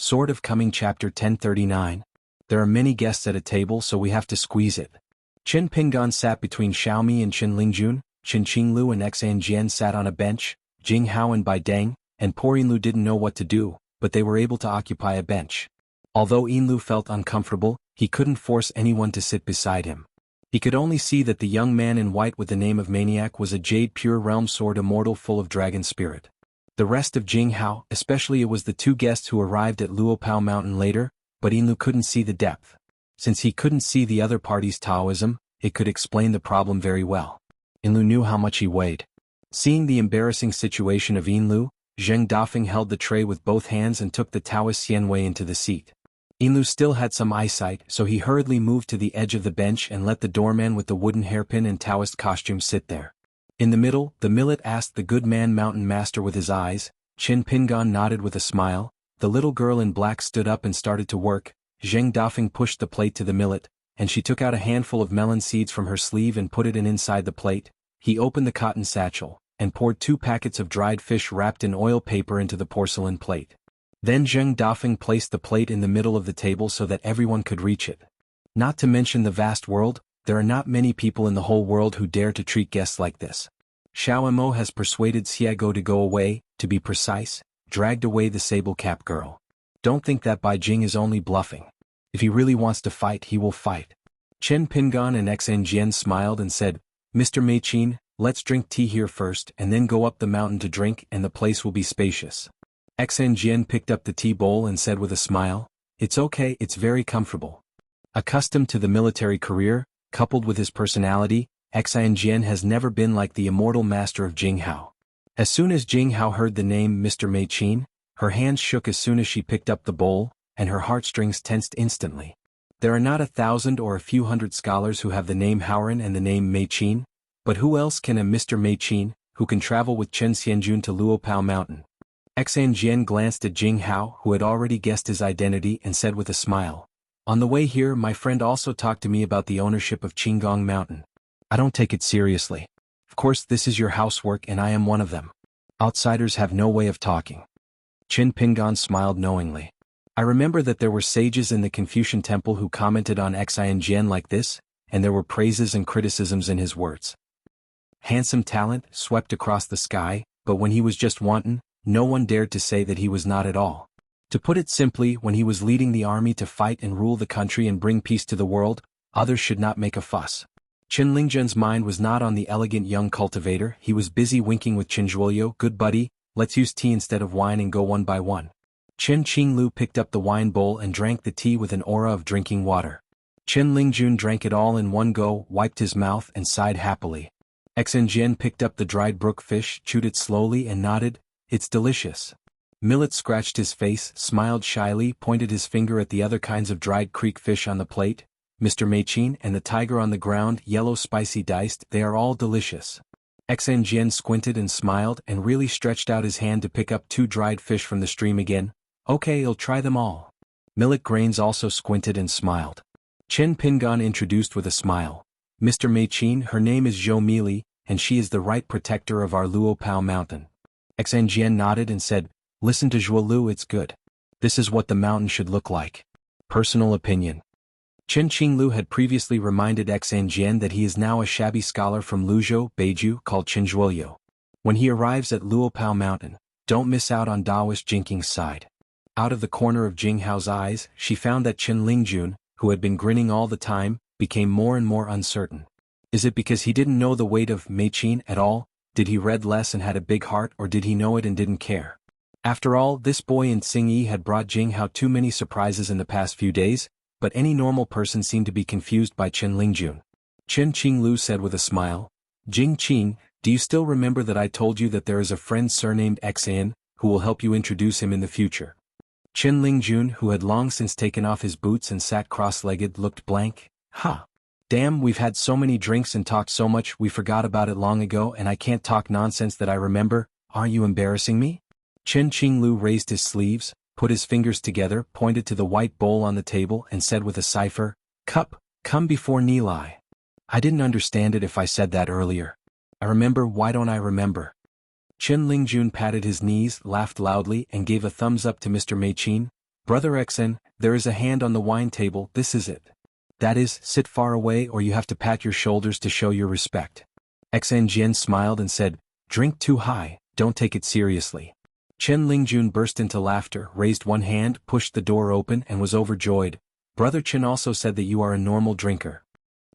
Sort of coming chapter 1039. There are many guests at a table so we have to squeeze it. Qin Pingan sat between Xiaomi and Qin Lingjun, Qin Qinglu and Xianxian sat on a bench, Jinghao and Bai Deng, and poor Yinlu didn't know what to do, but they were able to occupy a bench. Although Yinlu felt uncomfortable, he couldn't force anyone to sit beside him. He could only see that the young man in white with the name of Maniac was a jade pure realm sword immortal full of dragon spirit. The rest of Jinghao, especially it was the two guests who arrived at Luopao Mountain later, but Yinlu couldn't see the depth. Since he couldn't see the other party's Taoism, it could explain the problem very well. Yinlu knew how much he weighed. Seeing the embarrassing situation of Yinlu, Zheng Dafeng held the tray with both hands and took the Taoist Xianhui into the seat. Yinlu still had some eyesight, so he hurriedly moved to the edge of the bench and let the doorman with the wooden hairpin and Taoist costume sit there. In the middle, the millet asked the good man mountain master with his eyes. Qin Pingan nodded with a smile. The little girl in black stood up and started to work. Zheng Dafeng pushed the plate to the millet, and she took out a handful of melon seeds from her sleeve and put it inside the plate. He opened the cotton satchel, and poured 2 packets of dried fish wrapped in oil paper into the porcelain plate. Then Zheng Dafeng placed the plate in the middle of the table so that everyone could reach it. Not to mention the vast world, there are not many people in the whole world who dare to treat guests like this. Xiao Mo has persuaded Xiago to go away, to be precise, dragged away the sable-cap girl. Don't think that Bai Jing is only bluffing. If he really wants to fight, he will fight. Qin Pingan and Xianxian smiled and said, Mr. Meiqin, let's drink tea here first and then go up the mountain to drink and the place will be spacious. Xianxian picked up the tea bowl and said with a smile, It's okay, it's very comfortable. Accustomed to the military career, coupled with his personality, Xianxian has never been like the immortal master of Jinghao. As soon as Jinghao heard the name Mr. Meiqin, her hands shook as soon as she picked up the bowl, and her heartstrings tensed instantly. There are not 1,000 or a few hundred scholars who have the name Haoran and the name Meiqin, but who else can a Mr. Meiqin, who can travel with Chen Xianjun to Luopao Mountain? Xianxian glanced at Jinghao, who had already guessed his identity, and said with a smile, On the way here my friend also talked to me about the ownership of Qinggong Mountain. I don't take it seriously. Of course this is your housework and I am one of them. Outsiders have no way of talking. Qin Pingan smiled knowingly. I remember that there were sages in the Confucian temple who commented on Xianxian like this, and there were praises and criticisms in his words. Handsome talent swept across the sky, but when he was just wanton, no one dared to say that he was not at all. To put it simply, when he was leading the army to fight and rule the country and bring peace to the world, others should not make a fuss. Qin Lingjun's mind was not on the elegant young cultivator, he was busy winking with Qin Zhuolio, Good buddy, let's use tea instead of wine and go one by one. Qin Qinglu picked up the wine bowl and drank the tea with an aura of drinking water. Qin Lingjun drank it all in one go, wiped his mouth and sighed happily. Xianxian picked up the dried brook fish, chewed it slowly and nodded, It's delicious. Millet scratched his face, smiled shyly, pointed his finger at the other kinds of dried creek fish on the plate, Mr. Meiqin and the tiger on the ground, yellow spicy diced, they are all delicious. Xianxian squinted and smiled and really stretched out his hand to pick up 2 dried fish from the stream again. Okay, I'll try them all. Millet Grains also squinted and smiled. Qin Pingan introduced with a smile. Mr. Meiqin, her name is Zhou Mili, and she is the right protector of our Luopao Mountain. Xianxian nodded and said, Listen to Zhuolu, it's good. This is what the mountain should look like. Personal opinion. Qin Qinglu had previously reminded Xianxian that he is now a shabby scholar from Luzhou, Beiju, called Qin Zhuolio. When he arrives at Luopao Mountain, don't miss out on Daoist Jinking's side. Out of the corner of Jinghao's eyes, she found that Qin Lingjun, who had been grinning all the time, became more and more uncertain. Is it because he didn't know the weight of Meiqin at all? Did he read less and had a big heart, or did he know it and didn't care? After all, this boy in Xingyi had brought Jinghao too many surprises in the past few days, but any normal person seemed to be confused by Qin Lingjun. Qin Qinglu said with a smile, Jing Qing, do you still remember that I told you that there is a friend surnamed Xian, who will help you introduce him in the future? Qin Lingjun, who had long since taken off his boots and sat cross-legged, looked blank. Ha! Damn, we've had so many drinks and talked so much we forgot about it long ago and I can't talk nonsense that I remember, aren't you embarrassing me? Qin Qinglu raised his sleeves, put his fingers together, pointed to the white bowl on the table and said with a cipher, Cup, come before Nilai. I didn't understand it if I said that earlier. I remember, why don't I remember? Qin Lingjun patted his knees, laughed loudly and gave a thumbs up to Mr. Meiqin. Brother Xen, there is a hand on the wine table, this is it. That is, sit far away or you have to pat your shoulders to show your respect. Xianxia smiled and said, drink too high, don't take it seriously. Chen Lingjun burst into laughter, raised one hand, pushed the door open and was overjoyed. Brother Chen also said that you are a normal drinker.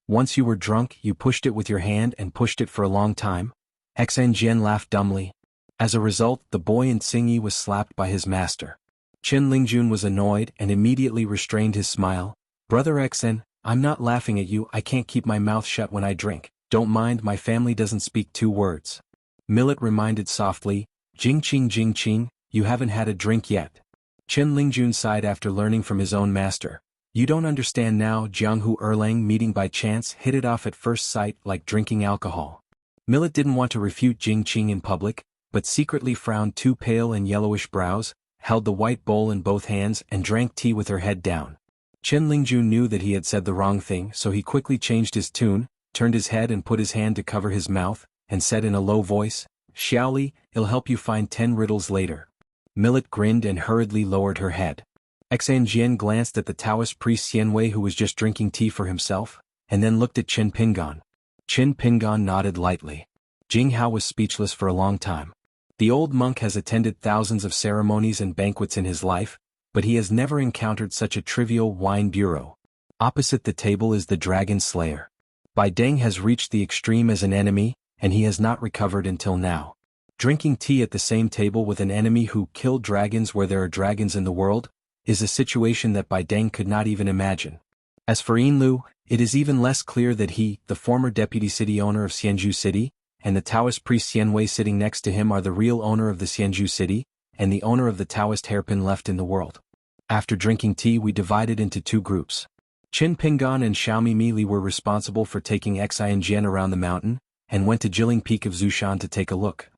Once you were drunk, you pushed it with your hand and pushed it for a long time? Xianxia laughed dumbly. As a result, the boy in Xingyi was slapped by his master. Chen Lingjun was annoyed and immediately restrained his smile. Brother Xen, I'm not laughing at you, I can't keep my mouth shut when I drink. Don't mind, my family doesn't speak 2 words. Millet reminded softly, Jingqing, you haven't had a drink yet. Chen Lingjun sighed after learning from his own master. You don't understand now, Jianghu Erlang meeting by chance hit it off at first sight like drinking alcohol. Millet didn't want to refute Jingqing in public, but secretly frowned 2 pale and yellowish brows, held the white bowl in both hands and drank tea with her head down. Chen Lingjun knew that he had said the wrong thing, so he quickly changed his tune, turned his head and put his hand to cover his mouth, and said in a low voice, Xiaoli, it'll help you find 10 riddles later. Millet grinned and hurriedly lowered her head. Xianxia glanced at the Taoist priest Xianwei who was just drinking tea for himself, and then looked at Qin Pingan. Qin Pingan nodded lightly. Jinghao was speechless for a long time. The old monk has attended thousands of ceremonies and banquets in his life, but he has never encountered such a trivial wine bureau. Opposite the table is the dragon slayer. Bai Deng has reached the extreme as an enemy, and he has not recovered until now. Drinking tea at the same table with an enemy who killed dragons where there are dragons in the world, is a situation that Bai Deng could not even imagine. As for Yinlu, it is even less clear that he, the former deputy city owner of Xianzhou City, and the Taoist priest Xianwei sitting next to him are the real owner of the Xianzhou City, and the owner of the Taoist hairpin left in the world. After drinking tea we divided into 2 groups. Qin Pingan and Xiaomi Mili were responsible for taking Xianjian around the mountain, and went to Jiling Peak of Zushan to take a look.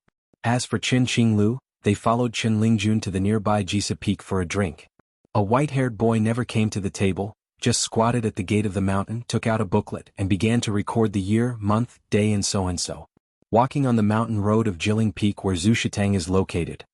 As for Qin Qinglu, they followed Chen Lingjun to the nearby Jisa Peak for a drink. A white-haired boy never came to the table, just squatted at the gate of the mountain, took out a booklet and began to record the year, month, day and so. Walking on the mountain road of Jiling Peak where Zushitang is located.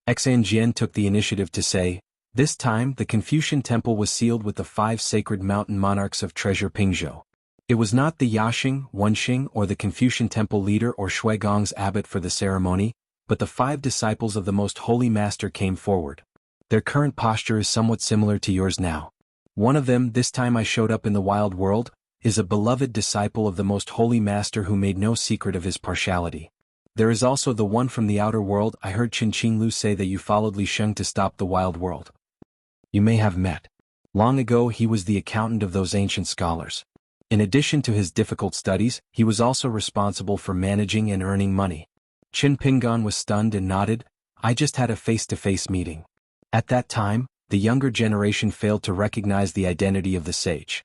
Xianjian took the initiative to say, this time the Confucian temple was sealed with the 5 sacred mountain monarchs of Treasure Pingzhou. It was not the Yaxing, Wenxing or the Confucian temple leader or Shuigong's abbot for the ceremony, but the 5 disciples of the most holy master came forward. Their current posture is somewhat similar to yours now. One of them, this time I showed up in the wild world, is a beloved disciple of the most holy master who made no secret of his partiality. There is also the one from the outer world. I heard Qin Qinglu say that you followed Li Sheng to stop the wild world. You may have met. Long ago he was the accountant of those ancient scholars. In addition to his difficult studies, he was also responsible for managing and earning money. Qin Pingan was stunned and nodded, I just had a face-to-face meeting. At that time, the younger generation failed to recognize the identity of the sage.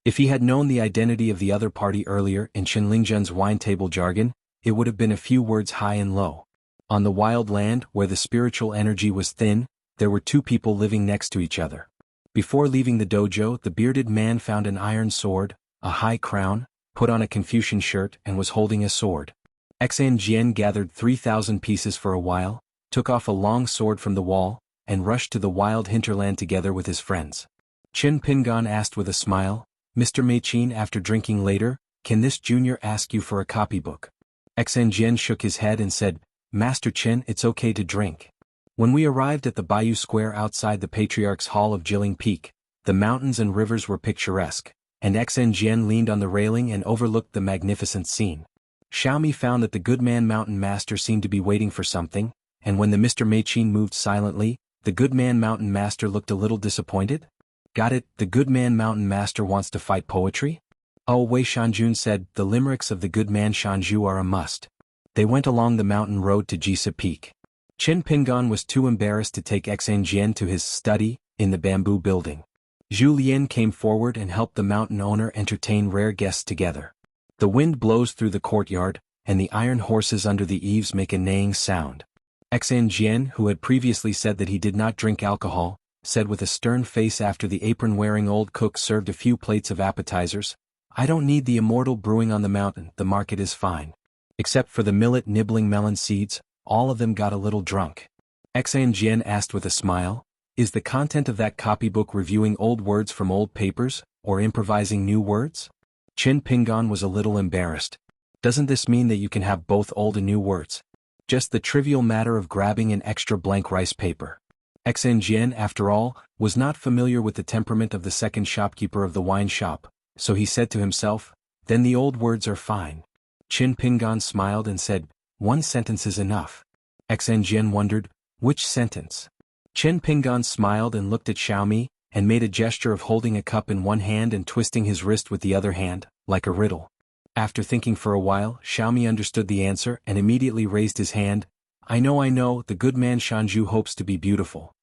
If he had known the identity of the other party earlier in Qin Lingjun's wine table jargon, it would have been a few words high and low. On the wild land, where the spiritual energy was thin, there were 2 people living next to each other. Before leaving the dojo, the bearded man found an iron sword, a high crown, put on a Confucian shirt and was holding a sword. Xianjian gathered 3,000 pieces for a while, took off a long sword from the wall, and rushed to the wild hinterland together with his friends. Qin Pingan asked with a smile, Mr. Meichin, after drinking later, can this junior ask you for a copybook? Xianjian shook his head and said, Master Qin, it's okay to drink. When we arrived at the Bayou Square outside the Patriarch's Hall of Jiling Peak, the mountains and rivers were picturesque, and Xianjian leaned on the railing and overlooked the magnificent scene. Xiaomi found that the Goodman Mountain Master seemed to be waiting for something, and when the Mr. Meichin moved silently, the Goodman Mountain Master looked a little disappointed. Got it, the Goodman Mountain Master wants to fight poetry? Oh, Wei Shanjun said, the limericks of the Goodman Shanju are a must. They went along the mountain road to Jisa Peak. Qin Pingan was too embarrassed to take Xianjian to his study, in the bamboo building. Zhu Lian came forward and helped the mountain owner entertain rare guests together. The wind blows through the courtyard, and the iron horses under the eaves make a neighing sound. Xianjian, who had previously said that he did not drink alcohol, said with a stern face after the apron-wearing old cook served a few plates of appetizers, I don't need the immortal brewing on the mountain, the market is fine. Except for the millet nibbling melon seeds, all of them got a little drunk. Xianjian asked with a smile, Is the content of that copybook reviewing old words from old papers, or improvising new words? Qin Pingan was a little embarrassed. Doesn't this mean that you can have both old and new words? Just the trivial matter of grabbing an extra blank rice paper. Xianxian, after all, was not familiar with the temperament of the second shopkeeper of the wine shop, so he said to himself, "Then the old words are fine." Qin Pingan smiled and said, "One sentence is enough." Xianxian wondered, "Which sentence?" Qin Pingan smiled and looked at Xiaomi, and made a gesture of holding a cup in one hand and twisting his wrist with the other hand, like a riddle. After thinking for a while, Xiaomi understood the answer and immediately raised his hand. I know, the good man Shanju hopes to be beautiful."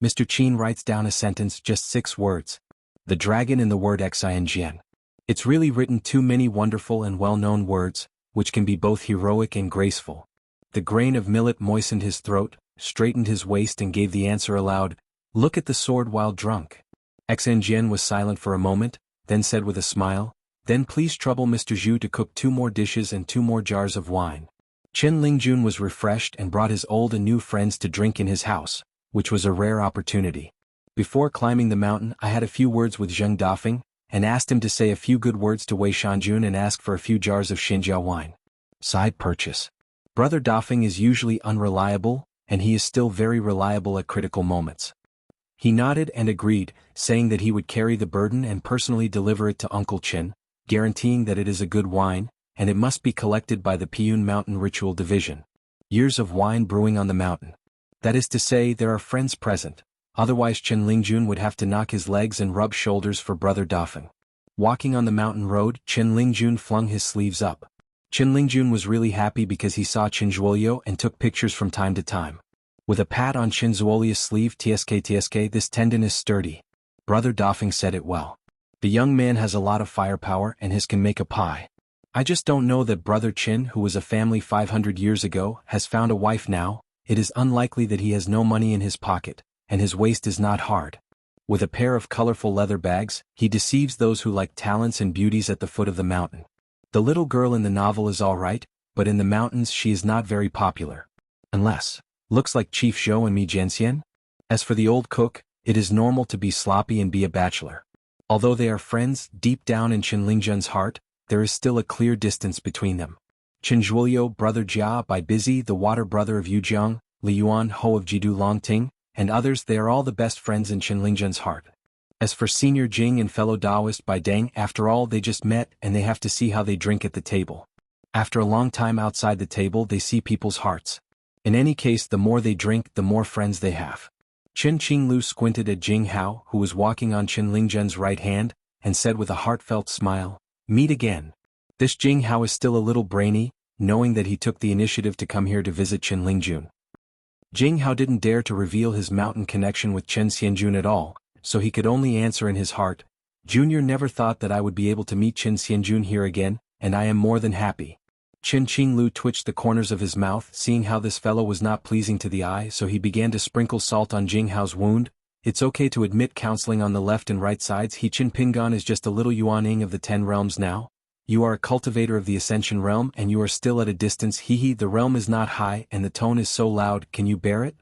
Mr. Qin writes down a sentence, just 6 words. The dragon in the word Xianjian. It's really written too many wonderful and well-known words, which can be both heroic and graceful. The grain of millet moistened his throat, straightened his waist and gave the answer aloud, "Look at the sword while drunk." Xianjian was silent for a moment, then said with a smile, "Then please trouble Mr. Zhu to cook 2 more dishes and 2 more jars of wine." Chen Lingjun was refreshed and brought his old and new friends to drink in his house, which was a rare opportunity. Before climbing the mountain I had a few words with Zheng Dafeng, and asked him to say a few good words to Wei Shanjun and ask for a few jars of Xinjiao wine. Side purchase. Brother Dafeng is usually unreliable, and he is still very reliable at critical moments. He nodded and agreed, saying that he would carry the burden and personally deliver it to Uncle Qin, guaranteeing that it is a good wine, and it must be collected by the Piyun Mountain Ritual Division. Years of wine brewing on the mountain. That is to say, there are friends present, otherwise Chen Lingjun would have to knock his legs and rub shoulders for Brother Dafeng. Walking on the mountain road, Chen Lingjun flung his sleeves up. Chen Lingjun was really happy because he saw Qin Zhuolio and took pictures from time to time. With a pat on Qin Zhuolio's sleeve, "TSK, this tendon is sturdy." Brother Dafeng said it well. The young man has a lot of firepower and his can make a pie. I just don't know that Brother Qin, who was a family 500 years ago, has found a wife now. It is unlikely that he has no money in his pocket, and his waist is not hard. With a pair of colorful leather bags, he deceives those who like talents and beauties at the foot of the mountain. The little girl in the novel is all right, but in the mountains she is not very popular. Unless, looks like Chief Zhou and Mi Jianxian? As for the old cook, it is normal to be sloppy and be a bachelor. Although they are friends, deep down in Qin Lingjun's heart, there is still a clear distance between them. Qin Zhuolio, Brother Jia by Busy, the water brother of Yujiang, Li Yuan Ho of Jidu Longting, and others, they are all the best friends in Qin Lingjun's heart. As for Senior Jing and fellow Taoist by Deng, after all they just met and they have to see how they drink at the table. After a long time outside the table they see people's hearts. In any case, the more they drink, the more friends they have. Qin Qinglu squinted at Jing Hao, who was walking on Qin Lingjun's right hand, and said with a heartfelt smile, "Meet again." This Jing Hao is still a little brainy, knowing that he took the initiative to come here to visit Qin Lingjun. Jing Hao didn't dare to reveal his mountain connection with Chen Xianjun at all, so he could only answer in his heart, "Junior never thought that I would be able to meet Chen Xianjun here again, and I am more than happy." Qin Qinglu twitched the corners of his mouth, seeing how this fellow was not pleasing to the eye, so he began to sprinkle salt on Jing Hao's wound. It's okay to admit counseling on the left and right sides. He Qin Pingan is just a little Yuaning of the 10 realms now. You are a cultivator of the Ascension realm and you are still at a distance. Hehe, the realm is not high and the tone is so loud, can you bear it?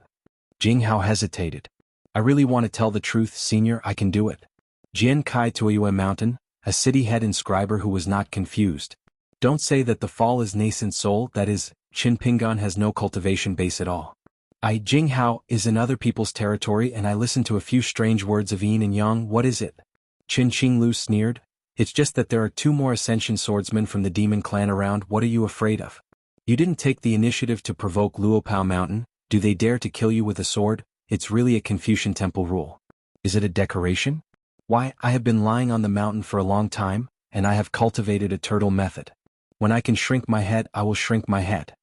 Jing Hao hesitated. I really want to tell the truth, senior, I can do it. Jian Kai Tuiyue Mountain, a city head inscriber who was not confused. Don't say that the fall is nascent soul, that is, Qin Pingan has no cultivation base at all. Jing Hao is in other people's territory and I listened to a few strange words of yin and yang. What is it? Qin Qinglu sneered. It's just that there are 2 more Ascension swordsmen from the demon clan around. What are you afraid of? You didn't take the initiative to provoke Luopao Mountain. Do they dare to kill you with a sword? It's really a Confucian temple rule. Is it a decoration? Why, I have been lying on the mountain for a long time, and I have cultivated a turtle method. When I can shrink my head, I will shrink my head.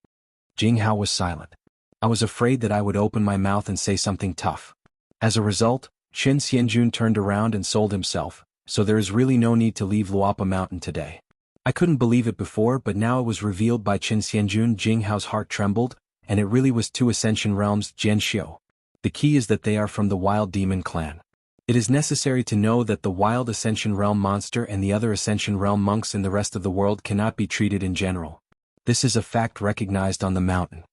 Jing Hao was silent. I was afraid that I would open my mouth and say something tough. As a result, Chen Xianjun turned around and sold himself, so there is really no need to leave Luopa Mountain today. I couldn't believe it before, but now it was revealed by Chen Xianjun. Jing Hao's heart trembled, and it really was 2 Ascension realms, Jianxiu. The key is that they are from the Wild Demon clan. It is necessary to know that the Wild Ascension realm monster and the other Ascension realm monks in the rest of the world cannot be treated in general. This is a fact recognized on the mountain.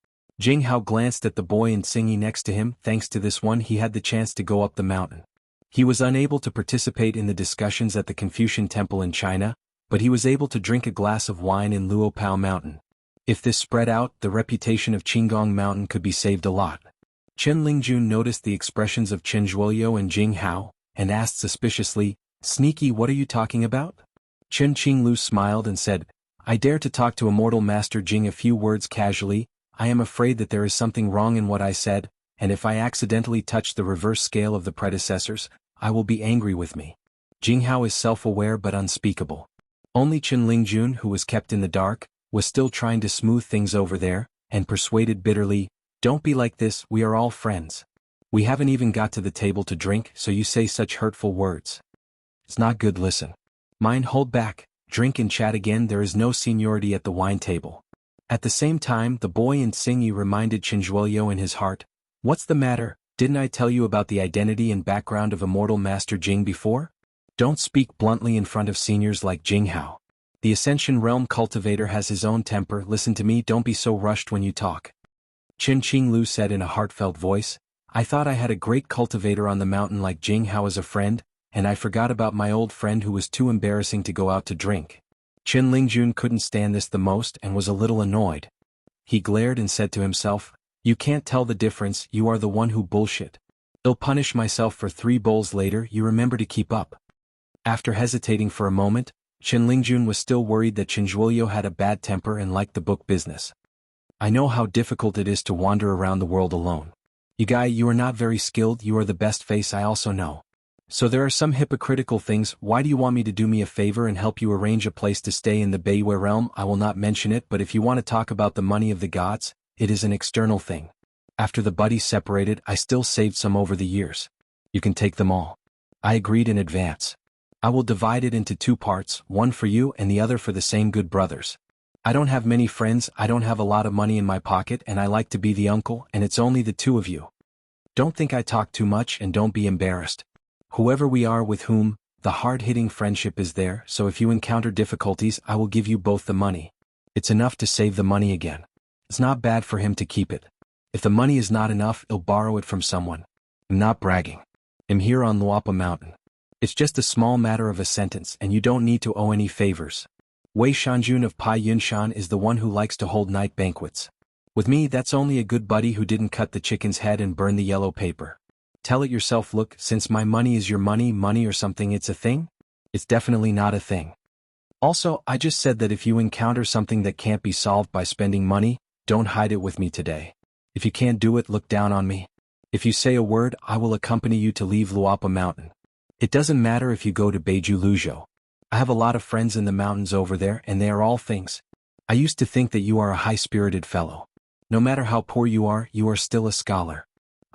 Jianghu glanced at the boy and Xingyi next to him. Thanks to this one he had the chance to go up the mountain. He was unable to participate in the discussions at the Confucian temple in China, but he was able to drink a glass of wine in Luopao Mountain. If this spread out, the reputation of Qinggong Mountain could be saved a lot. Chen Lingjun noticed the expressions of Chen Zhuoyo and Jianghu, and asked suspiciously, "Sneaky, what are you talking about?" Chen Qinglu smiled and said, "I dare to talk to Immortal Master Jing a few words casually. I am afraid that there is something wrong in what I said, and if I accidentally touch the reverse scale of the predecessors, I will be angry with me." Jianghu is self-aware but unspeakable. Only Chen Lingjun, who was kept in the dark, was still trying to smooth things over there, and persuaded bitterly, "Don't be like this, we are all friends. We haven't even got to the table to drink, so you say such hurtful words. It's not good, listen. Mind, hold back, drink and chat again, there is no seniority at the wine table." At the same time, the boy in Xingyi reminded Chen Zhuoyo in his heart, "What's the matter? Didn't I tell you about the identity and background of Immortal Master Jing before? Don't speak bluntly in front of seniors like Jianghu. The Ascension Realm cultivator has his own temper, listen to me, don't be so rushed when you talk." Chen Qinglu said in a heartfelt voice, "I thought I had a great cultivator on the mountain like Jianghu as a friend, and I forgot about my old friend who was too embarrassing to go out to drink." Chen Lingjun couldn't stand this the most and was a little annoyed. He glared and said to himself, "You can't tell the difference, you are the one who bullshit. I'll punish myself for 3 bowls later, you remember to keep up." After hesitating for a moment, Chen Lingjun was still worried that Chen Zhuoyo had a bad temper and liked the book business. "I know how difficult it is to wander around the world alone. You are not very skilled, you are the best face I also know. So there are some hypocritical things, why do you want me to do me a favor and help you arrange a place to stay in the Beiyue realm? I will not mention it, but if you want to talk about the money of the gods, it is an external thing. After the buddies separated, I still saved some over the years. You can take them all." I agreed in advance. "I will divide it into 2 parts, one for you and the other for the same good brothers. I don't have many friends, I don't have a lot of money in my pocket, and I like to be the uncle, and it's only the 2 of you. Don't think I talk too much and don't be embarrassed. Whoever we are with whom, the hard-hitting friendship is there, so if you encounter difficulties I will give you both the money. It's enough to save the money again. It's not bad for him to keep it. If the money is not enough, he'll borrow it from someone. I'm not bragging. I'm here on Luapa Mountain. It's just a small matter of a sentence and you don't need to owe any favors. Wei Shanjun of Pai Yunshan is the one who likes to hold night banquets. With me that's only a good buddy who didn't cut the chicken's head and burn the yellow paper. Tell it yourself, look, since my money is your money or something, it's a thing? It's definitely not a thing. Also, I just said that if you encounter something that can't be solved by spending money, don't hide it with me today. If you can't do it, look down on me. If you say a word, I will accompany you to leave Luapa Mountain. It doesn't matter if you go to Beiju Luzhou. I have a lot of friends in the mountains over there and they are all things. I used to think that you are a high-spirited fellow. No matter how poor you are still a scholar.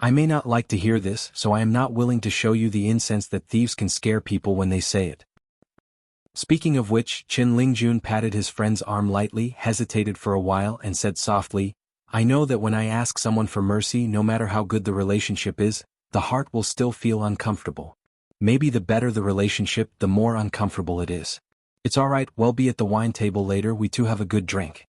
I may not like to hear this, so I am not willing to show you the incense that thieves can scare people when they say it." Speaking of which, Chen Lingjun patted his friend's arm lightly, hesitated for a while and said softly, "I know that when I ask someone for mercy, no matter how good the relationship is, the heart will still feel uncomfortable. Maybe the better the relationship, the more uncomfortable it is. It's alright, we'll be at the wine table later, we too have a good drink."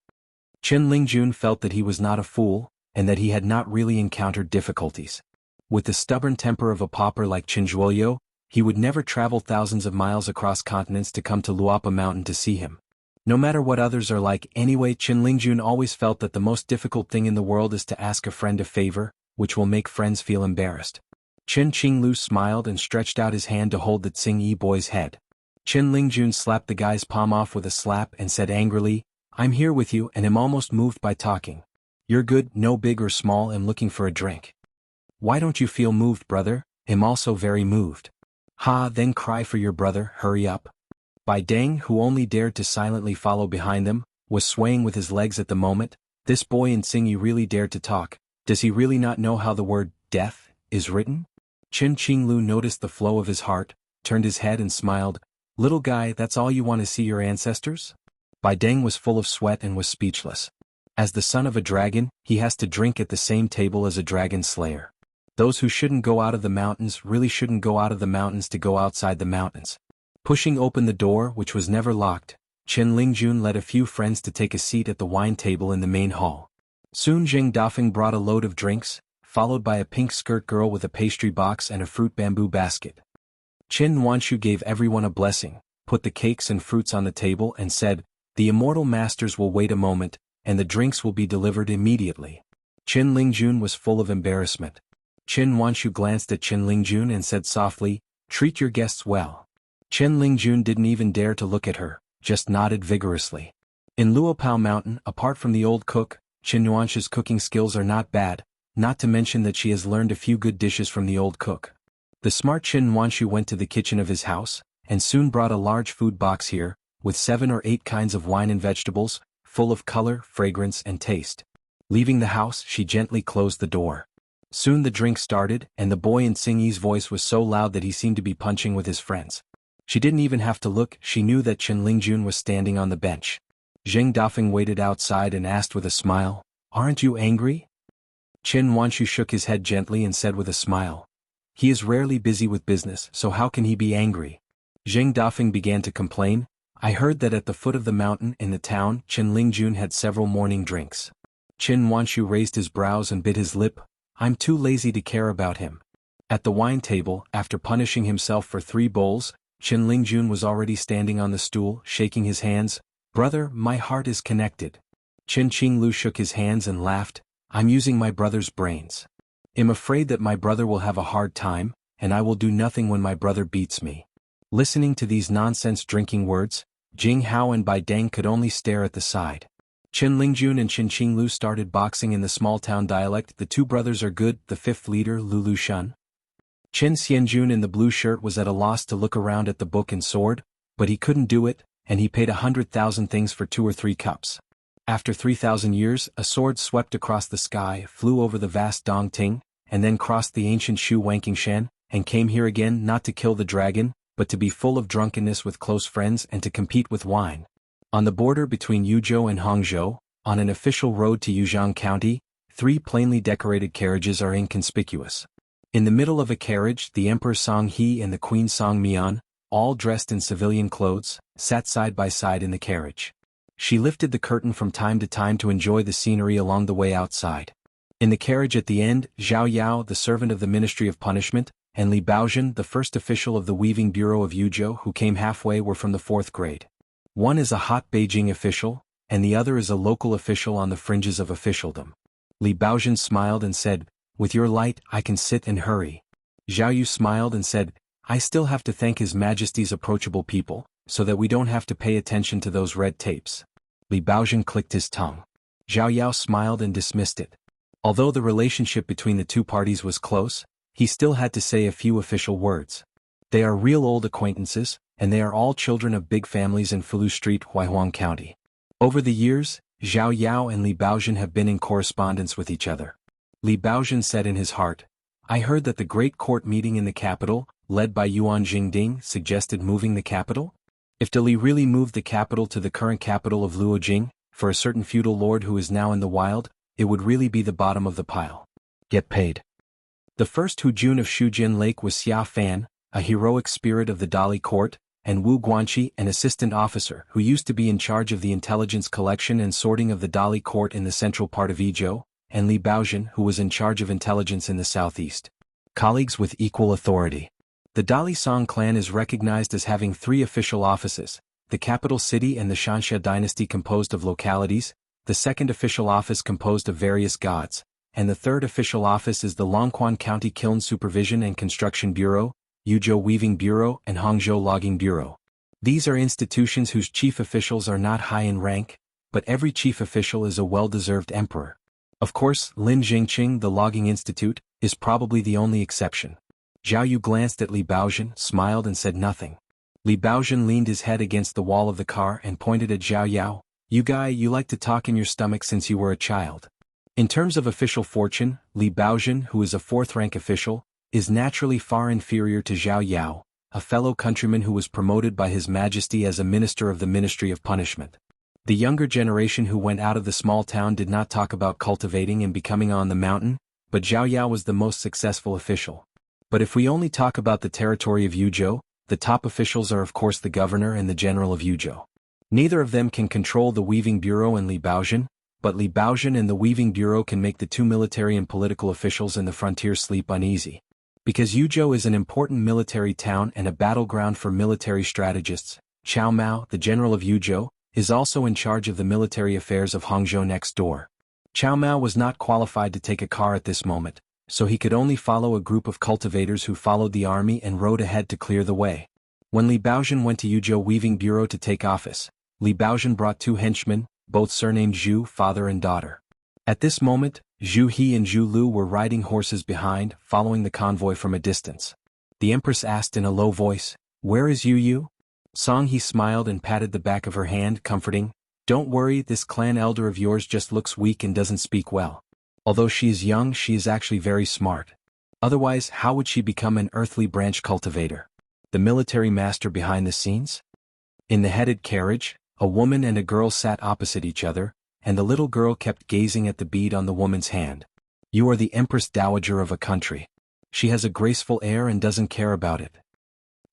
Chen Lingjun felt that he was not a fool, and that he had not really encountered difficulties. With the stubborn temper of a pauper like Chen Zhuoyo, he would never travel thousands of miles across continents to come to Luapa Mountain to see him. No matter what others are like anyway, Chen Lingjun always felt that the most difficult thing in the world is to ask a friend a favor, which will make friends feel embarrassed. Chen Qinglu smiled and stretched out his hand to hold the Tsing-Yi boy's head. Chen Lingjun slapped the guy's palm off with a slap and said angrily, "I'm here with you and am almost moved by talking. You're good, no big or small, am looking for a drink. Why don't you feel moved, brother? I'm also very moved." "Ha, then cry for your brother, hurry up." Bai Deng, who only dared to silently follow behind them, was swaying with his legs at the moment. This boy in Tsing-Yi really dared to talk. Does he really not know how the word death is written? Chen Qinglu noticed the flow of his heart, turned his head and smiled. "Little guy, that's all you want to see your ancestors?" Bai Deng was full of sweat and was speechless. As the son of a dragon, he has to drink at the same table as a dragon slayer. Those who shouldn't go out of the mountains really shouldn't go out of the mountains to go outside the mountains. Pushing open the door, which was never locked, Chen Lingjun led a few friends to take a seat at the wine table in the main hall. Soon Jing Dafeng brought a load of drinks, followed by a pink skirt girl with a pastry box and a fruit bamboo basket. Qin Wanshu gave everyone a blessing, put the cakes and fruits on the table and said, "The immortal masters will wait a moment, and the drinks will be delivered immediately." Qin Lingjun was full of embarrassment. Qin Wanshu glanced at Qin Lingjun and said softly, "Treat your guests well." Qin Lingjun didn't even dare to look at her, just nodded vigorously. In Luopao Mountain, apart from the old cook, Qin Wanshu's cooking skills are not bad, not to mention that she has learned a few good dishes from the old cook. The smart Qin Wanshu went to the kitchen of his house, and soon brought a large food box here, with 7 or 8 kinds of wine and vegetables, full of color, fragrance and taste. Leaving the house, she gently closed the door. Soon the drink started, and the boy in Xingyi's voice was so loud that he seemed to be punching with his friends. She didn't even have to look, she knew that Qin Lingjun was standing on the bench. Jing Dafeng waited outside and asked with a smile, "Aren't you angry?" Qin Wanshu shook his head gently and said with a smile, "He is rarely busy with business, so how can he be angry?" Jing Dafeng began to complain, "I heard that at the foot of the mountain in the town, Qin Lingjun had several morning drinks." Qin Wanshu raised his brows and bit his lip, "I'm too lazy to care about him." At the wine table, after punishing himself for 3 bowls, Qin Lingjun was already standing on the stool, shaking his hands. "Brother, my heart is connected." Qin Qinglu shook his hands and laughed, "I'm using my brother's brains. I'm afraid that my brother will have a hard time, and I will do nothing when my brother beats me." Listening to these nonsense drinking words, Jing Hao and Bai Deng could only stare at the side. Qin Lingjun and Qin Qinglu started boxing in the small-town dialect. "The 2 brothers are good," the 5th leader Lulu Shun. Qin Xianjun in the blue shirt was at a loss to look around at the book and sword, but he couldn't do it, and he paid 100,000 things for 2 or 3 cups. After 3,000 years, a sword swept across the sky, flew over the vast Dongting, and then crossed the ancient Shu Wanqingshan, and came here again not to kill the dragon, but to be full of drunkenness with close friends and to compete with wine. On the border between Yuzhou and Hangzhou, on an official road to Yuzhang County, 3 plainly decorated carriages are inconspicuous. In the middle of a carriage, the Emperor Song He and the Queen Song Mian, all dressed in civilian clothes, sat side by side in the carriage. She lifted the curtain from time to time to enjoy the scenery along the way outside. In the carriage at the end, Zhao Yao, the servant of the Ministry of Punishment, and Li Baozhen, the first official of the Weaving Bureau of Yuzhou who came halfway, were from the 4th grade. One is a hot Beijing official, and the other is a local official on the fringes of officialdom. Li Baozhen smiled and said, "With your light, I can sit and hurry." Zhao Yu smiled and said, "I still have to thank His Majesty's approachable people, so that we don't have to pay attention to those red tapes." Li Baozhen clicked his tongue. Zhao Yao smiled and dismissed it. Although the relationship between the 2 parties was close, he still had to say a few official words. They are real old acquaintances, and they are all children of big families in Fulu Street, Huaihuang County. Over the years, Zhao Yao and Li Baozhen have been in correspondence with each other. Li Baozhen said in his heart, "I heard that the great court meeting in the capital, led by Yuan Jingding, suggested moving the capital? If Dali really moved the capital to the current capital of Luojing, for a certain feudal lord who is now in the wild, it would really be the bottom of the pile. Get paid." The first Hujun of Shujin Lake was Xia Fan, a heroic spirit of the Dali court, and Wu Guanqi, an assistant officer who used to be in charge of the intelligence collection and sorting of the Dali court in the central part of Yizhou, and Li Baozhen, who was in charge of intelligence in the southeast. Colleagues with equal authority. The Dali Song clan is recognized as having 3 official offices: the capital city and the xianxia dynasty composed of localities, the 2nd official office composed of various gods, and the 3rd official office is the Longquan County Kiln Supervision and Construction Bureau, Yuzhou Weaving Bureau and Hangzhou Logging Bureau. These are institutions whose chief officials are not high in rank, but every chief official is a well-deserved emperor. Of course, Lin Jingqing, the Logging Institute, is probably the only exception. Zhao Yu glanced at Li Baozhen, smiled and said nothing. Li Baozhen leaned his head against the wall of the car and pointed at Zhao Yao. "You guy, you like to talk in your stomach since you were a child." In terms of official fortune, Li Baozhen, who is a 4th-rank official, is naturally far inferior to Zhao Yao, a fellow countryman who was promoted by His Majesty as a minister of the Ministry of Punishment. The younger generation who went out of the small town did not talk about cultivating and becoming on the mountain, but Zhao Yao was the most successful official. But if we only talk about the territory of Yuzhou, the top officials are of course the governor and the general of Yuzhou. Neither of them can control the Weaving Bureau and Li Baozhen, but Li Baozhen and the Weaving Bureau can make the two military and political officials in the frontier sleep uneasy. Because Yuzhou is an important military town and a battleground for military strategists, Chao Mao, the general of Yuzhou, is also in charge of the military affairs of Hangzhou next door. Chao Mao was not qualified to take a car at this moment, so he could only follow a group of cultivators who followed the army and rode ahead to clear the way. When Li Baozhen went to Yuzhou Weaving Bureau to take office, Li Baozhen brought two henchmen, both surnamed Zhu, father and daughter. At this moment, Zhu He and Zhu Lu were riding horses behind, following the convoy from a distance. The empress asked in a low voice, "Where is Yu Yu?" Song He smiled and patted the back of her hand, comforting, "Don't worry, this clan elder of yours just looks weak and doesn't speak well. Although she is young, she is actually very smart. Otherwise, how would she become an earthly branch cultivator? The military master behind the scenes?" In the headed carriage, a woman and a girl sat opposite each other, and the little girl kept gazing at the bead on the woman's hand. "You are the Empress Dowager of a country. She has a graceful air and doesn't care about it."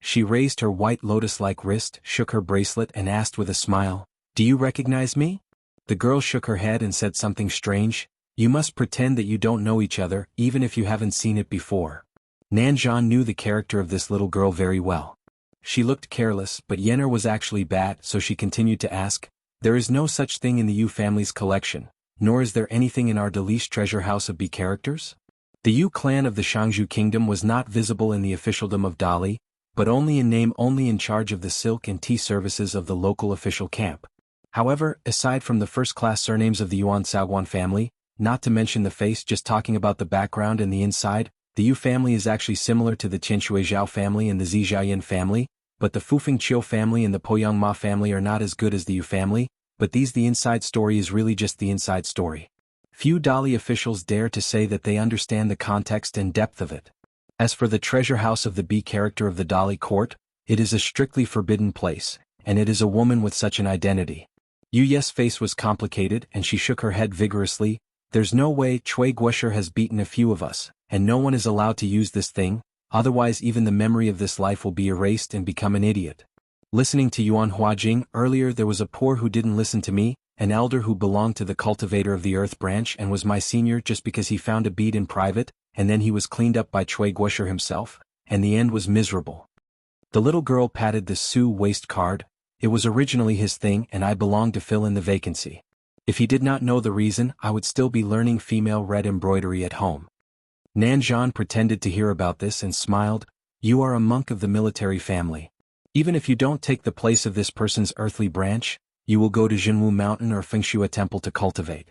She raised her white lotus-like wrist, shook her bracelet and asked with a smile, "Do you recognize me?" The girl shook her head and said something strange, "You must pretend that you don't know each other, even if you haven't seen it before." Nanzhan knew the character of this little girl very well. She looked careless, but Yenner was actually bad, so she continued to ask, "There is no such thing in the Yu family's collection, nor is there anything in our Dalish treasure house of B characters?" The Yu clan of the Xianghu kingdom was not visible in the officialdom of Dali, but only in name, only in charge of the silk and tea services of the local official camp. However, aside from the first-class surnames of the Yuan Xuanhuan family, not to mention the face, just talking about the background and the inside, the Yu family is actually similar to the Qianshui Zhao family and the Zijiayan family, but the Fufeng Qiu family and the Poyang Ma family are not as good as the Yu family, but the inside story is really just the inside story. Few Dali officials dare to say that they understand the context and depth of it. As for the treasure house of the B character of the Dali court, it is a strictly forbidden place, and it is a woman with such an identity. Yu Ye's face was complicated and she shook her head vigorously. "There's no way. Cui Guosher has beaten a few of us, and no one is allowed to use this thing, otherwise even the memory of this life will be erased and become an idiot." Listening to Yuan Huajing earlier, there was a poor who didn't listen to me, an elder who belonged to the cultivator of the earth branch and was my senior just because he found a bead in private, and then he was cleaned up by Cui Guosher himself, and the end was miserable. The little girl patted the Su waist card. It was originally his thing and I belonged to fill in the vacancy. If he did not know the reason, I would still be learning female red embroidery at home. Nanzhan pretended to hear about this and smiled, "You are a monk of the military family. Even if you don't take the place of this person's earthly branch, you will go to Jianghu Mountain or Fengshua Temple to cultivate."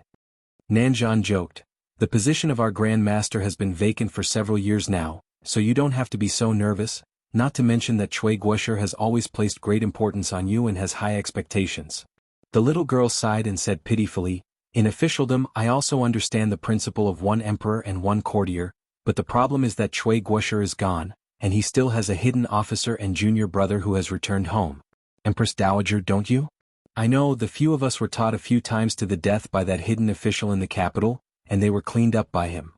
Nanzhan joked, "The position of our Grand Master has been vacant for several years now, so you don't have to be so nervous, not to mention that Cui Guosher has always placed great importance on you and has high expectations." The little girl sighed and said pitifully, "In officialdom I also understand the principle of one emperor and one courtier, but the problem is that Cui Guosher is gone, and he still has a hidden officer and junior brother who has returned home. Empress Dowager, don't you? I know the few of us were taught a few times to the death by that hidden official in the capital, and they were cleaned up by him."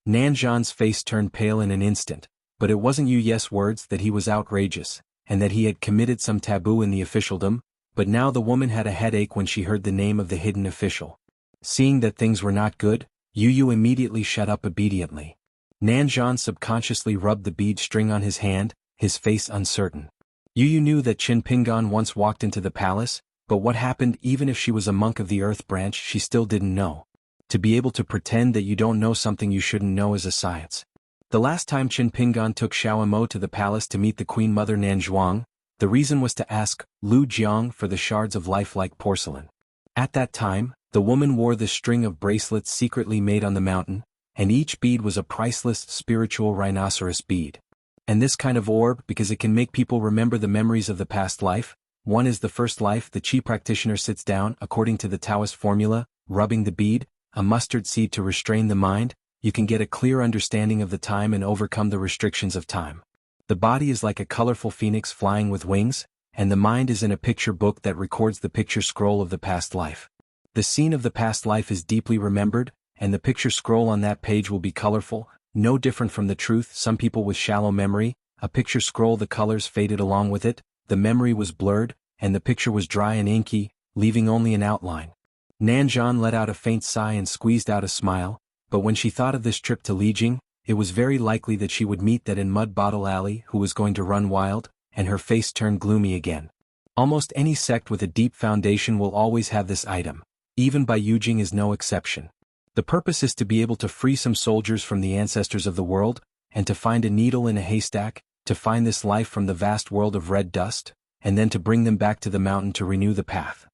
Nanzhan's face turned pale in an instant, but it wasn't Yu Ye's words that he was outrageous, and that he had committed some taboo in the officialdom, but now the woman had a headache when she heard the name of the hidden official. Seeing that things were not good, Yu Yu immediately shut up obediently. Nanzhan subconsciously rubbed the bead string on his hand, his face uncertain. Yu Yu knew that Qin Pingan once walked into the palace, but what happened even if she was a monk of the earth branch she still didn't know. To be able to pretend that you don't know something you shouldn't know is a science. The last time Qin Pingan took Xiao Mo to the palace to meet the Queen Mother Nanzhuang, the reason was to ask Lu Jiang for the shards of lifelike porcelain. At that time, the woman wore the string of bracelets secretly made on the mountain, and each bead was a priceless spiritual rhinoceros bead. And this kind of orb, because it can make people remember the memories of the past life, one is the first life. The Qi practitioner sits down, according to the Taoist formula, rubbing the bead, a mustard seed to restrain the mind, you can get a clear understanding of the time and overcome the restrictions of time. The body is like a colorful phoenix flying with wings, and the mind is in a picture book that records the picture scroll of the past life. The scene of the past life is deeply remembered, and the picture scroll on that page will be colorful, no different from the truth. Some people with shallow memory, a picture scroll, the colors faded along with it, the memory was blurred, and the picture was dry and inky, leaving only an outline. Nanzhan let out a faint sigh and squeezed out a smile, but when she thought of this trip to Lijing, it was very likely that she would meet that in Mud Bottle Alley who was going to run wild, and her face turned gloomy again. Almost any sect with a deep foundation will always have this item. Even Baiyujing is no exception. The purpose is to be able to free some soldiers from the ancestors of the world, and to find a needle in a haystack, to find this life from the vast world of red dust, and then to bring them back to the mountain to renew the path.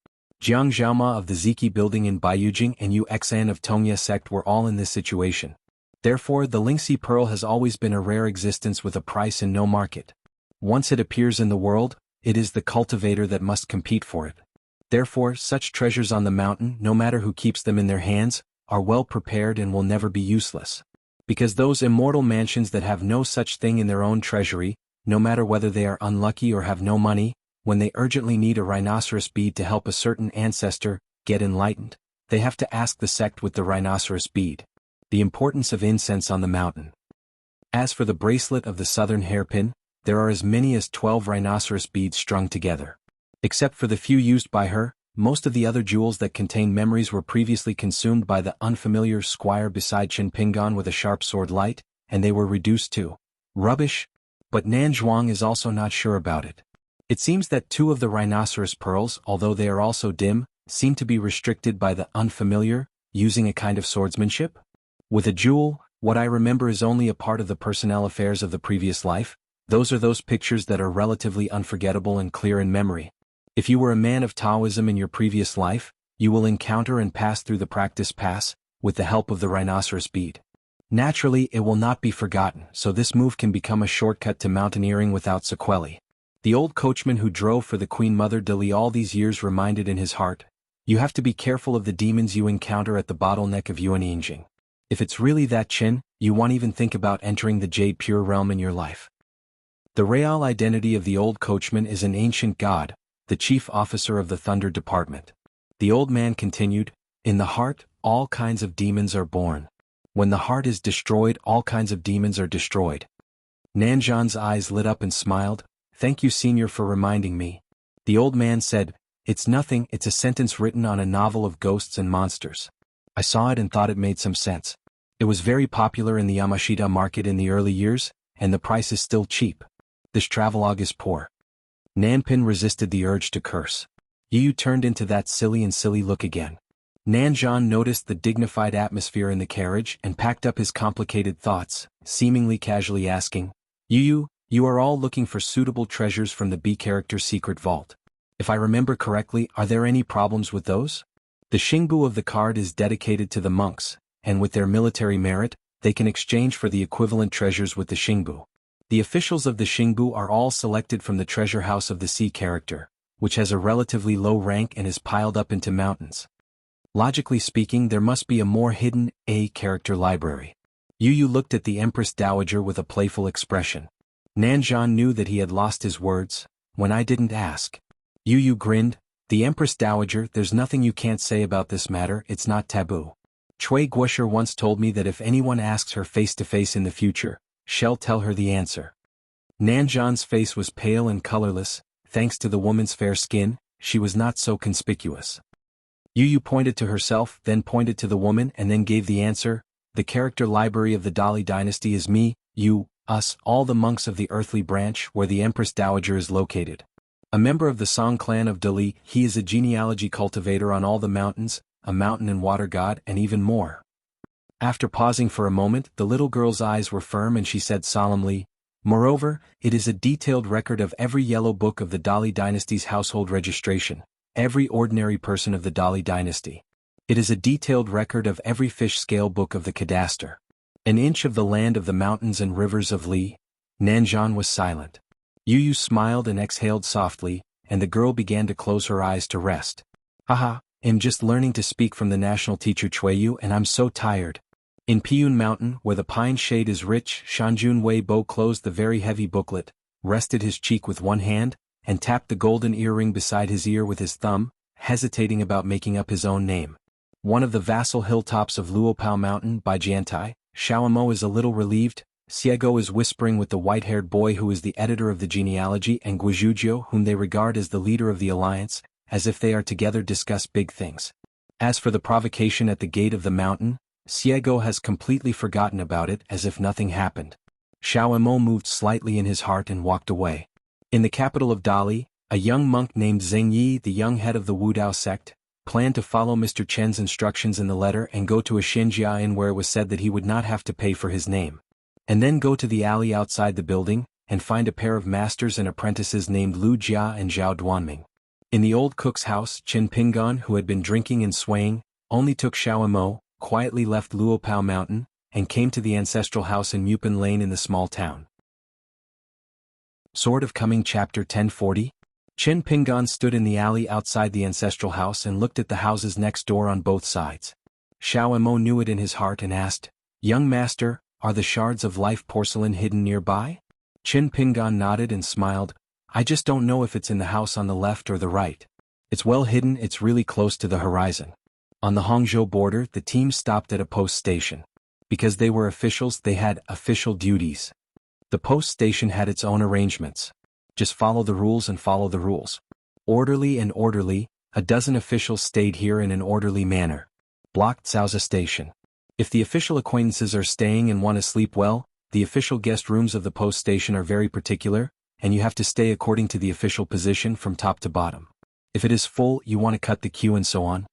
Jiang Zhaoma of the Ziki building in Baiyujing and Yu Xan of Tongya sect were all in this situation. Therefore, the Lingxi pearl has always been a rare existence with a price and no market. Once it appears in the world, it is the cultivator that must compete for it. Therefore, such treasures on the mountain, no matter who keeps them in their hands, are well prepared and will never be useless. Because those immortal mansions that have no such thing in their own treasury, no matter whether they are unlucky or have no money, when they urgently need a rhinoceros bead to help a certain ancestor get enlightened, they have to ask the sect with the rhinoceros bead. The importance of incense on the mountain. As for the bracelet of the southern hairpin, there are as many as 12 rhinoceros beads strung together. Except for the few used by her, most of the other jewels that contain memories were previously consumed by the unfamiliar squire beside Qin Pingan with a sharp sword light, and they were reduced to rubbish. But Nan Zhuang is also not sure about it. It seems that 2 of the rhinoceros pearls, although they are also dim, seem to be restricted by the unfamiliar, using a kind of swordsmanship. With a jewel, what I remember is only a part of the personnel affairs of the previous life. Those are those pictures that are relatively unforgettable and clear in memory. If you were a man of Taoism in your previous life, you will encounter and pass through the practice pass, with the help of the rhinoceros bead. Naturally, it will not be forgotten, so this move can become a shortcut to mountaineering without sequelae. The old coachman who drove for the Queen Mother Dali all these years reminded in his heart, you have to be careful of the demons you encounter at the bottleneck of Yuanying. If it's really that Qin, you won't even think about entering the Jade Pure realm in your life. The real identity of the old coachman is an ancient god, the chief officer of the Thunder Department. The old man continued, in the heart, all kinds of demons are born. When the heart is destroyed, all kinds of demons are destroyed. Nanzhan's eyes lit up and smiled, thank you, senior, for reminding me. The old man said, it's nothing, it's a sentence written on a novel of ghosts and monsters. I saw it and thought it made some sense. It was very popular in the Yamashita market in the early years, and the price is still cheap. This travelogue is poor. Nanpin resisted the urge to curse. Yu turned into that silly look again. Nanzhan noticed the dignified atmosphere in the carriage and packed up his complicated thoughts, seemingly casually asking, Yu, you are all looking for suitable treasures from the B-character secret vault. If I remember correctly, are there any problems with those? The Xingbu of the card is dedicated to the monks, and with their military merit, they can exchange for the equivalent treasures with the Xingbu. The officials of the Xingbu are all selected from the treasure house of the C character, which has a relatively low rank and is piled up into mountains. Logically speaking, there must be a more hidden A character library. Yu looked at the Empress Dowager with a playful expression. Nanzhan knew that he had lost his words, when I didn't ask. Yu grinned, the Empress Dowager, there's nothing you can't say about this matter, it's not taboo. Cui Guosher once told me that if anyone asks her face to face in the future, she'll tell her the answer. Nanzhan's face was pale and colorless, thanks to the woman's fair skin, she was not so conspicuous. Yu pointed to herself, then pointed to the woman and then gave the answer, the character library of the Dali dynasty is me, you, us, all the monks of the earthly branch where the Empress Dowager is located. A member of the Song clan of Dali, he is a genealogy cultivator on all the mountains, a mountain and water god, and even more. After pausing for a moment, the little girl's eyes were firm and she said solemnly, moreover, it is a detailed record of every yellow book of the Dali dynasty's household registration, every ordinary person of the Dali dynasty. It is a detailed record of every fish scale book of the cadastre. An inch of the land of the mountains and rivers of Li. Nanzhan was silent. Yu smiled and exhaled softly, and the girl began to close her eyes to rest. Haha, I'm just learning to speak from the national teacher Chuiyu and I'm so tired. In Piyun Mountain, where the pine shade is rich, Shanjun Weibo closed the very heavy booklet, rested his cheek with one hand, and tapped the golden earring beside his ear with his thumb, hesitating about making up his own name. One of the vassal hilltops of Luopao Mountain by Jiantai, Xiaomo is a little relieved, Xiego is whispering with the white-haired boy who is the editor of the genealogy and Guizhuzhou whom they regard as the leader of the alliance, as if they are together discuss big things. As for the provocation at the gate of the mountain, Xiego has completely forgotten about it as if nothing happened. Xiaomo moved slightly in his heart and walked away. In the capital of Dali, a young monk named Zheng Yi, the young head of the Wudao sect, planned to follow Mr. Chen's instructions in the letter and go to a xianxia inn where it was said that he would not have to pay for his name. And then go to the alley outside the building, and find a pair of masters and apprentices named Lu Jia and Zhao Duanming. In the old cook's house, Qin Pingan, who had been drinking and swaying, only took Xiaomo, quietly left Luopao Mountain, and came to the ancestral house in Mupin Lane in the small town. Sword of Coming Chapter 1040. Qin Pingan stood in the alley outside the ancestral house and looked at the houses next door on both sides. Xiaomo knew it in his heart and asked, "Young master, are the shards of life porcelain hidden nearby?" Qin Pingan nodded and smiled. "I just don't know if it's in the house on the left or the right. It's well hidden, it's really close to the horizon." On the Hangzhou border, the team stopped at a post station. Because they were officials, they had official duties. The post station had its own arrangements. Just follow the rules and follow the rules. Orderly and orderly, a dozen officials stayed here in an orderly manner. Blocked Caoza Station. If the official acquaintances are staying and want to sleep well, the official guest rooms of the post station are very particular, and you have to stay according to the official position from top to bottom. If it is full, you want to cut the queue and so on.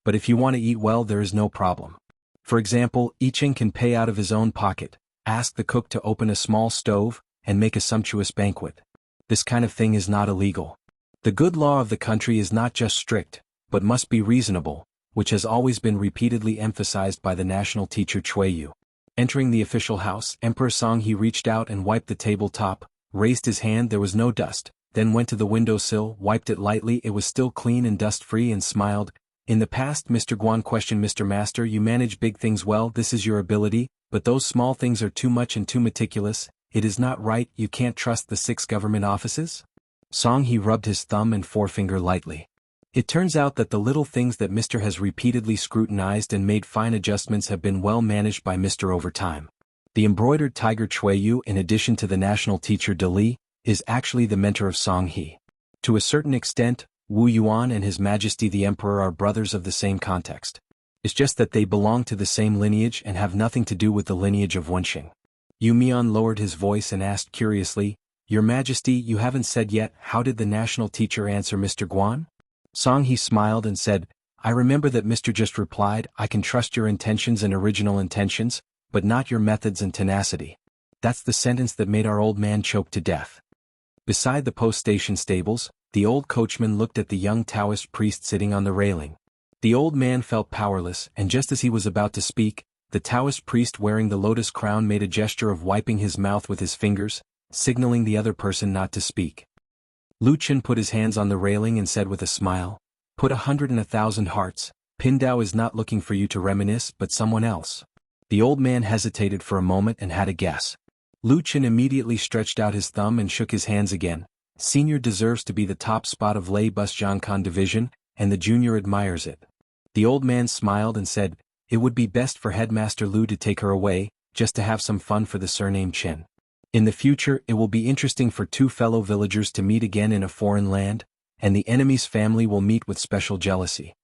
But if you want to eat well, there is no problem. For example, Yicheng can pay out of his own pocket, ask the cook to open a small stove, and make a sumptuous banquet. This kind of thing is not illegal. The good law of the country is not just strict, but must be reasonable, which has always been repeatedly emphasized by the national teacher Chuiyu. Entering the official house, Emperor Songhe reached out and wiped the tabletop, raised his hand, there was no dust, then went to the windowsill, wiped it lightly, it was still clean and dust-free, and smiled. "In the past, Mr. Guan questioned Mr. Master, you manage big things well, this is your ability, but those small things are too much and too meticulous, it is not right, you can't trust the 6 government offices?" Songhe rubbed his thumb and forefinger lightly. It turns out that the little things that Mr. has repeatedly scrutinized and made fine adjustments have been well managed by Mr. over time. The embroidered tiger Chuiyu, in addition to the national teacher Dali, is actually the mentor of Songhe. To a certain extent, Wu Yuan and His Majesty the Emperor are brothers of the same context. It's just that they belong to the same lineage and have nothing to do with the lineage of Wenxing. Yu Mian lowered his voice and asked curiously, "Your Majesty, you haven't said yet, how did the national teacher answer Mr. Guan?" Songhe smiled and said, "I remember that Mr. just replied, I can trust your intentions and original intentions, but not your methods and tenacity." That's the sentence that made our old man choke to death. Beside the post station stables, the old coachman looked at the young Taoist priest sitting on the railing. The old man felt powerless, and just as he was about to speak, the Taoist priest wearing the lotus crown made a gesture of wiping his mouth with his fingers, signaling the other person not to speak. Lu Chen put his hands on the railing and said with a smile, "Put 100 and 1,000 hearts, Pindao is not looking for you to reminisce but someone else." The old man hesitated for a moment and had a guess. Lu Chen immediately stretched out his thumb and shook his hands again. "Senior deserves to be the top spot of Lei Bus Jiangkan division, and the junior admires it." The old man smiled and said, "It would be best for Headmaster Lu to take her away, just to have some fun for the surname Chen. In the future it will be interesting for 2 fellow villagers to meet again in a foreign land, and the enemy's family will meet with special jealousy."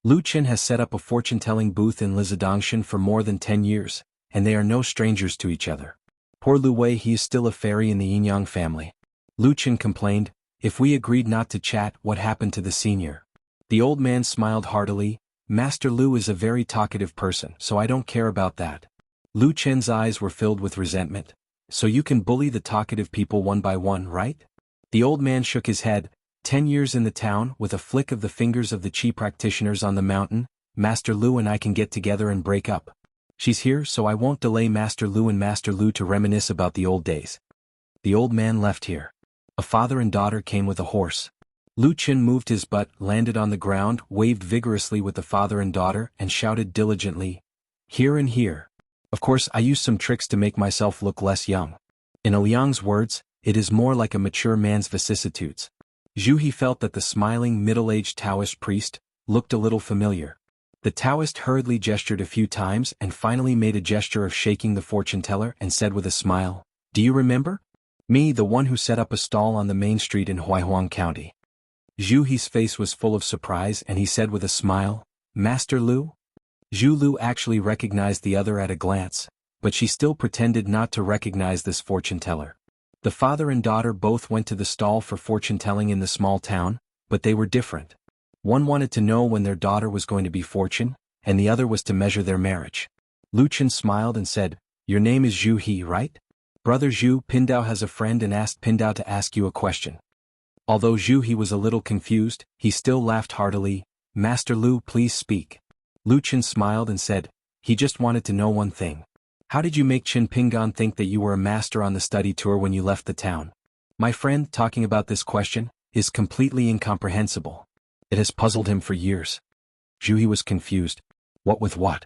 Lu Chen has set up a fortune-telling booth in Lizidongshan for more than 10 years, and they are no strangers to each other. Poor Lu Wei, he is still a fairy in the Yinyang family. Lu Chen complained, "If we agreed not to chat, what happened to the senior?" The old man smiled heartily, "Master Lu is a very talkative person, so I don't care about that." Lu Chen's eyes were filled with resentment. "So you can bully the talkative people one by one, right?" The old man shook his head. 10 years in the town, with a flick of the fingers of the chi practitioners on the mountain, Master Lu and I can get together and break up. She's here, so I won't delay Master Lu and Master Lu to reminisce about the old days. The old man left here. A father and daughter came with a horse. Lu Chen moved his butt, landed on the ground, waved vigorously with the father and daughter, and shouted diligently, "Here and here." Of course, I used some tricks to make myself look less young. In Liang's words, it is more like a mature man's vicissitudes. Zhu He felt that the smiling middle-aged Taoist priest looked a little familiar. The Taoist hurriedly gestured a few times and finally made a gesture of shaking the fortune-teller and said with a smile, "Do you remember? Me, the one who set up a stall on the main street in Huaihuang County." Zhu He's face was full of surprise and he said with a smile, Master Lu? Zhu Lu actually recognized the other at a glance, but she still pretended not to recognize this fortune-teller. The father and daughter both went to the stall for fortune-telling in the small town, but they were different. One wanted to know when their daughter was going to be fortune, and the other was to measure their marriage. Lu Chen smiled and said, "Your name is Zhu He, right? Brother Zhu, Pindao has a friend and asked Pindao to ask you a question." Although Zhu He was a little confused, he still laughed heartily. "Master Lu, please speak." Lu Chen smiled and said, "He just wanted to know one thing. How did you make Qin Pingan think that you were a master on the study tour when you left the town?" My friend, talking about this question, is completely incomprehensible. It has puzzled him for years. Zhu He was confused. What with what?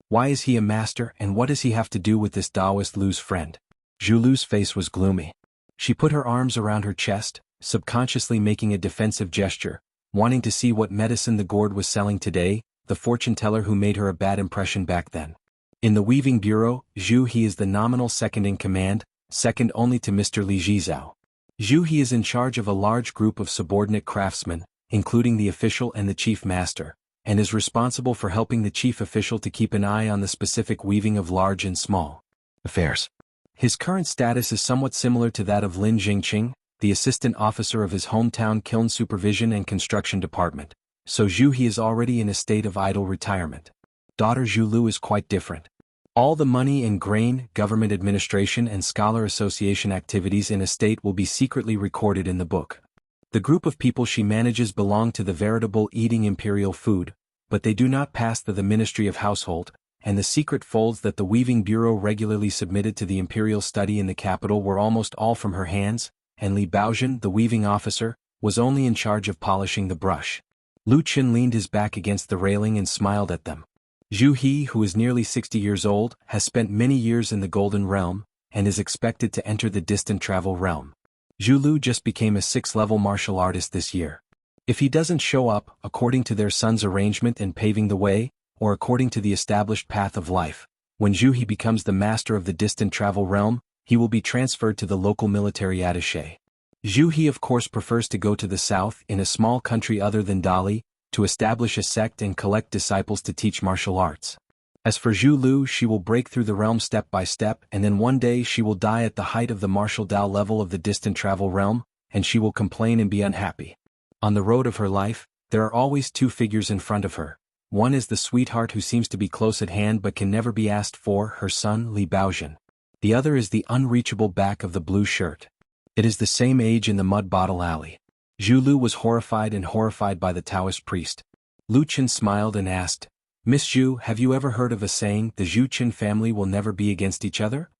Why is he a master, and what does he have to do with this Taoist Lu's friend? Zhu Lu's face was gloomy. She put her arms around her chest, subconsciously making a defensive gesture, wanting to see what medicine the gourd was selling today, the fortune-teller who made her a bad impression back then. In the weaving bureau, Zhu He is the nominal second-in-command, second only to Mr. Li Jizao. Zhu He is in charge of a large group of subordinate craftsmen, including the official and the chief master, and is responsible for helping the chief official to keep an eye on the specific weaving of large and small affairs. His current status is somewhat similar to that of Lin Jingqing, the assistant officer of his hometown kiln supervision and construction department, so Zhu He is already in a state of idle retirement. Daughter Zhu Lu is quite different. All the money and grain, government administration and scholar association activities in a state will be secretly recorded in the book. The group of people she manages belong to the veritable eating imperial food, but they do not pass the Ministry of Household, and the secret folds that the Weaving Bureau regularly submitted to the imperial study in the capital were almost all from her hands, and Li Baozhen, the weaving officer, was only in charge of polishing the brush. Lu Chen leaned his back against the railing and smiled at them. Zhu He, who is nearly 60 years old, has spent many years in the Golden Realm, and is expected to enter the distant travel realm. Zhu Lu just became a 6th-level martial artist this year. If he doesn't show up, according to their son's arrangement and paving the way, or according to the established path of life, when Zhu He becomes the master of the distant travel realm, he will be transferred to the local military attaché. Zhu He of course prefers to go to the south in a small country other than Dali, to establish a sect and collect disciples to teach martial arts. As for Zhu Lu, she will break through the realm step by step, and then one day she will die at the height of the martial Dao level of the distant travel realm, and she will complain and be unhappy. On the road of her life, there are always two figures in front of her. One is the sweetheart who seems to be close at hand but can never be asked for, her son Li Baozhen. The other is the unreachable back of the blue shirt. It is the same age in the mud bottle alley. Zhu Lu was horrified by the Taoist priest. Lu Chen smiled and asked, "Miss Zhu, have you ever heard of a saying, the Zhu Chen family will never be against each other?"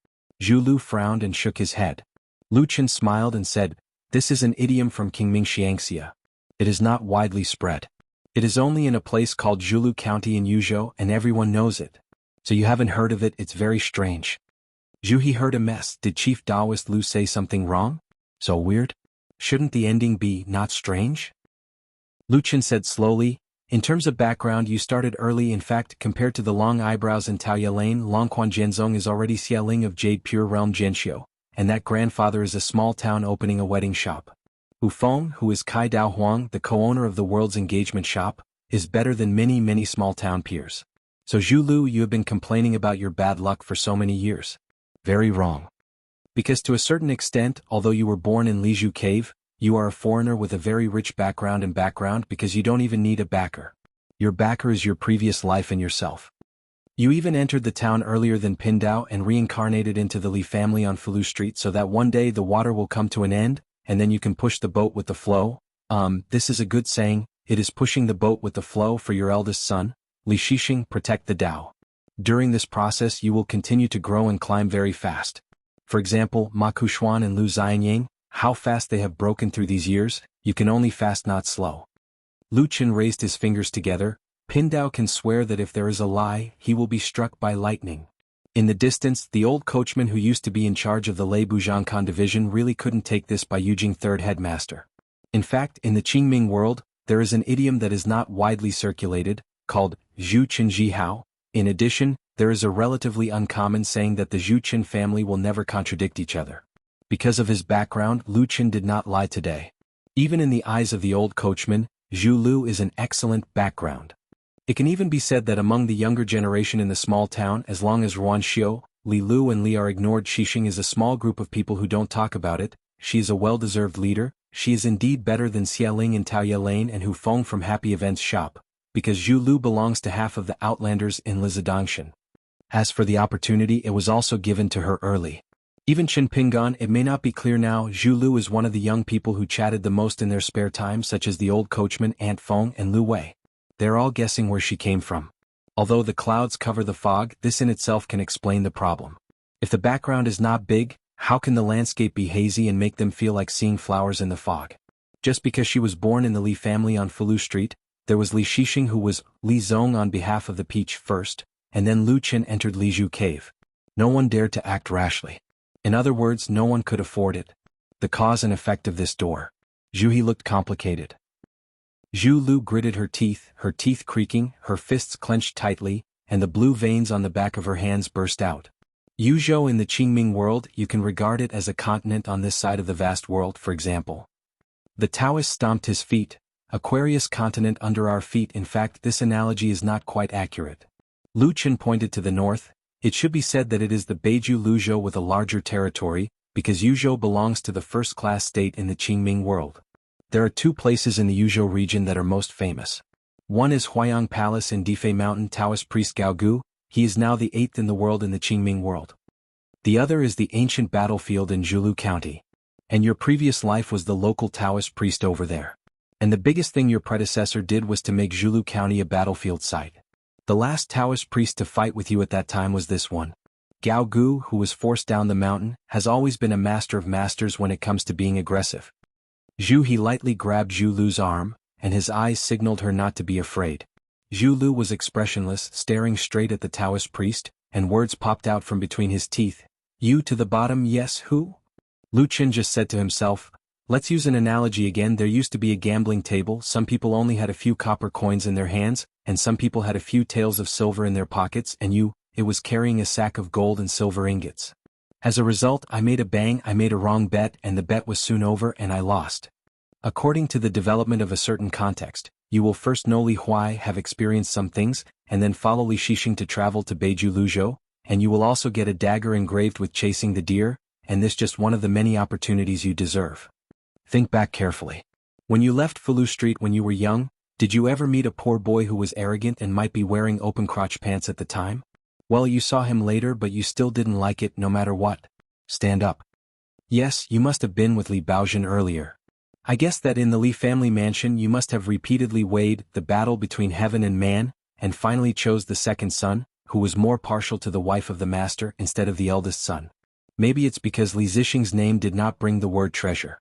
Zhu Lu frowned and shook his head. Lu Chen smiled and said, "This is an idiom from Qingming xianxia. It is not widely spread. It is only in a place called Zhulu County in Yuzhou and everyone knows it. So you haven't heard of it, it's very strange." Zhu He heard a mess. Did Chief Taoist Lu say something wrong? So weird? Shouldn't the ending be not strange? Lu Chen said slowly, "In terms of background you started early. In fact, compared to the long eyebrows in Taoya Lane, Longquan Jianzong is already Xialing of Jade Pure Realm Jianxiu, and that grandfather is a small town opening a wedding shop. Hu Feng, who is Kai Dao Huang, the co-owner of the world's engagement shop, is better than many small town peers. So Zhu Lu, you have been complaining about your bad luck for so many years. Very wrong. Because to a certain extent, although you were born in Lizhu Cave, you are a foreigner with a very rich background because you don't even need a backer. Your backer is your previous life and yourself. You even entered the town earlier than Pindao and reincarnated into the Li family on Fulu Street so that one day the water will come to an end, and then you can push the boat with the flow. This is a good saying, it is pushing the boat with the flow for your eldest son, Li Shixing, protect the Dao. During this process you will continue to grow and climb very fast. For example, Ma Kuxuan and Lu Xianyang, how fast they have broken through these years, you can only fast not slow." Lu Chen raised his fingers together. Pindao can swear that if there is a lie, he will be struck by lightning. In the distance, the old coachman who used to be in charge of the Lei Buzhankan division really couldn't take this by Yujing third headmaster. In fact, in the Qingming world, there is an idiom that is not widely circulated, called Zhu Chen Ji Hao. In addition, there is a relatively uncommon saying that the Zhu Chen family will never contradict each other. Because of his background, Lu Chen did not lie today. Even in the eyes of the old coachman, Zhu Lu is an excellent background. It can even be said that among the younger generation in the small town, as long as Ruan Xiu, Li Lu and Li are ignored, Xixing is a small group of people who don't talk about it. She is a well-deserved leader. She is indeed better than Xialing and Taoye Lane and Hu Feng from Happy Events Shop, because Zhu Lu belongs to half of the Outlanders in Lizidangshan. As for the opportunity, it was also given to her early. Even Qin Pingan, it may not be clear now, Zhu Lu is one of the young people who chatted the most in their spare time, such as the old coachman Aunt Feng and Lu Wei. They're all guessing where she came from. Although the clouds cover the fog, this in itself can explain the problem. If the background is not big, how can the landscape be hazy and make them feel like seeing flowers in the fog? Just because she was born in the Li family on Fulu Street, there was Li Xixing who was Li Zong on behalf of the Peach first, and then Lu Qin entered Li Zhu Cave. No one dared to act rashly. In other words, no one could afford it. The cause and effect of this door. Zhu He looked complicated. Zhu Lu gritted her teeth creaking, her fists clenched tightly, and the blue veins on the back of her hands burst out. Yuzhou in the Qingming world, you can regard it as a continent on this side of the vast world, for example. The Taoist stomped his feet, Aquarius continent under our feet. In fact, this analogy is not quite accurate. Lu Qin pointed to the north. It should be said that it is the Beiju Luzhou with a larger territory, because Yuzhou belongs to the first-class state in the Qingming world. There are two places in the Yuzhou region that are most famous. One is Huayang Palace in Difei Mountain. Taoist priest Gao Gu, he is now the 8th in the world in the Qingming world. The other is the ancient battlefield in Zhulu County. And your previous life was the local Taoist priest over there. And the biggest thing your predecessor did was to make Zhulu County a battlefield site. The last Taoist priest to fight with you at that time was this one. Gao Gu, who was forced down the mountain, has always been a master of masters when it comes to being aggressive. Zhu He lightly grabbed Zhu Lu's arm, and his eyes signaled her not to be afraid. Zhu Lu was expressionless, staring straight at the Taoist priest, and words popped out from between his teeth. You to the bottom, yes, who? Lu Qin just said to himself, let's use an analogy again. There used to be a gambling table. Some people only had a few copper coins in their hands, and some people had a few taels of silver in their pockets, and it was carrying a sack of gold and silver ingots. As a result, I made a wrong bet, and the bet was soon over and I lost. According to the development of a certain context, you will first know Li Huai have experienced some things, and then follow Li Xixing to travel to Beiju Luzhou, and you will also get a dagger engraved with chasing the deer, and this just one of the many opportunities you deserve. Think back carefully. When you left Fulu Street when you were young, did you ever meet a poor boy who was arrogant and might be wearing open-crotch pants at the time? Well, you saw him later, but you still didn't like it no matter what. Stand up. Yes, you must have been with Li Baozhen earlier. I guess that in the Li family mansion you must have repeatedly weighed the battle between heaven and man, and finally chose the second son, who was more partial to the wife of the master instead of the eldest son. Maybe it's because Li Zixing's name did not bring the word treasure.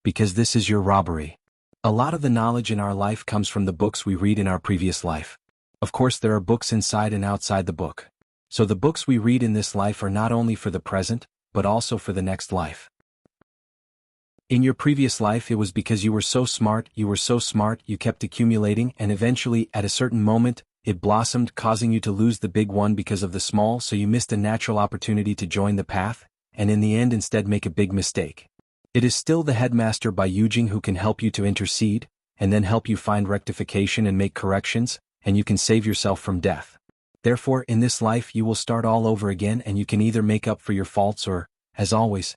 Because this is your robbery. A lot of the knowledge in our life comes from the books we read in our previous life. Of course, there are books inside and outside the book. So the books we read in this life are not only for the present, but also for the next life. In your previous life, it was because you were so smart, you kept accumulating, and eventually, at a certain moment, it blossomed, causing you to lose the big one because of the small, so you missed a natural opportunity to join the path, and in the end instead make a big mistake. It is still the headmaster by Yujing who can help you to intercede, and then help you find rectification and make corrections, and you can save yourself from death. Therefore, in this life you will start all over again, and you can either make up for your faults or, as always,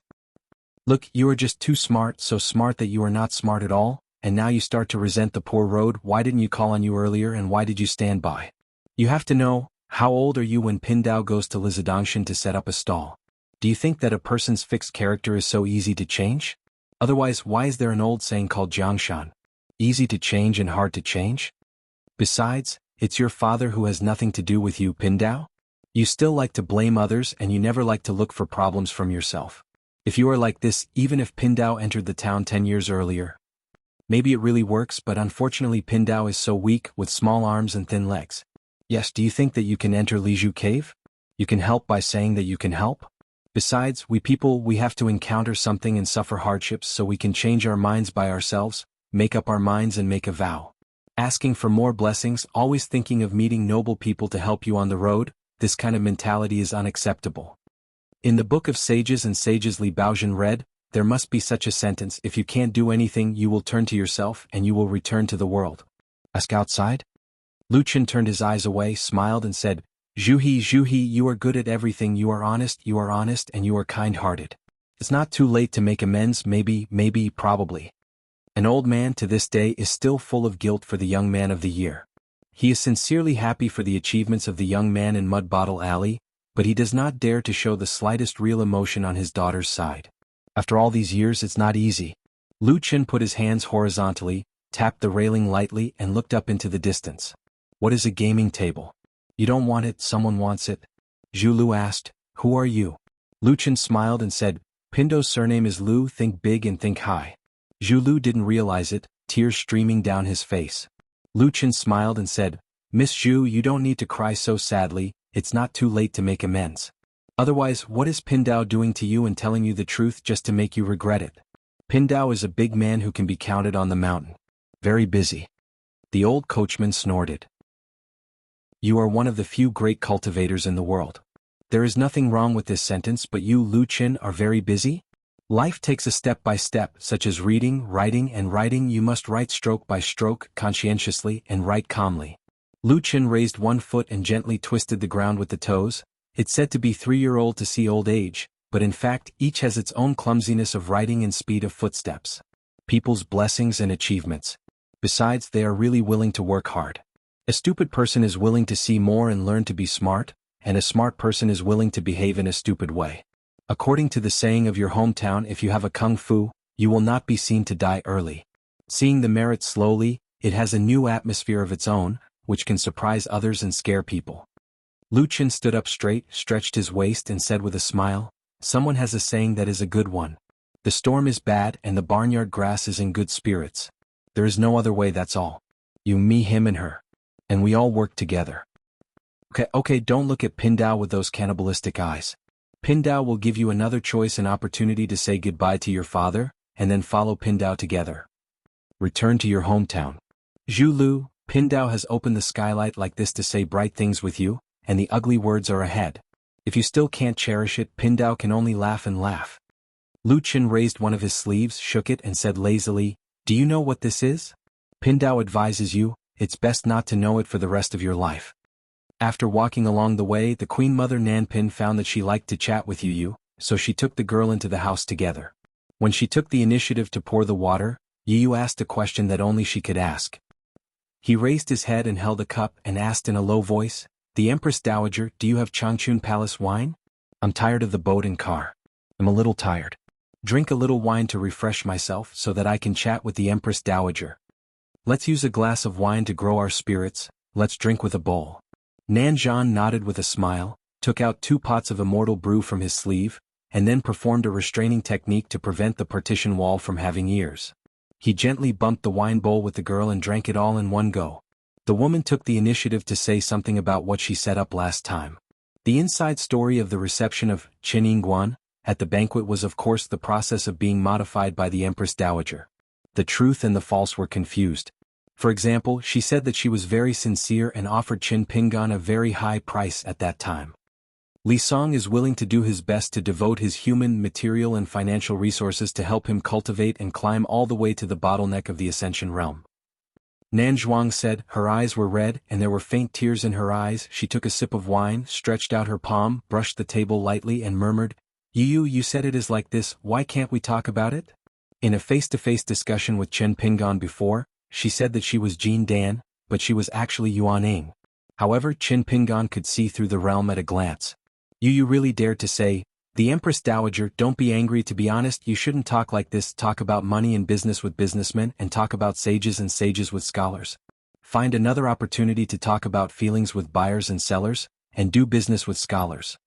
look, you are just too smart, so smart that you are not smart at all, and now you start to resent the poor road. Why didn't you call on you earlier, and why did you stand by? You have to know, how old are you when Pindao goes to Lizidangshan to set up a stall? Do you think that a person's fixed character is so easy to change? Otherwise, why is there an old saying called jianghu? Easy to change and hard to change? Besides, it's your father who has nothing to do with you, Pindao. You still like to blame others and you never like to look for problems from yourself. If you are like this, even if Pindao entered the town 10 years earlier, maybe it really works, but unfortunately Pindao is so weak with small arms and thin legs. Yes, do you think that you can enter Lizhu Cave? You can help by saying that you can help? Besides, we people, we have to encounter something and suffer hardships so we can change our minds by ourselves, make up our minds and make a vow. Asking for more blessings, always thinking of meeting noble people to help you on the road, this kind of mentality is unacceptable. In the Book of Sages and Sages Li Baozhen read, there must be such a sentence: if you can't do anything, you will turn to yourself and you will return to the world. Ask outside? Lu Chen turned his eyes away, smiled and said, Zhuhi, Zhuhi, you are good at everything, you are honest, and you are kind-hearted. It's not too late to make amends, maybe, probably. An old man to this day is still full of guilt for the young man of the year. He is sincerely happy for the achievements of the young man in Mud Bottle Alley, but he does not dare to show the slightest real emotion on his daughter's side. After all these years, it's not easy. Lu Chen put his hands horizontally, tapped the railing lightly and looked up into the distance. What is a gaming table? You don't want it, someone wants it. Zhu Lu asked, who are you? Lu Chen smiled and said, Pindo's surname is Lu, think big and think high. Zhu Lu didn't realize it, tears streaming down his face. Lu Chen smiled and said, Miss Zhu, you don't need to cry so sadly, it's not too late to make amends. Otherwise, what is Pindao doing to you and telling you the truth just to make you regret it? Pindao is a big man who can be counted on the mountain. Very busy. The old coachman snorted. You are one of the few great cultivators in the world. There is nothing wrong with this sentence, but you, Lu Chen, are very busy? Life takes a step by step, such as reading, writing, and writing. You must write stroke by stroke, conscientiously, and write calmly. Lu Chen raised one foot and gently twisted the ground with the toes. It's said to be 3-year-old to see old age, but in fact each has its own clumsiness of writing and speed of footsteps. People's blessings and achievements. Besides, they are really willing to work hard. A stupid person is willing to see more and learn to be smart, and a smart person is willing to behave in a stupid way. According to the saying of your hometown, if you have a kung fu, you will not be seen to die early. Seeing the merit slowly, it has a new atmosphere of its own, which can surprise others and scare people. Lu Chen stood up straight, stretched his waist and said with a smile, someone has a saying that is a good one. The storm is bad and the barnyard grass is in good spirits. There is no other way, that's all. You, me, him and her. And we all work together. Okay, don't look at Pindao with those cannibalistic eyes. Pindao will give you another choice and opportunity to say goodbye to your father, and then follow Pindao together. Return to your hometown. Zhu Lu, Pindao has opened the skylight like this to say bright things with you, and the ugly words are ahead. If you still can't cherish it, Pindao can only laugh and laugh. Lu Chen raised one of his sleeves, shook it and said lazily, do you know what this is? Pindao advises you, it's best not to know it for the rest of your life. After walking along the way, the Queen Mother Nanpin found that she liked to chat with Yu, so she took the girl into the house together. When she took the initiative to pour the water, Yu asked a question that only she could ask. He raised his head and held a cup and asked in a low voice, the Empress Dowager, do you have Changchun Palace wine? I'm tired of the boat and car. I'm a little tired. Drink a little wine to refresh myself so that I can chat with the Empress Dowager. Let's use a glass of wine to grow our spirits, let's drink with a bowl. Nanzhan nodded with a smile, took out 2 pots of immortal brew from his sleeve, and then performed a restraining technique to prevent the partition wall from having ears. He gently bumped the wine bowl with the girl and drank it all in one go. The woman took the initiative to say something about what she set up last time. The inside story of the reception of Xuanhuan at the banquet was of course the process of being modified by the Empress Dowager. The truth and the false were confused. For example, she said that she was very sincere and offered Qin Pingan a very high price at that time. Li Song is willing to do his best to devote his human, material and financial resources to help him cultivate and climb all the way to the bottleneck of the Ascension realm. Nan Zhuang said, her eyes were red and there were faint tears in her eyes. She took a sip of wine, stretched out her palm, brushed the table lightly and murmured, you said it is like this, why can't we talk about it? In a face-to-face discussion with Chen Pingan before, she said that she was Jin Dan, but she was actually Yuan Ing. However, Qin Pingan could see through the realm at a glance. You really dared to say, the Empress Dowager, don't be angry, to be honest, you shouldn't talk like this, talk about money and business with businessmen and talk about sages and sages with scholars. Find another opportunity to talk about feelings with buyers and sellers, and do business with scholars.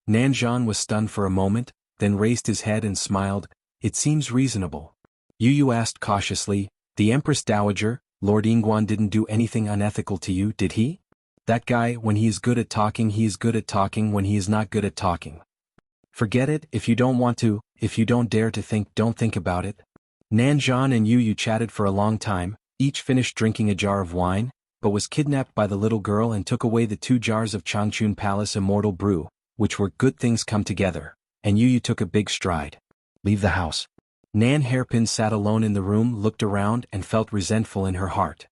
Nanzhan was stunned for a moment, then raised his head and smiled, it seems reasonable. Yu asked cautiously, the Empress Dowager, Lord Yingguan didn't do anything unethical to you, did he? That guy, when he is good at talking, he is good at talking, when he is not good at talking. Forget it, if you don't want to, if you don't dare to think, don't think about it. Nanzhan and Yu chatted for a long time, each finished drinking a jar of wine, but was kidnapped by the little girl and took away the 2 jars of Changchun Palace Immortal Brew, which were good things come together, and Yu took a big stride. Leave the house. Nan Hairpin sat alone in the room, looked around and felt resentful in her heart.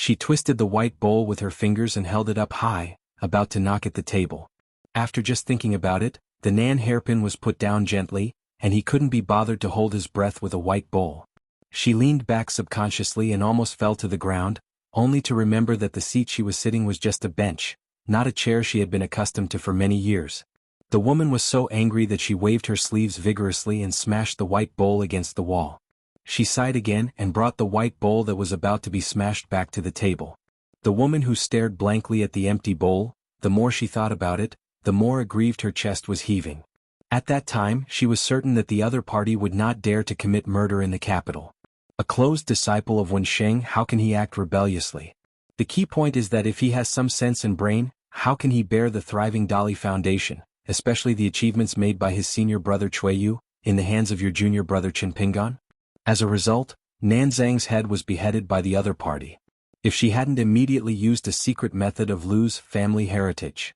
She twisted the white bowl with her fingers and held it up high, about to knock at the table. After just thinking about it, the Nan hairpin was put down gently, and he couldn't be bothered to hold his breath with a white bowl. She leaned back subconsciously and almost fell to the ground, only to remember that the seat she was sitting was just a bench, not a chair she had been accustomed to for many years. The woman was so angry that she waved her sleeves vigorously and smashed the white bowl against the wall. She sighed again and brought the white bowl that was about to be smashed back to the table. The woman who stared blankly at the empty bowl, the more she thought about it, the more aggrieved her chest was heaving. At that time, she was certain that the other party would not dare to commit murder in the capital. A closed disciple of Wensheng, how can he act rebelliously? The key point is that if he has some sense and brain, how can he bear the thriving Dali Foundation, especially the achievements made by his senior brother Chuiyu, in the hands of your junior brother Qin Pingan? As a result, Nanzhang's head was beheaded by the other party. If she hadn't immediately used a secret method of Lu's family heritage.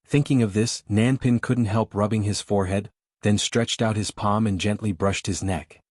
Thinking of this, Nanpin couldn't help rubbing his forehead, then stretched out his palm and gently brushed his neck.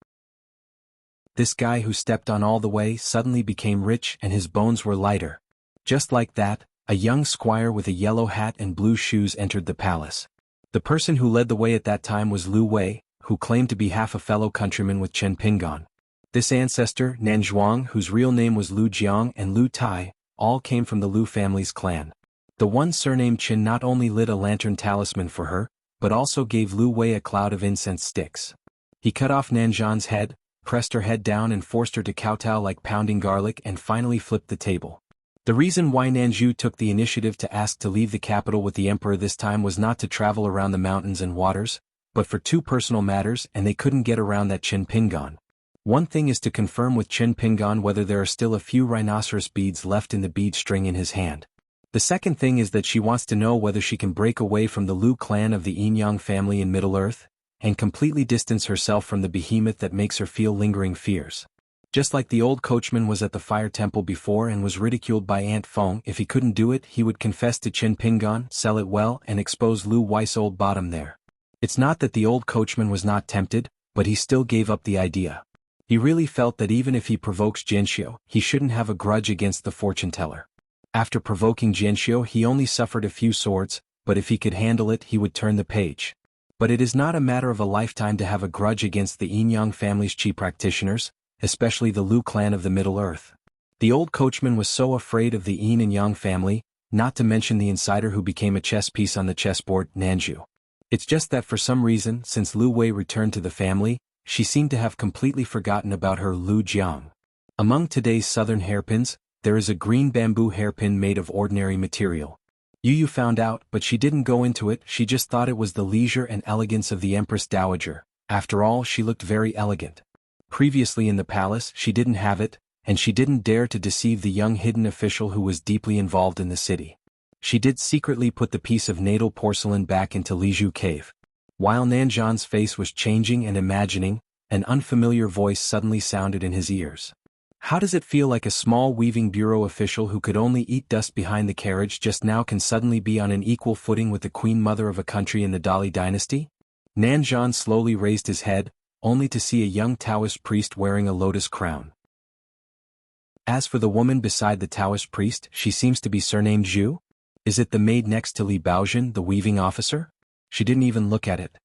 This guy who stepped on all the way suddenly became rich and his bones were lighter. Just like that, a young squire with a yellow hat and blue shoes entered the palace. The person who led the way at that time was Lu Wei, who claimed to be half a fellow countryman with Chen Pingan. This ancestor, Nanzhuang, whose real name was Lu Jiang and Lu Tai, all came from the Lu family's clan. The one surnamed Qin not only lit a lantern talisman for her, but also gave Lu Wei a cloud of incense sticks. He cut off Nanzhan's head, pressed her head down and forced her to kowtow like pounding garlic and finally flipped the table. The reason why Nanzhu took the initiative to ask to leave the capital with the emperor this time was not to travel around the mountains and waters, but for two personal matters, and they couldn't get around that Qin Pingan. One thing is to confirm with Qin Pingan whether there are still a few rhinoceros beads left in the bead string in his hand. The second thing is that she wants to know whether she can break away from the Lu clan of the Yinyang family in Middle-earth, and completely distance herself from the behemoth that makes her feel lingering fears. Just like the old coachman was at the fire temple before and was ridiculed by Aunt Feng, if he couldn't do it he would confess to Qin Pingan, sell it well and expose Lu Wei's old bottom there. It's not that the old coachman was not tempted, but he still gave up the idea. He really felt that even if he provokes Jianxiu, he shouldn't have a grudge against the fortune-teller. After provoking Jianxiu he only suffered a few swords, but if he could handle it he would turn the page. But it is not a matter of a lifetime to have a grudge against the Yinyang family's chi practitioners, especially the Lu clan of the Middle-earth. The old coachman was so afraid of the Yin and Yang family, not to mention the insider who became a chess piece on the chessboard, Nanzhu. It's just that for some reason, since Lu Wei returned to the family, she seemed to have completely forgotten about her Lu Jiang. Among today's southern hairpins, there is a green bamboo hairpin made of ordinary material. Yu found out, but she didn't go into it, she just thought it was the leisure and elegance of the Empress Dowager. After all, she looked very elegant. Previously in the palace, she didn't have it, and she didn't dare to deceive the young hidden official who was deeply involved in the city. She did secretly put the piece of natal porcelain back into Lizhu cave. While Nanzhan's face was changing and imagining, an unfamiliar voice suddenly sounded in his ears. How does it feel like a small weaving bureau official who could only eat dust behind the carriage just now can suddenly be on an equal footing with the queen mother of a country in the Dali dynasty? Nanzhan slowly raised his head, only to see a young Taoist priest wearing a lotus crown. As for the woman beside the Taoist priest, she seems to be surnamed Zhu? Is it the maid next to Li Baozhen, the weaving officer? She didn't even look at it.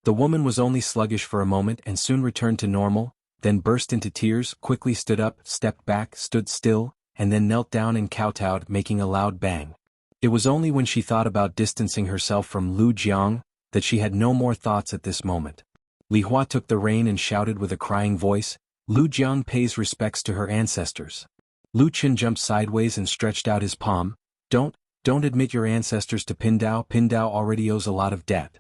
The woman was only sluggish for a moment and soon returned to normal, then burst into tears, quickly stood up, stepped back, stood still, and then knelt down and kowtowed, making a loud bang. It was only when she thought about distancing herself from Lu Jiang that she had no more thoughts at this moment. Li Hua took the rein and shouted with a crying voice, "Lu Jiang pays respects to her ancestors." Lu Qin jumped sideways and stretched out his palm. Don't admit your ancestors to Pindao. Pindao already owes a lot of debt.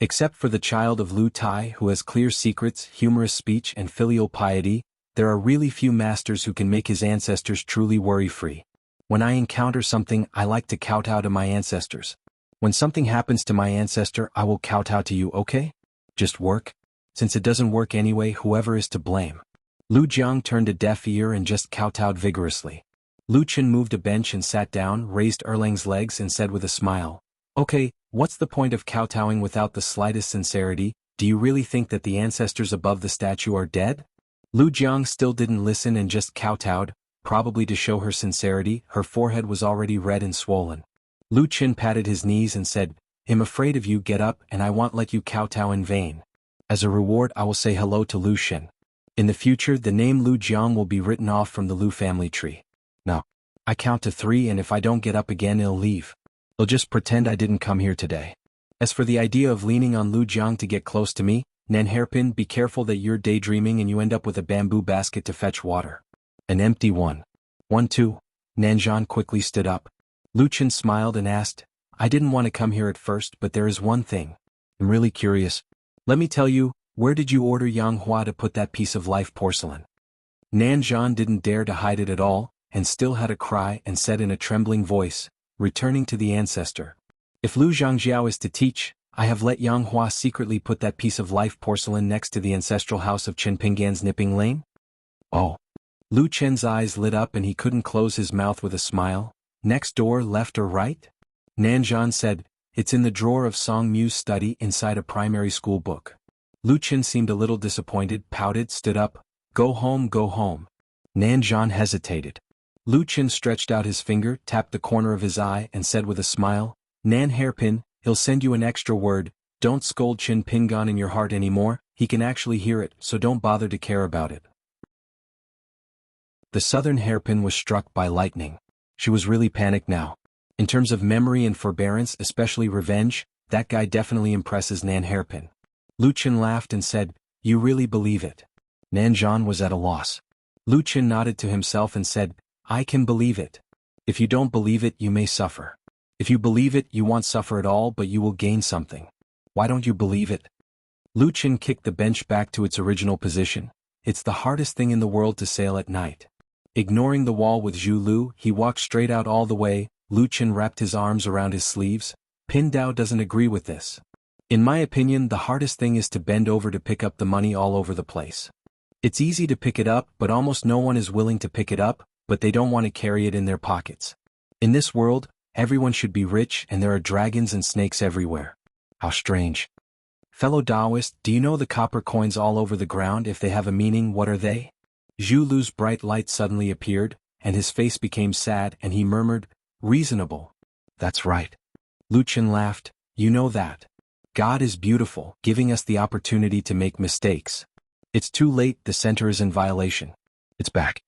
Except for the child of Lu Tai who has clear secrets, humorous speech and filial piety, there are really few masters who can make his ancestors truly worry-free. When I encounter something, I like to kowtow to my ancestors. When something happens to my ancestor, I will kowtow to you, okay? Just work? Since it doesn't work anyway, whoever is to blame. Lu Jiang turned a deaf ear and just kowtowed vigorously. Lu Qin moved a bench and sat down, raised Erlang's legs and said with a smile, "Okay, what's the point of kowtowing without the slightest sincerity? Do you really think that the ancestors above the statue are dead?" Lu Jiang still didn't listen and just kowtowed, probably to show her sincerity. Her forehead was already red and swollen. Lu Qin patted his knees and said, "I'm afraid of you. Get up, and I won't let you kowtow in vain. As a reward I will say hello to Lu Xun. In the future the name Lu Jiang will be written off from the Lu family tree. Now, I count to 3, and if I don't get up again I'll leave. I'll just pretend I didn't come here today." As for the idea of leaning on Lu Jiang to get close to me, Nan Hairpin, be careful that you're daydreaming and you end up with a bamboo basket to fetch water. An empty one. 1-2. Nanzhan quickly stood up. Lu Qin smiled and asked, "I didn't want to come here at first, but there is one thing. I'm really curious. Let me tell you, where did you order Yanghua to put that piece of life porcelain?" Nanzhan didn't dare to hide it at all, and still had a cry and said in a trembling voice, returning to the ancestor, "If Lu Zhangjiao is to teach, I have let Yanghua secretly put that piece of life porcelain next to the ancestral house of Chen Pinggan's Nipping Lane?" Oh. Lu Chen's eyes lit up and he couldn't close his mouth with a smile. "Next door, left or right?" Nanzhan said, "It's in the drawer of Song Mu's study inside a primary school book." Lu Chen seemed a little disappointed, pouted, stood up. Go home, go home." Nanzhan hesitated. Lu Chen stretched out his finger, tapped the corner of his eye and said with a smile, "Nan Hairpin, he'll send you an extra word. Don't scold Chen Pinggan in your heart anymore. He can actually hear it, so don't bother to care about it." The southern hairpin was struck by lightning. She was really panicked now. In terms of memory and forbearance, especially revenge, that guy definitely impresses Nan Hairpin. Lu Chen laughed and said, "You really believe it?" Nanzhan was at a loss. Lu Chen nodded to himself and said, "I can believe it. If you don't believe it, you may suffer. If you believe it, you won't suffer at all, but you will gain something. Why don't you believe it?" Lu Chen kicked the bench back to its original position. "It's the hardest thing in the world to sail at night." Ignoring the wall with Zhu Lu, he walked straight out all the way. Lu Chen wrapped his arms around his sleeves. "Pin Dao doesn't agree with this. In my opinion, the hardest thing is to bend over to pick up the money all over the place. It's easy to pick it up, but almost no one is willing to pick it up, but they don't want to carry it in their pockets. In this world, everyone should be rich and there are dragons and snakes everywhere. How strange. Fellow Taoist, do you know the copper coins all over the ground? If they have a meaning, what are they?" Zhu Lu's bright light suddenly appeared, and his face became sad and he murmured, "Reasonable." "That's right." Lu Chen laughed, "You know that. God is beautiful, giving us the opportunity to make mistakes. It's too late, the center is in violation. It's back."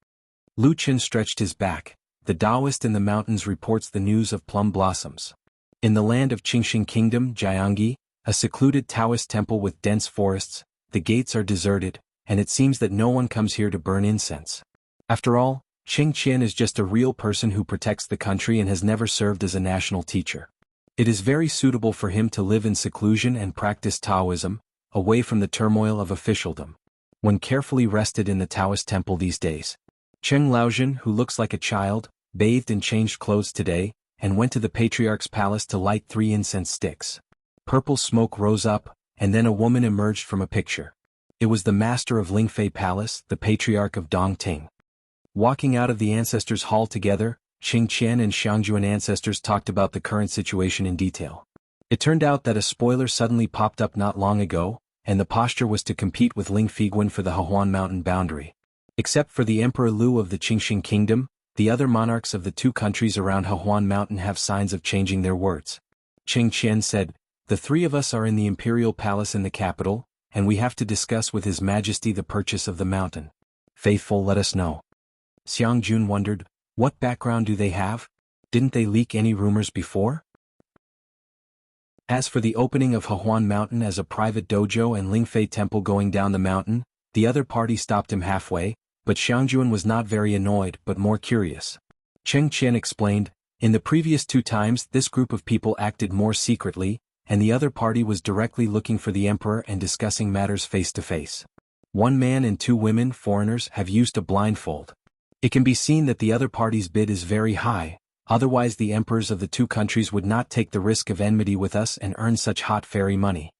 Lu Chen stretched his back. "The Taoist in the mountains reports the news of plum blossoms. In the land of Qingxing Kingdom, Jianghu, a secluded Taoist temple with dense forests, the gates are deserted, and it seems that no one comes here to burn incense. After all, Qing Qian is just a real person who protects the country and has never served as a national teacher. It is very suitable for him to live in seclusion and practice Taoism, away from the turmoil of officialdom. One carefully rested in the Taoist temple these days. Cheng Laozhen, who looks like a child, bathed and changed clothes today, and went to the patriarch's palace to light 3 incense sticks. Purple smoke rose up, and then a woman emerged from a picture. It was the master of Lingfei Palace, the patriarch of Dongting. Walking out of the ancestors' hall together, Qing Qian and Xianhuan ancestors talked about the current situation in detail. It turned out that a spoiler suddenly popped up not long ago, and the posture was to compete with Ling Figuan for the Hehuan Mountain boundary. Except for the Emperor Lu of the Qingxing Kingdom, the other monarchs of the 2 countries around Hehuan Mountain have signs of changing their words. Qing Qian said, "The 3 of us are in the imperial palace in the capital, and we have to discuss with His Majesty the purchase of the mountain. Faithful, let us know." Xiang Jun wondered, what background do they have? Didn't they leak any rumors before? As for the opening of Hehuan Mountain as a private dojo and Lingfei Temple going down the mountain, the other party stopped him halfway, but Xiangjun was not very annoyed but more curious. Cheng Qian explained, "In the previous 2 times this group of people acted more secretly, and the other party was directly looking for the emperor and discussing matters face to face. 1 man and 2 women, foreigners, have used a blindfold. It can be seen that the other party's bid is very high, otherwise the emperors of the 2 countries would not take the risk of enmity with us and earn such hot fairy money."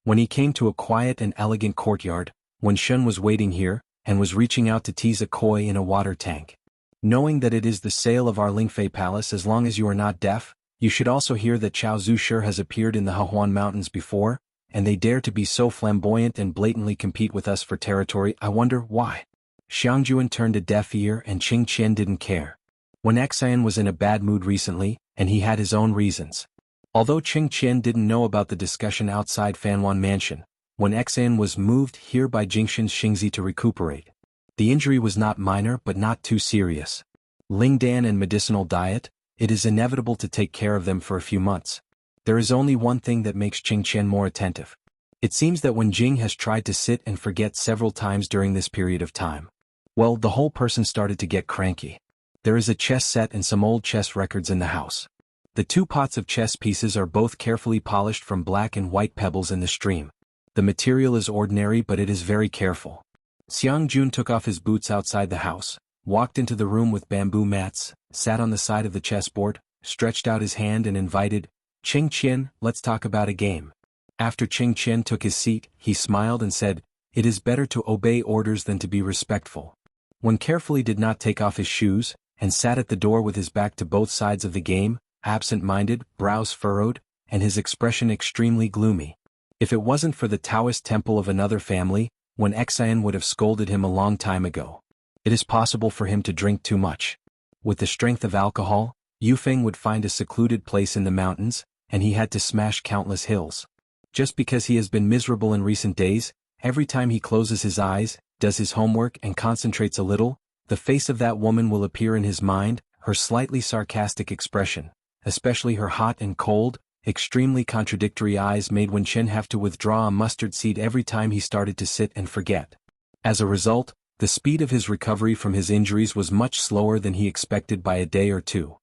When he came to a quiet and elegant courtyard, Wen Shun was waiting here, and was reaching out to tease a koi in a water tank. "Knowing that it is the sale of our Lingfei Palace, as long as you are not deaf, you should also hear that Chao Zushir has appeared in the Hehuan Mountains before, and they dare to be so flamboyant and blatantly compete with us for territory. I wonder why." Xianxuan turned a deaf ear and Qing Qian didn't care. When Xian was in a bad mood recently, and he had his own reasons. Although Qing Qian didn't know about the discussion outside Fanwan Mansion, when Xian was moved here by Jingxin's Xingzi to recuperate. The injury was not minor but not too serious. Lingdan and medicinal diet, it is inevitable to take care of them for a few months. There is only one thing that makes Qing Qian more attentive. It seems that when Jing has tried to sit and forget several times during this period of time, well, the whole person started to get cranky. There is a chess set and some old chess records in the house. The 2 pots of chess pieces are both carefully polished from black and white pebbles in the stream. The material is ordinary but it is very careful. Xiangjun took off his boots outside the house, walked into the room with bamboo mats, sat on the side of the chessboard, stretched out his hand and invited, "Qing Qian, let's talk about a game." After Qing Qian took his seat, he smiled and said, "It is better to obey orders than to be respectful." When carefully did not take off his shoes, and sat at the door with his back to both sides of the game, absent-minded, brows furrowed, and his expression extremely gloomy. If it wasn't for the Taoist temple of another family, when Xian would have scolded him a long time ago. It is possible for him to drink too much. With the strength of alcohol, Yufeng would find a secluded place in the mountains, and he had to smash countless hills. Just because he has been miserable in recent days, every time he closes his eyes, does his homework and concentrates a little, the face of that woman will appear in his mind, her slightly sarcastic expression, especially her hot and cold, extremely contradictory eyes made when Chen have to withdraw a mustard seed every time he started to sit and forget. As a result, the speed of his recovery from his injuries was much slower than he expected by a day or two.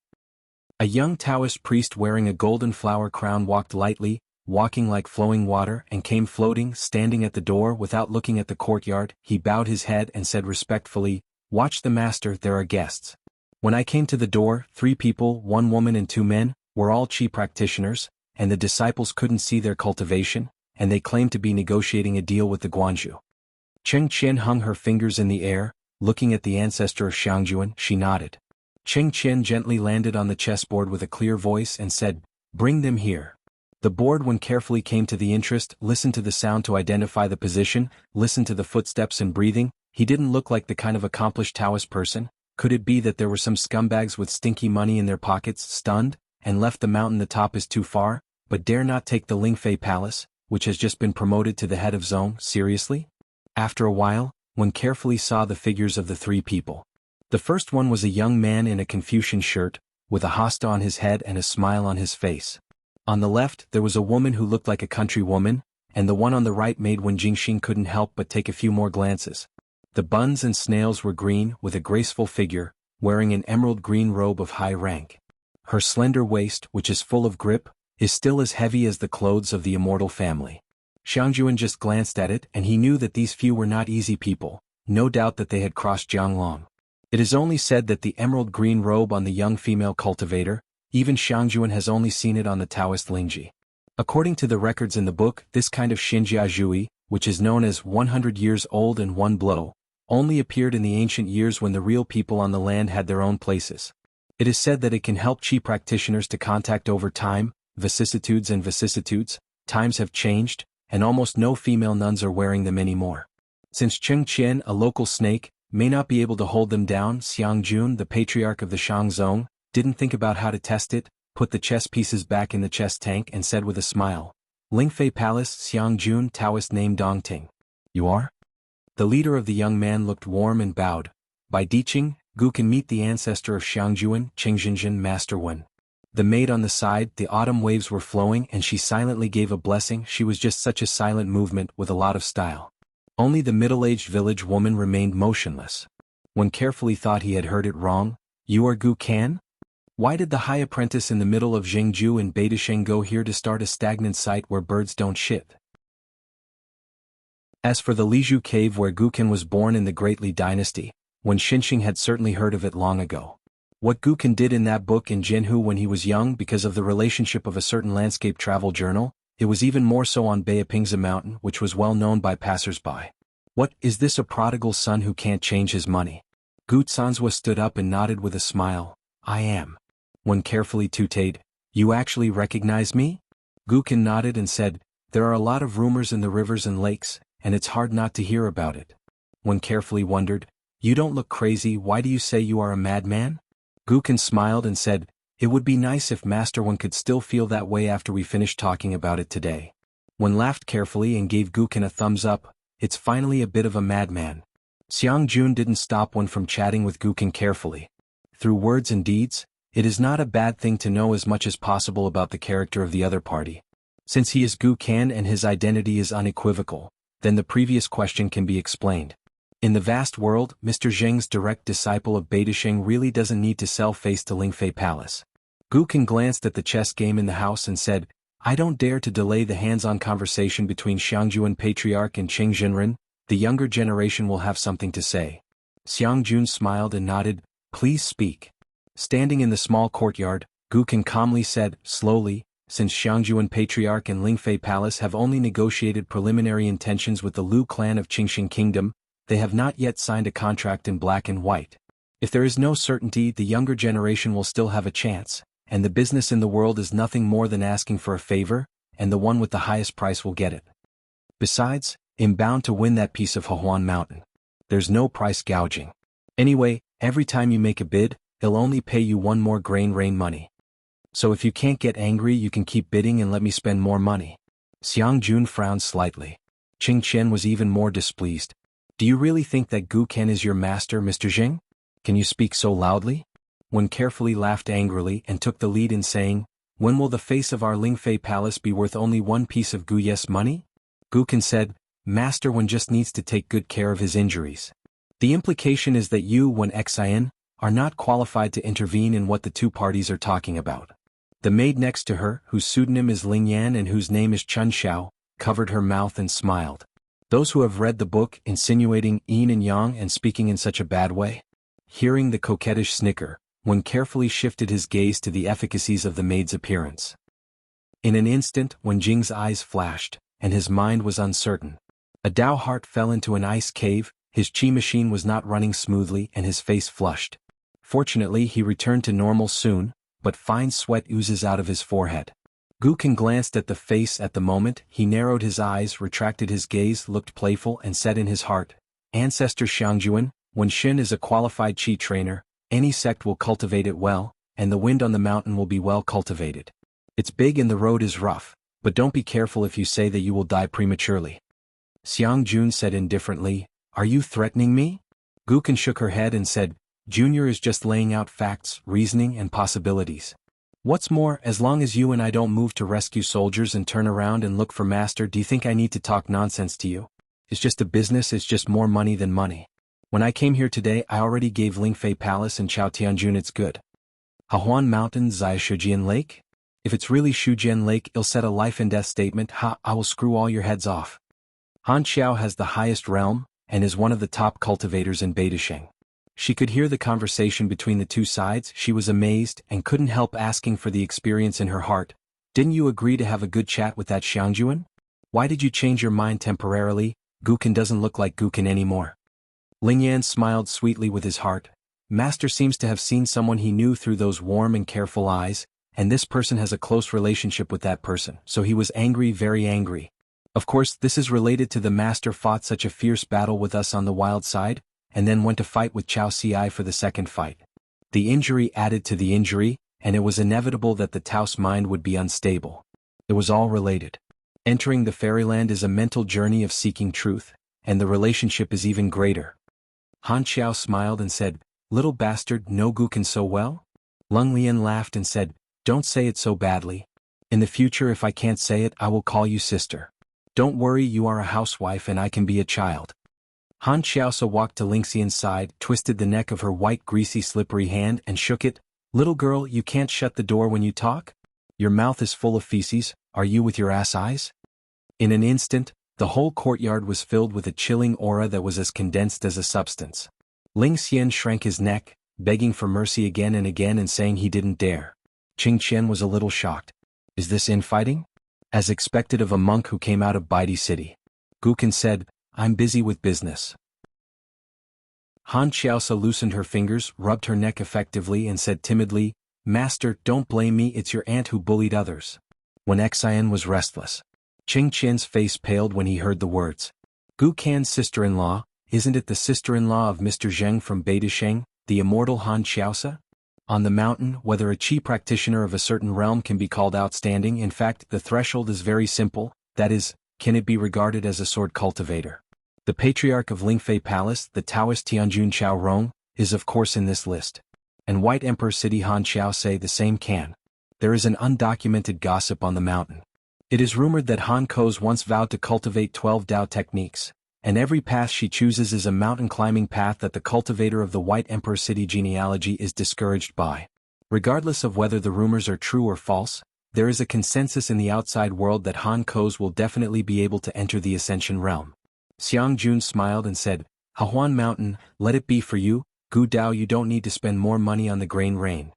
A young Taoist priest wearing a golden flower crown walked lightly, walking like flowing water, and came floating, standing at the door without looking at the courtyard. He bowed his head and said respectfully, "Watch the master, there are guests." When I came to the door, 3 people, 1 woman and 2 men, were all chi practitioners, and the disciples couldn't see their cultivation, and they claimed to be negotiating a deal with the Guanju. Qing Qian hung her fingers in the air, looking at the ancestor of Xiangjun. She nodded. Qing Qian gently landed on the chessboard with a clear voice and said, "Bring them here." The board, when carefully came to the interest, listened to the sound to identify the position, listened to the footsteps and breathing. He didn't look like the kind of accomplished Taoist person. Could it be that there were some scumbags with stinky money in their pockets, stunned, and left the mountain the top is too far, but dare not take the Lingfei Palace, which has just been promoted to the head of zone, seriously? After a while, one carefully saw the figures of the 3 people. The first one was a young man in a Confucian shirt, with a hosta on his head and a smile on his face. On the left there was a woman who looked like a country woman, and the one on the right made Wen Jingxing couldn't help but take a few more glances. The buns and snails were green, with a graceful figure, wearing an emerald green robe of high rank. Her slender waist, which is full of grip, is still as heavy as the clothes of the immortal family. Xiangjun just glanced at it and he knew that these few were not easy people, no doubt that they had crossed Jianglong. It is only said that the emerald green robe on the young female cultivator, even Xiangjun has only seen it on the Taoist Lingji. According to the records in the book, this kind of Xinjia Zhui, which is known as 100 years old and 1 blow, only appeared in the ancient years when the real people on the land had their own places. It is said that it can help chi practitioners to contact over time, vicissitudes and vicissitudes. Times have changed, and almost no female nuns are wearing them anymore. Since Qing Qian, a local snake, may not be able to hold them down, Xiangjun, the patriarch of the Shangzong, didn't think about how to test it, put the chess pieces back in the chess tank and said with a smile, "Lingfei Palace, Xiangjun, Taoist name Dongting. You are?" The leader of the young man looked warm and bowed. "By Diqing, Gu can meet the ancestor of Xiangjun, Qingjinjin, Master Wen." The maid on the side, the autumn waves were flowing and she silently gave a blessing. She was just such a silent movement with a lot of style. Only the middle-aged village woman remained motionless. One carefully thought he had heard it wrong. "You are Gu Kan? Why did the high apprentice in the middle of Jingju and Beidasheng go here to start a stagnant site where birds don't shit?" As for the Liju cave where Gukan was born in the Great Li dynasty, Wen Xinxing had certainly heard of it long ago. What Gukan did in that book in Jianghu when he was young because of the relationship of a certain landscape travel journal, it was even more so on Beipingzi Mountain, which was well known by passers-by. What, is this a prodigal son who can't change his money? Gu Sanzwa stood up and nodded with a smile. "I am." Wen carefully tutored, "You actually recognize me?" Gukan nodded and said, "There are a lot of rumors in the rivers and lakes, and it's hard not to hear about it." Wen carefully wondered, You don't look crazy, why do you say you are a madman? Gukin smiled and said, it would be nice if Master One could still feel that way after we finish talking about it today. One laughed carefully and gave Gukin a thumbs up. It's finally a bit of a madman. Xiangjun didn't stop One from chatting with Gukin carefully. Through words and deeds, it is not a bad thing to know as much as possible about the character of the other party. Since he is Gukan and his identity is unequivocal, then the previous question can be explained. In the vast world, Mr. Zheng's direct disciple of Beidasheng really doesn't need to sell face to Lingfei Palace. Gukin glanced at the chess game in the house and said, I don't dare to delay the hands-on conversation between Xiangjun Patriarch and Qing Jinren. The younger generation will have something to say. Xiangjun smiled and nodded, please speak. Standing in the small courtyard, Gukin calmly said, slowly, since Xiangjun Patriarch and Lingfei Palace have only negotiated preliminary intentions with the Lu clan of Qingxing Kingdom, they have not yet signed a contract in black and white. If there is no certainty, the younger generation will still have a chance, and the business in the world is nothing more than asking for a favor, and the one with the highest price will get it. Besides, I'm bound to win that piece of Xuanhuan mountain. There's no price gouging. Anyway, every time you make a bid, they'll only pay you one more grain rain money. So if you can't get angry, you can keep bidding and let me spend more money. Xiangjun frowned slightly. Qing Qian was even more displeased. Do you really think that Gu Ken is your master, Mr. Zheng? Can you speak so loudly? One carefully laughed angrily and took the lead in saying, when will the face of our Lingfei Palace be worth only one piece of Gu Yes money? Gu Ken said, Master One just needs to take good care of his injuries. The implication is that you, Wen Xian, are not qualified to intervene in what the two parties are talking about. The maid next to her, whose pseudonym is Ling Yan and whose name is Chun Xiao, covered her mouth and smiled. Those who have read the book insinuating yin and yang and speaking in such a bad way. Hearing the coquettish snicker, one carefully shifted his gaze to the efficacies of the maid's appearance. In an instant, Wen Jing's eyes flashed, and his mind was uncertain. A Dao heart fell into an ice cave, his qi machine was not running smoothly and his face flushed. Fortunately, he returned to normal soon, but fine sweat oozes out of his forehead. Gukin glanced at the face at the moment, he narrowed his eyes, retracted his gaze, looked playful and said in his heart, Ancestor Xiangjun, when Xin is a qualified qi trainer, any sect will cultivate it well, and the wind on the mountain will be well cultivated. It's big and the road is rough, but don't be careful if you say that you will die prematurely. Xiangjun said indifferently, are you threatening me? Gukin shook her head and said, Junior is just laying out facts, reasoning and possibilities. What's more, as long as you and I don't move to rescue soldiers and turn around and look for Master, do you think I need to talk nonsense to you? It's just a business, it's just more money than money. When I came here today, I already gave Lingfei Palace and Chao Tianjun its good. Xuanhuan Mountain, Zai Shujian Lake? If it's really Shujian Lake, it'll set a life and death statement, I will screw all your heads off. Han Xiao has the highest realm, and is one of the top cultivators in Beidasheng. She could hear the conversation between the two sides, she was amazed, and couldn't help asking for the experience in her heart. Didn't you agree to have a good chat with that Xiangjun? Why did you change your mind temporarily? Gukin doesn't look like Gukin anymore. Lingyan smiled sweetly with his heart. Master seems to have seen someone he knew through those warm and careful eyes, and this person has a close relationship with that person, so he was angry, very angry. Of course, this is related to the Master fought such a fierce battle with us on the wild side, and then went to fight with Chao Ci for the second fight. The injury added to the injury, and it was inevitable that the Tao's mind would be unstable. It was all related. Entering the fairyland is a mental journey of seeking truth, and the relationship is even greater. Han Xiao smiled and said, Little bastard, know Gukin so well? Lung Lian laughed and said, Don't say it so badly. In the future, if I can't say it, I will call you sister. Don't worry, you are a housewife and I can be a child. Han Xiaosa walked to Lingxian's side, twisted the neck of her white, greasy, slippery hand and shook it. Little girl, you can't shut the door when you talk? Your mouth is full of feces, are you with your ass eyes? In an instant, the whole courtyard was filled with a chilling aura that was as condensed as a substance. Lingxian shrank his neck, begging for mercy again and again and saying he didn't dare. Qing Qian was a little shocked. Is this infighting? As expected of a monk who came out of Baidi City. Gukin said, I'm busy with business. Han Xiaosa loosened her fingers, rubbed her neck effectively and said timidly, Master, don't blame me, it's your aunt who bullied others. Wen Xian was restless. Qing Qian's face paled when he heard the words. Gu Kan's sister-in-law, isn't it the sister-in-law of Mr. Zheng from Beta Sheng, the immortal Han Xiaosa? On the mountain, whether a chi practitioner of a certain realm can be called outstanding, in fact, the threshold is very simple, that is, can it be regarded as a sword cultivator? The patriarch of Lingfei Palace, the Taoist Tianjun Chao Rong, is of course in this list. And White Emperor City Han Xiao say the same can. There is an undocumented gossip on the mountain. It is rumored that Han Ko's once vowed to cultivate 12 Dao techniques, and every path she chooses is a mountain climbing path that the cultivator of the White Emperor City genealogy is discouraged by. Regardless of whether the rumors are true or false, there is a consensus in the outside world that Han Ko's will definitely be able to enter the Ascension realm. Xiang Jun smiled and said, "Xuanhuan Mountain, let it be for you, Gu Dao. You don't need to spend more money on the grain rain."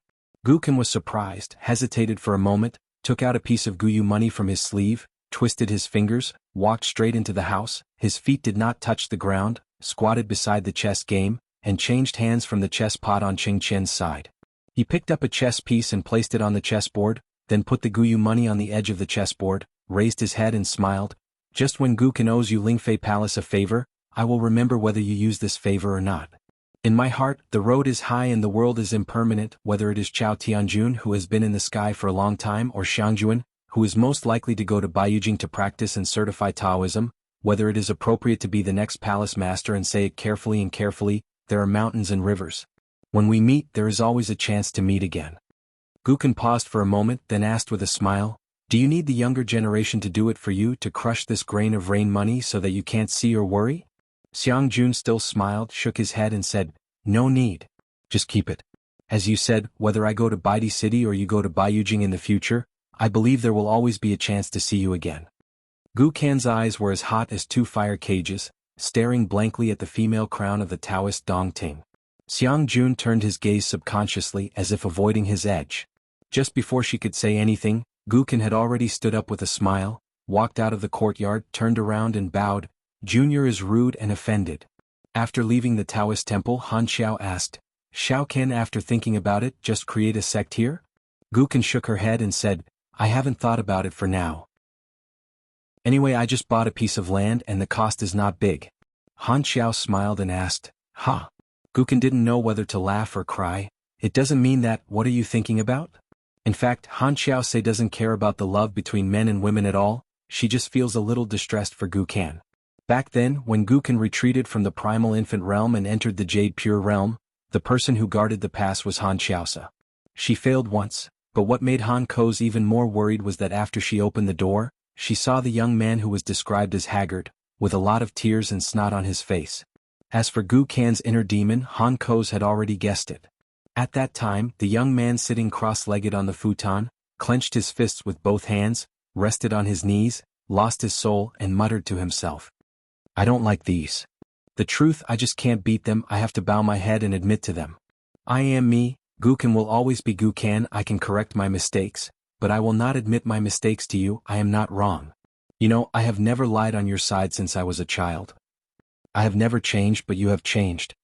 Guken was surprised, hesitated for a moment, took out a piece of Guyu money from his sleeve, twisted his fingers, walked straight into the house, his feet did not touch the ground, squatted beside the chess game, and changed hands from the chess pot on Ching Qian's side. He picked up a chess piece and placed it on the chessboard, then put the Guyu money on the edge of the chessboard, raised his head and smiled. "Just when Guken owes you Lingfei Palace a favor, I will remember whether you use this favor or not. In my heart, the road is high and the world is impermanent, whether it is Chao Tianjun who has been in the sky for a long time or Xianxia, who is most likely to go to Baiyujing to practice and certify Taoism, whether it is appropriate to be the next palace master and say it carefully and carefully, there are mountains and rivers. When we meet there is always a chance to meet again." Guken paused for a moment, then asked with a smile, "Do you need the younger generation to do it for you, to crush this grain of rain money so that you can't see or worry?" Xiang Jun still smiled, shook his head and said, "No need. Just keep it. As you said, whether I go to Baidi City or you go to Baiyujing in the future, I believe there will always be a chance to see you again." Gu Kan's eyes were as hot as two fire cages, staring blankly at the female crown of the Taoist Dong Ting. Xiang Jun turned his gaze subconsciously as if avoiding his edge. Just before she could say anything, Gu Kan had already stood up with a smile, walked out of the courtyard, turned around and bowed. "Junior is rude and offended." After leaving the Taoist temple, Han Xiao asked, "Shao Ken, after thinking about it, just create a sect here?" Gu Kan shook her head and said, "I haven't thought about it for now. Anyway, I just bought a piece of land and the cost is not big." Han Xiao smiled and asked, "Ha?" Gu Kan didn't know whether to laugh or cry. "It doesn't mean that. What are you thinking about?" In fact, Han Xiao say doesn't care about the love between men and women at all, she just feels a little distressed for Gu Kan. Back then, when Gu Kan retreated from the primal infant realm and entered the Jade Pure realm, the person who guarded the pass was Han Xiaosa. She failed once, but what made Han Ko's even more worried was that after she opened the door, she saw the young man who was described as haggard, with a lot of tears and snot on his face. As for Gu Kan's inner demon, Han Ko's had already guessed it. At that time, the young man sitting cross-legged on the futon, clenched his fists with both hands, rested on his knees, lost his soul and muttered to himself, "I don't like these. The truth, I just can't beat them. I have to bow my head and admit to them. I am me, Gu Kan will always be Gu Kan. I can correct my mistakes, but I will not admit my mistakes to you. I am not wrong. You know, I have never lied on your side since I was a child. I have never changed, but you have changed."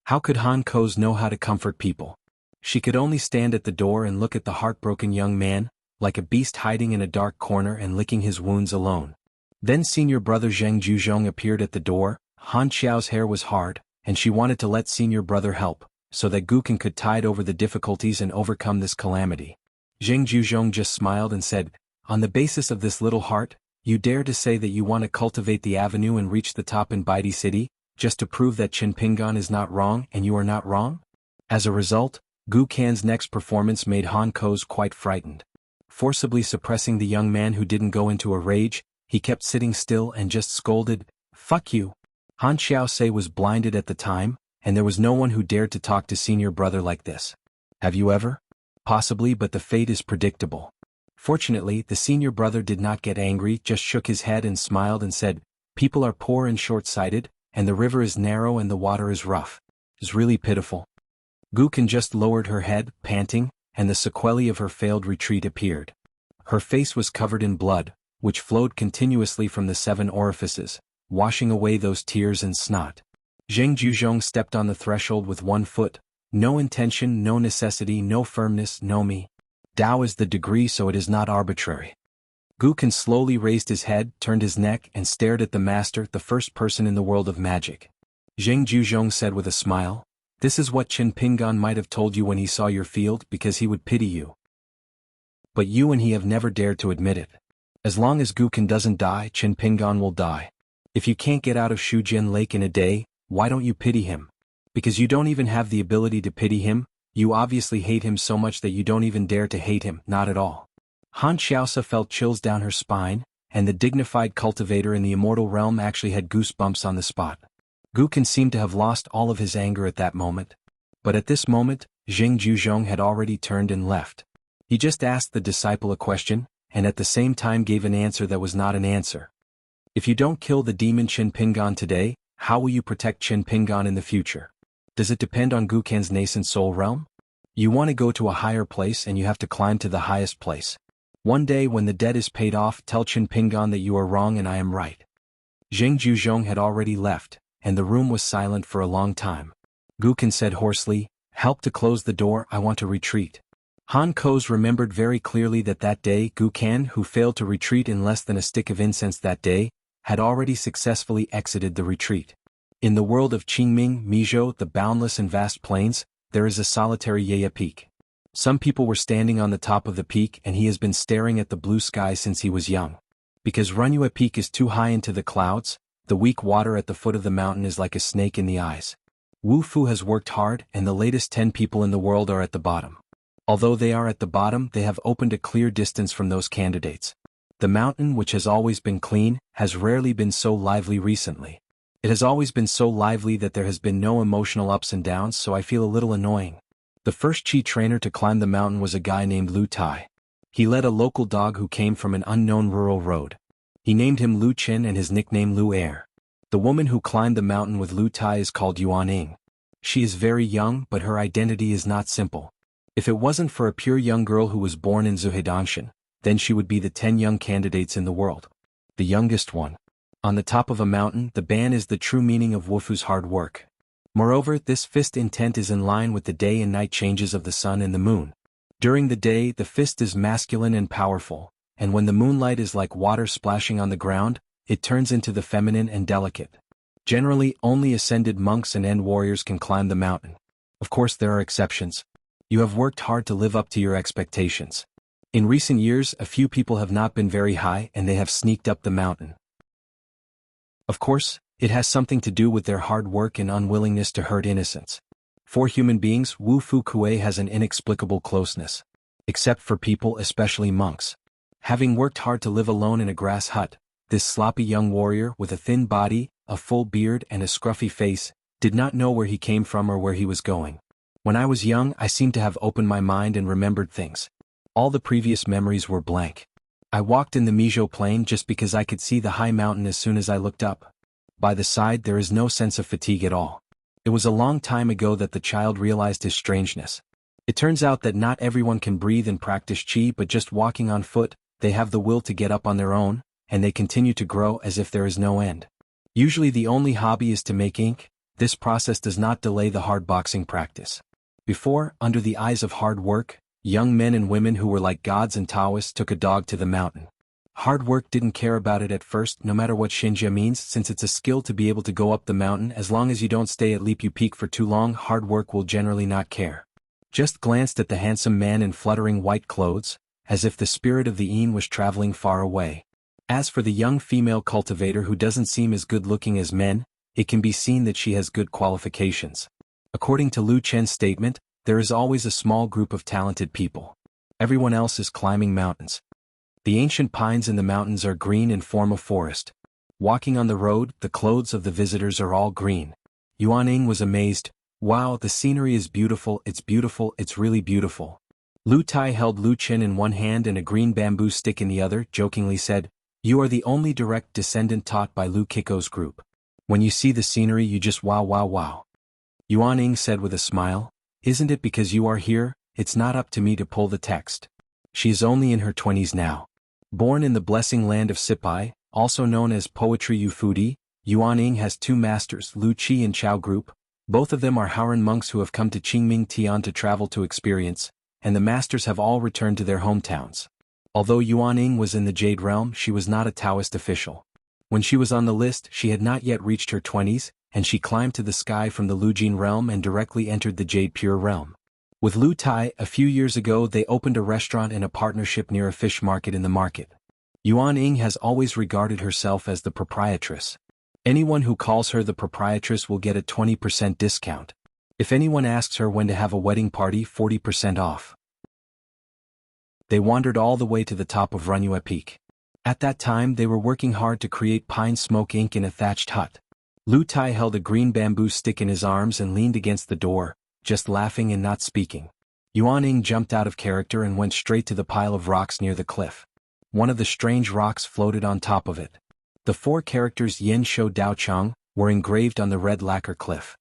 How could Han Ko's know how to comfort people? She could only stand at the door and look at the heartbroken young man, like a beast hiding in a dark corner and licking his wounds alone. Then senior brother Zheng Juzhong appeared at the door. Han Xiao's hair was hard, and she wanted to let senior brother help, so that Gu Kan could tide over the difficulties and overcome this calamity. Zheng Juzhong just smiled and said, "On the basis of this little heart, you dare to say that you want to cultivate the avenue and reach the top in Baidi City, just to prove that Qin Pingan is not wrong and you are not wrong?" As a result, Gu Kan's next performance made Han Ko's quite frightened. Forcibly suppressing the young man who didn't go into a rage, he kept sitting still and just scolded, "Fuck you." Han Xiaosei was blinded at the time, and there was no one who dared to talk to senior brother like this. Have you ever? Possibly, but the fate is predictable. Fortunately, the senior brother did not get angry, just shook his head and smiled and said, "People are poor and short-sighted, and the river is narrow and the water is rough. It's really pitiful." Gu Kan just lowered her head, panting, and the sequelae of her failed retreat appeared. Her face was covered in blood, which flowed continuously from the 7 orifices, washing away those tears and snot. Zheng Juzhong stepped on the threshold with 1 foot. No intention, no necessity, no firmness, no me. Tao is the degree, so it is not arbitrary. Gu Kan slowly raised his head, turned his neck and stared at the master, the first person in the world of magic. Zheng Juzhong said with a smile. This is what Qin Pingan might have told you when he saw your field because he would pity you. But you and he have never dared to admit it. As long as Gukan doesn't die, Qin Pingan will die. If you can't get out of Shujian Lake in a day, why don't you pity him? Because you don't even have the ability to pity him, you obviously hate him so much that you don't even dare to hate him, not at all. Han Xiaosa felt chills down her spine, and the dignified cultivator in the immortal realm actually had goosebumps on the spot. Gukan seemed to have lost all of his anger at that moment. But at this moment, Zheng Juzhong had already turned and left. He just asked the disciple a question, and at the same time gave an answer that was not an answer. If you don't kill the demon Qin Pingan today, how will you protect Qin Pingan in the future? Does it depend on Gukan's nascent soul realm? You want to go to a higher place and you have to climb to the highest place. One day when the debt is paid off, tell Qin Pingan that you are wrong and I am right. Zheng Juzhong had already left, and the room was silent for a long time. Gukan said hoarsely, help to close the door, I want to retreat. Han Koz remembered very clearly that day Gukan, who failed to retreat in less than a stick of incense that day, had already successfully exited the retreat. In the world of Qingming, Mizhou, the boundless and vast plains, there is a solitary Yaya peak. Some people were standing on the top of the peak and he has been staring at the blue sky since he was young. Because Runyue Peak is too high into the clouds, the weak water at the foot of the mountain is like a snake in the eyes. Wu Fu has worked hard and the latest 10 people in the world are at the bottom. Although they are at the bottom, they have opened a clear distance from those candidates. The mountain, which has always been clean, has rarely been so lively recently. It has always been so lively that there has been no emotional ups and downs, so I feel a little annoying. The first Qi trainer to climb the mountain was a guy named Lu Tai. He led a local dog who came from an unknown rural road. He named him Lu Qin and his nickname Lu Air. The woman who climbed the mountain with Lu Tai is called Yuan. She is very young, but her identity is not simple. If it wasn't for a pure young girl who was born in Zuhedanshan, then she would be the 10 young candidates in the world. The youngest one. On the top of a mountain, the ban is the true meaning of Wufu's hard work. Moreover, this fist intent is in line with the day and night changes of the sun and the moon. During the day, the fist is masculine and powerful, and when the moonlight is like water splashing on the ground, it turns into the feminine and delicate. Generally, only ascended monks and end warriors can climb the mountain. Of course, there are exceptions. You have worked hard to live up to your expectations. In recent years, a few people have not been very high and they have sneaked up the mountain. Of course, it has something to do with their hard work and unwillingness to hurt innocents. For human beings, Wu Fu Kuei has an inexplicable closeness. Except for people, especially monks. Having worked hard to live alone in a grass hut, this sloppy young warrior with a thin body, a full beard and a scruffy face, did not know where he came from or where he was going. When I was young, I seemed to have opened my mind and remembered things. All the previous memories were blank. I walked in the Mizhou plain just because I could see the high mountain as soon as I looked up. By the side there is no sense of fatigue at all. It was a long time ago that the child realized his strangeness. It turns out that not everyone can breathe and practice qi, but just walking on foot, they have the will to get up on their own, and they continue to grow as if there is no end. Usually the only hobby is to make ink. This process does not delay the hard boxing practice. Before, under the eyes of hard work, young men and women who were like gods and Taoists took a dog to the mountain. Hard work didn't care about it at first, no matter what xianxia means, since it's a skill to be able to go up the mountain. As long as you don't stay at Lipu Peak for too long, hard work will generally not care. Just glanced at the handsome man in fluttering white clothes, as if the spirit of the Yin was traveling far away. As for the young female cultivator who doesn't seem as good-looking as men, it can be seen that she has good qualifications. According to Lu Chen's statement, there is always a small group of talented people. Everyone else is climbing mountains. The ancient pines in the mountains are green and form a forest. Walking on the road, the clothes of the visitors are all green. Yuan was amazed. Wow, the scenery is beautiful, it's really beautiful. Lu Tai held Lu Chen in one hand and a green bamboo stick in the other, jokingly said, "You are the only direct descendant taught by Lu Kiko's group. When you see the scenery you just wow. Yuan said with a smile, "Isn't it because you are here? It's not up to me to pull the text." She is only in her 20s now. Born in the blessing land of Sipai, also known as Poetry Yufudi, Yuan has two masters, Lu Qi and Chao Group. Both of them are Haoran monks who have come to Qingming Tian to travel to experience, and the masters have all returned to their hometowns. Although Yuan was in the Jade Realm, she was not a Taoist official. When she was on the list, she had not yet reached her 20s, and she climbed to the sky from the Lujin realm and directly entered the Jade Pure realm. With Lu Tai, a few years ago they opened a restaurant and a partnership near a fish market in the market. Yuan Ying has always regarded herself as the proprietress. Anyone who calls her the proprietress will get a 20% discount. If anyone asks her when to have a wedding party, 40% off. They wandered all the way to the top of Runyue Peak. At that time they were working hard to create pine smoke ink in a thatched hut. Lu Tai held a green bamboo stick in his arms and leaned against the door, just laughing and not speaking. Yuan Ying jumped out of character and went straight to the pile of rocks near the cliff. One of the strange rocks floated on top of it. The 4 characters Yin Shou Dao Chang were engraved on the red lacquer cliff.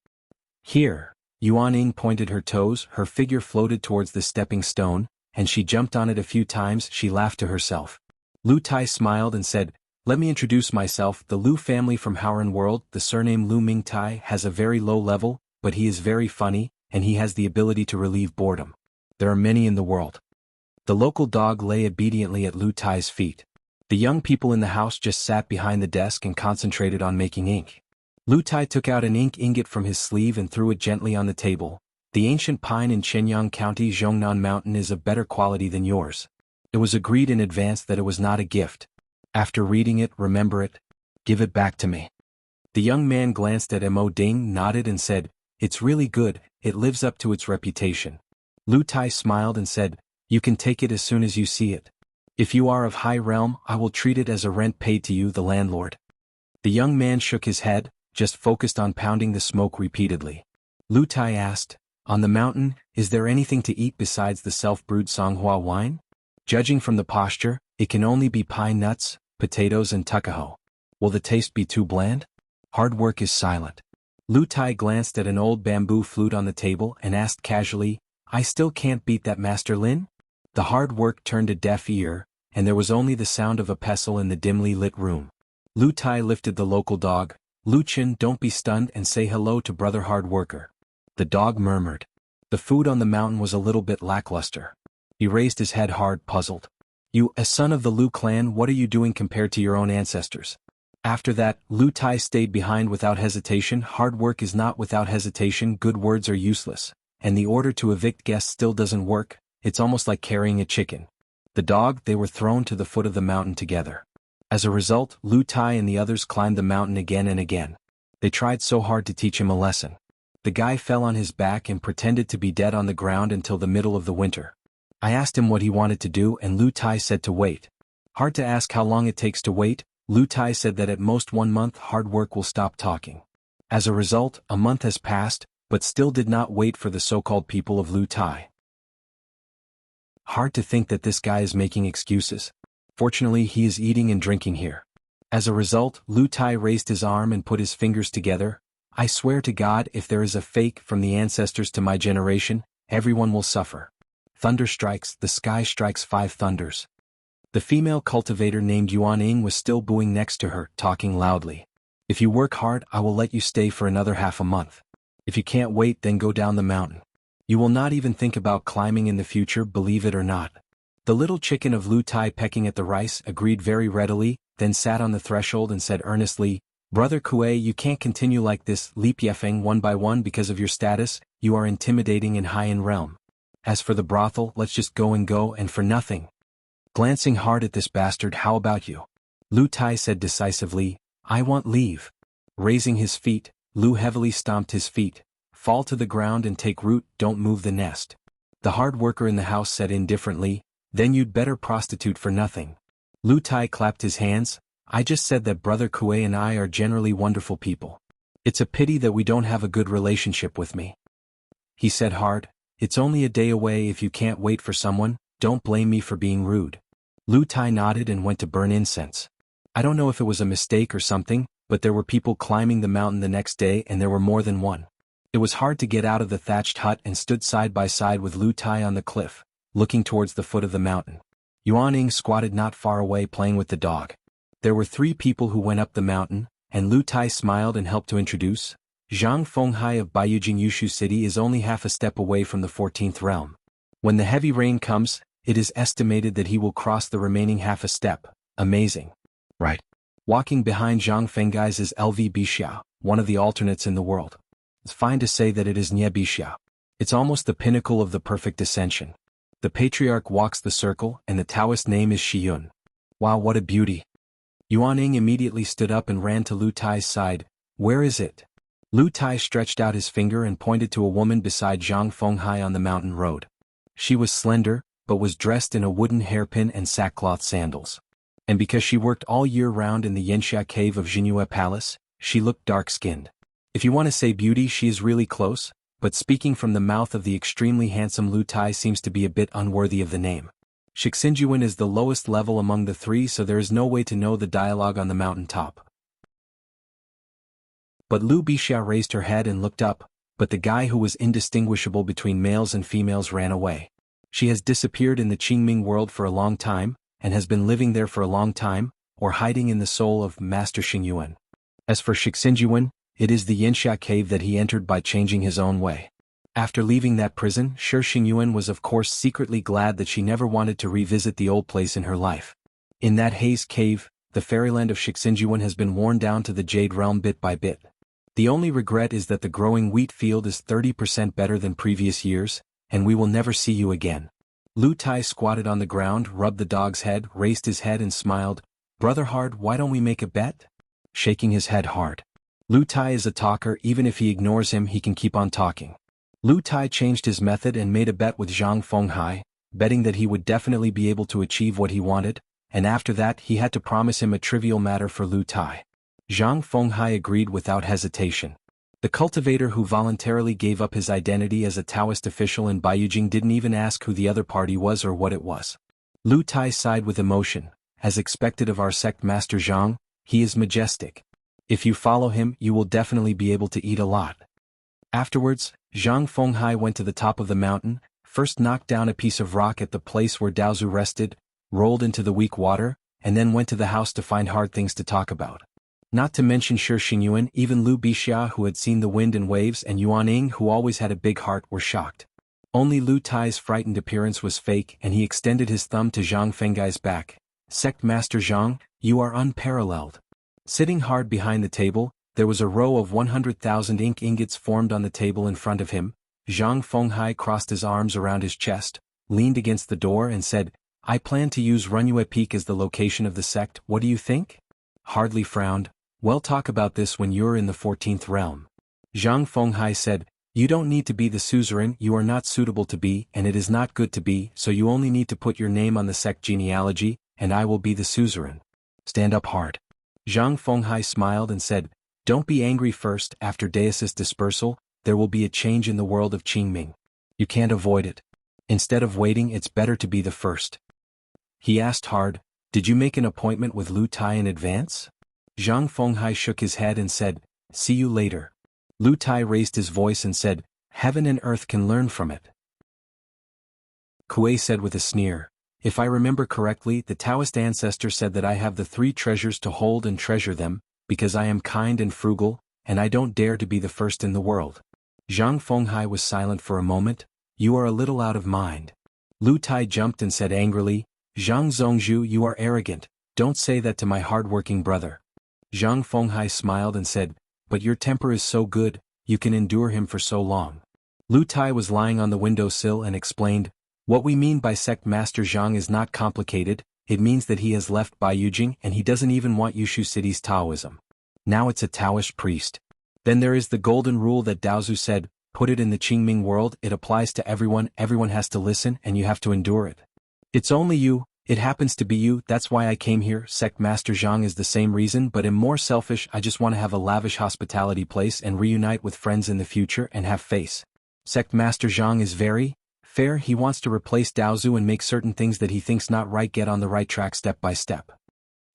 Here, Yuan Ying pointed her toes, her figure floated towards the stepping stone, and she jumped on it a few times. She laughed to herself. Lu Tai smiled and said, "Let me introduce myself, the Lu family from Howren World. The surname Lu Mingtai has a very low level, but he is very funny, and he has the ability to relieve boredom. There are many in the world." The local dog lay obediently at Lu Tai's feet. The young people in the house just sat behind the desk and concentrated on making ink. Lu Tai took out an ink ingot from his sleeve and threw it gently on the table. "The ancient pine in Shenyang County Zhongnan Mountain is of better quality than yours. It was agreed in advance that it was not a gift. After reading it, remember it. Give it back to me." The young man glanced at Mo Ding, nodded and said, "It's really good, it lives up to its reputation." Lu Tai smiled and said, "You can take it as soon as you see it. If you are of high realm, I will treat it as a rent paid to you, the landlord." The young man shook his head, just focused on pounding the smoke repeatedly. Lu Tai asked, "On the mountain, is there anything to eat besides the self-brewed xuanhuan wine? Judging from the posture, it can only be pine nuts, potatoes and tuckahoe. Will the taste be too bland?" Hard work is silent. Lu Tai glanced at an old bamboo flute on the table and asked casually, "I still can't beat that, Master Lin?" The hard work turned a deaf ear, and there was only the sound of a pestle in the dimly lit room. Lu Tai lifted the local dog. "Lu Chen, don't be stunned and say hello to brother hard worker." The dog murmured. The food on the mountain was a little bit lackluster. He raised his head hard, puzzled. "You, a son of the Lu clan, what are you doing compared to your own ancestors?" After that, Lu Tai stayed behind without hesitation. Hard work is not without hesitation, good words are useless, and the order to evict guests still doesn't work. It's almost like carrying a chicken. The dog, they were thrown to the foot of the mountain together. As a result, Lu Tai and the others climbed the mountain again and again. They tried so hard to teach him a lesson. The guy fell on his back and pretended to be dead on the ground until the middle of the winter. I asked him what he wanted to do and Lu Tai said to wait. Hard to ask how long it takes to wait. Lu Tai said that at most 1 month hard work will stop talking. As a result, a month has passed, but still did not wait for the so-called people of Lu Tai. Hard to think that this guy is making excuses. Fortunately, he is eating and drinking here. As a result, Lu Tai raised his arm and put his fingers together. "I swear to God, if there is a fake from the ancestors to my generation, everyone will suffer." Thunder strikes, the sky strikes 5 thunders. The female cultivator named Yuan Ying was still booing next to her, talking loudly. "If you work hard, I will let you stay for another half a month. If you can't wait, then go down the mountain. You will not even think about climbing in the future, believe it or not." The little chicken of Lu Tai, pecking at the rice, agreed very readily, then sat on the threshold and said earnestly, "Brother Kuei, you can't continue like this, leap yeffing one by one because of your status. You are intimidating and high in realm. As for the brothel, let's just go and for nothing." Glancing hard at this bastard, "How about you?" Lu Tai said decisively, "I want leave." Raising his feet, Lu heavily stomped his feet. "Fall to the ground and take root, don't move the nest." The hard worker in the house said indifferently, "Then you'd better prostitute for nothing." Lu Tai clapped his hands. "I just said that Brother Kuei and I are generally wonderful people. It's a pity that we don't have a good relationship with me." He said hard, "It's only a day away. If you can't wait for someone, don't blame me for being rude." Lu Tai nodded and went to burn incense. I don't know if it was a mistake or something, but there were people climbing the mountain the next day and there were more than one. It was hard to get out of the thatched hut and stood side by side with Lu Tai on the cliff, looking towards the foot of the mountain. Yuan Ying squatted not far away playing with the dog. There were 3 people who went up the mountain, and Lu Tai smiled and helped to introduce. Zhang Fenghai of Baiyujing Yushu City is only half a step away from the 14th realm. When the heavy rain comes, it is estimated that he will cross the remaining half a step. Amazing. Right. Walking behind Zhang Fengai's is LV Bixia, one of the alternates in the world. It's fine to say that it is Nye Bixia. It's almost the pinnacle of the perfect ascension. The patriarch walks the circle, and the Taoist name is Shiyun. Wow, what a beauty. Yuaning immediately stood up and ran to Lu Tai's side. Where is it? Lu Tai stretched out his finger and pointed to a woman beside Zhang Fenghai on the mountain road. She was slender, but was dressed in a wooden hairpin and sackcloth sandals. And because she worked all year round in the Xianxia cave of Xuanhuan Palace, she looked dark-skinned. If you want to say beauty, she is really close, but speaking from the mouth of the extremely handsome Lu Tai seems to be a bit unworthy of the name. Xianxia is the lowest level among the three, so there is no way to know the dialogue on the mountain top. But Lu Bixia raised her head and looked up, but the guy who was indistinguishable between males and females ran away. She has disappeared in the Qingming world for a long time, and has been living there for a long time, or hiding in the soul of Master Xingyuan. As for Xianxia, it is the Xianxia cave that he entered by changing his own way. After leaving that prison, Shi Xingyuan was of course secretly glad that she never wanted to revisit the old place in her life. In that haze cave, the fairyland of Xianxia has been worn down to the jade realm bit by bit. The only regret is that the growing wheat field is 30% better than previous years, and we will never see you again. Lu Tai squatted on the ground, rubbed the dog's head, raised his head and smiled. Brother Hard, why don't we make a bet? Shaking his head hard. Lu Tai is a talker, even if he ignores him he can keep on talking. Lu Tai changed his method and made a bet with Zhang Fenghai, betting that he would definitely be able to achieve what he wanted, and after that he had to promise him a trivial matter for Lu Tai. Zhang Fenghai agreed without hesitation. The cultivator who voluntarily gave up his identity as a Taoist official in Baiyujing didn't even ask who the other party was or what it was. Lu Tai sighed with emotion. As expected of our sect master Zhang, he is majestic. If you follow him, you will definitely be able to eat a lot. Afterwards, Zhang Fenghai went to the top of the mountain, first knocked down a piece of rock at the place where Daozu rested, rolled into the weak water, and then went to the house to find hard things to talk about. Not to mention Shi Xingyuan, even Lu Bixia who had seen the wind and waves and Yuaning who always had a big heart were shocked. Only Lu Tai's frightened appearance was fake and he extended his thumb to Zhang Fenghai's back. Sect Master Zhang, you are unparalleled. Sitting hard behind the table, there was a row of 100,000 ink ingots formed on the table in front of him. Zhang Fenghai crossed his arms around his chest, leaned against the door and said, I plan to use Runyue Peak as the location of the sect, what do you think? Hardly frowned. Well, talk about this when you're in the 14th realm. Zhang Fenghai said, you don't need to be the suzerain, you are not suitable to be, and it is not good to be, so you only need to put your name on the sect genealogy, and I will be the suzerain. Stand up hard. Zhang Fenghai smiled and said, don't be angry first, after Deus's dispersal, there will be a change in the world of Qingming. You can't avoid it. Instead of waiting, it's better to be the first. He asked hard, did you make an appointment with Lu Tai in advance? Zhang Fenghai shook his head and said, see you later. Lu Tai raised his voice and said, heaven and earth can learn from it. Kuei said with a sneer, if I remember correctly, the Taoist ancestor said that I have the three treasures to hold and treasure them, because I am kind and frugal, and I don't dare to be the first in the world. Zhang Fenghai was silent for a moment. You are a little out of mind. Lu Tai jumped and said angrily, Zhang Zongzhu, you are arrogant, don't say that to my hard-working brother. Zhang Fenghai smiled and said, but your temper is so good, you can endure him for so long. Lu Tai was lying on the windowsill and explained, what we mean by sect master Zhang is not complicated, it means that he has left Baiyujing and he doesn't even want Yushu City's Taoism. Now it's a Taoist priest. Then there is the golden rule that Daozu said, put it in the Qingming world, it applies to everyone has to listen and you have to endure it. It's only you, it happens to be you, that's why I came here. Sect Master Zhang is the same reason, but am more selfish. I just want to have a lavish hospitality place and reunite with friends in the future and have face. Sect Master Zhang is very fair, he wants to replace Daozu and make certain things that he thinks not right get on the right track step by step.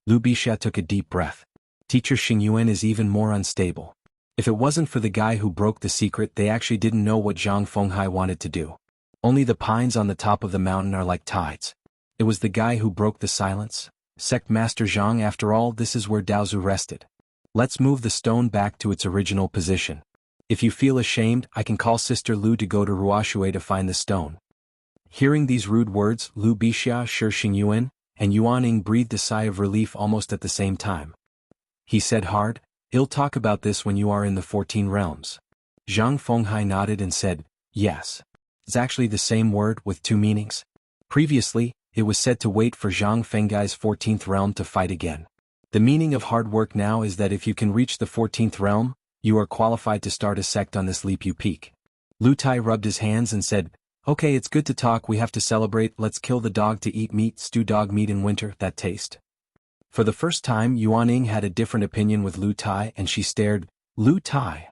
Lu Bixia took a deep breath. Teacher Xingyuan is even more unstable. If it wasn't for the guy who broke the secret, they actually didn't know what Zhang Fenghai wanted to do. Only the pines on the top of the mountain are like tides. It was the guy who broke the silence. Sect Master Zhang, after all, this is where Daozu rested. Let's move the stone back to its original position. If you feel ashamed, I can call Sister Lu to go to Ruoxue to find the stone. Hearing these rude words, Lu Bixia, Shi Xingyuan, and Yuaning breathed a sigh of relief almost at the same time. he said hard. "I'll talk about this when you are in the 14 realms." Xuanhuan nodded and said, "Yes. It's actually the same word with two meanings. Previously, it was said to wait for Zhang Fenggai's 14th realm to fight again. The meaning of hard work now is that if you can reach the 14th realm, you are qualified to start a sect on this Leap You Peak." Lu Tai rubbed his hands and said, "Okay, it's good to talk, we have to celebrate, let's kill the dog to eat meat, stew dog meat in winter, that taste." For the first time Yuan had a different opinion with Lu Tai and she stared. "Lu Tai."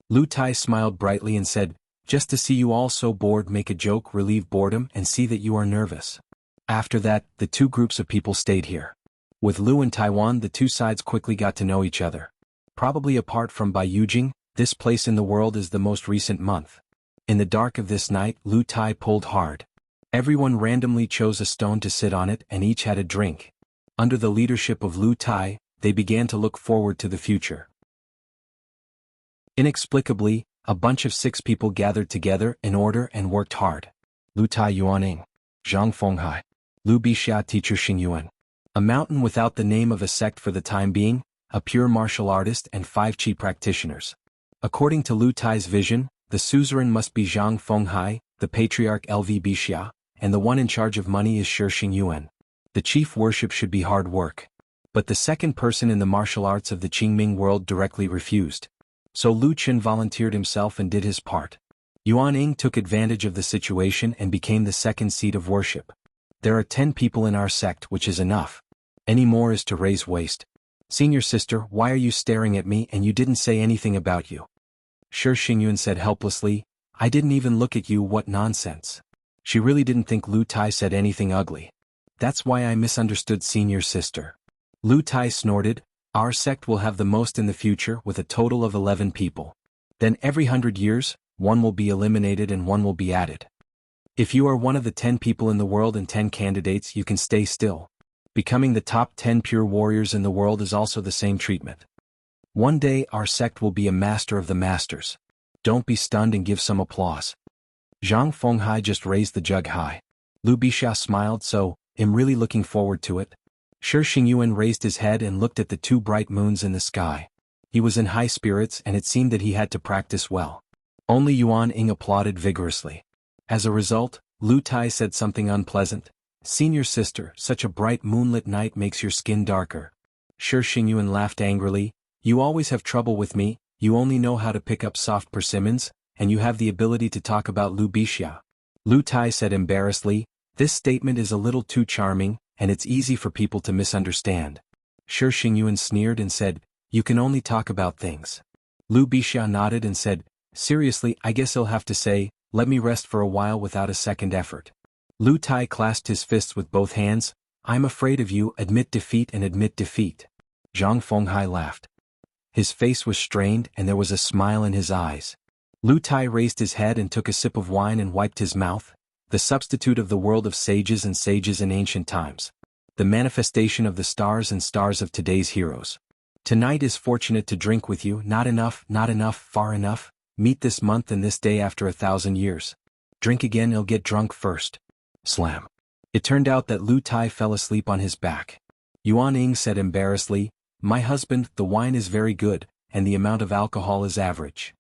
Lu Tai smiled brightly and said, "Just to see you all so bored, make a joke, relieve boredom and see that you are nervous." After that, the two groups of people stayed here. With Lu and Taiwan, the two sides quickly got to know each other. Probably apart from Baiyujing, this place in the world is the most recent month. In the dark of this night, Lu Tai pulled hard. Everyone randomly chose a stone to sit on it and each had a drink. Under the leadership of Lu Tai, they began to look forward to the future. Inexplicably, a bunch of 6 people gathered together in order and worked hard. Lu Tai Yuaning, Zhang Fenghai, Lu Bixia teacher Xingyuan. A mountain without the name of a sect for the time being, a pure martial artist and 5 chi practitioners. According to Lu Tai's vision, the suzerain must be Zhang Fenghai, the patriarch Lv Bixia, and the one in charge of money is Shi Xingyuan. The chief worship should be hard work. But the second person in the martial arts of the Qingming world directly refused. So Lu Chen volunteered himself and did his part. Yuan took advantage of the situation and became the second seat of worship. There are 10 people in our sect, which is enough. Any more is to raise waste. Senior sister, why are you staring at me and you didn't say anything about you? Shi Xingyuan said helplessly, I didn't even look at you, what nonsense. She really didn't think Lu Tai said anything ugly. That's why I misunderstood senior sister. Lu Tai snorted, our sect will have the most in the future with a total of 11 people. Then every 100 years, one will be eliminated and one will be added. If you are one of the 10 people in the world and 10 candidates, you can stay still. Becoming the top 10 pure warriors in the world is also the same treatment. One day our sect will be a master of the masters. Don't be stunned and give some applause. Zhang Fenghai just raised the jug high. Lu Bixia smiled, so, I'm really looking forward to it. Shi Xingyuan raised his head and looked at the 2 bright moons in the sky. He was in high spirits and it seemed that he had to practice well. Only Yuan applauded vigorously. As a result, Lu Tai said something unpleasant. Senior sister, such a bright moonlit night makes your skin darker. Shi Xingyuan laughed angrily. You always have trouble with me, you only know how to pick up soft persimmons, and you have the ability to talk about Lu Bixia. Lu Tai said embarrassedly, this statement is a little too charming, and it's easy for people to misunderstand. Shi Xingyuan sneered and said, you can only talk about things. Lu Bixia nodded and said, seriously, I guess I'll have to say, let me rest for a while without a second effort. Lu Tai clasped his fists with both hands, I'm afraid of you, admit defeat and admit defeat. Zhang Fenghai laughed. His face was strained and there was a smile in his eyes. Lu Tai raised his head and took a sip of wine and wiped his mouth, the substitute of the world of sages and sages in ancient times. The manifestation of the stars and stars of today's heroes. Tonight is fortunate to drink with you, not enough, far enough, meet this month and this day after 1,000 years. Drink again, he'll get drunk first. Slam. It turned out that Lu Tai fell asleep on his back. Yuan said embarrassedly, my husband, the wine is very good, and the amount of alcohol is average.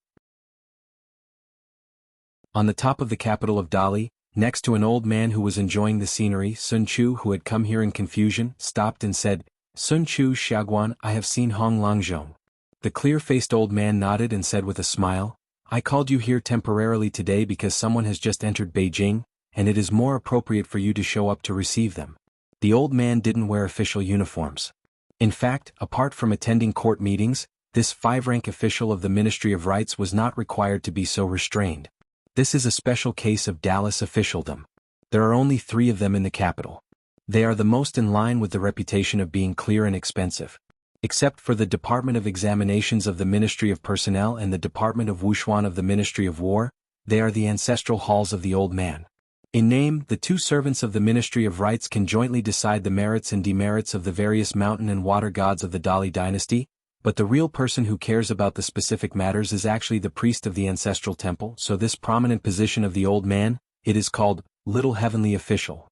On the top of the capital of Dali, next to an old man who was enjoying the scenery, Sun Chu, who had come here in confusion, stopped and said, Sun Chu Xiaoguan, I have seen Hong Langzhong. The clear-faced old man nodded and said with a smile, I called you here temporarily today because someone has just entered Beijing, and it is more appropriate for you to show up to receive them. The old man didn't wear official uniforms. In fact, apart from attending court meetings, this 5-rank official of the Ministry of Rights was not required to be so restrained. This is a special case of Dallas officialdom. There are only 3 of them in the capital. They are the most in line with the reputation of being clear and expensive. Except for the Department of Examinations of the Ministry of Personnel and the Department of Wuxuan of the Ministry of War, they are the ancestral halls of the old man. In name, the 2 servants of the Ministry of Rights can jointly decide the merits and demerits of the various mountain and water gods of the Dali dynasty, but the real person who cares about the specific matters is actually the priest of the ancestral temple, so this prominent position of the old man, it is called, Little Heavenly Official.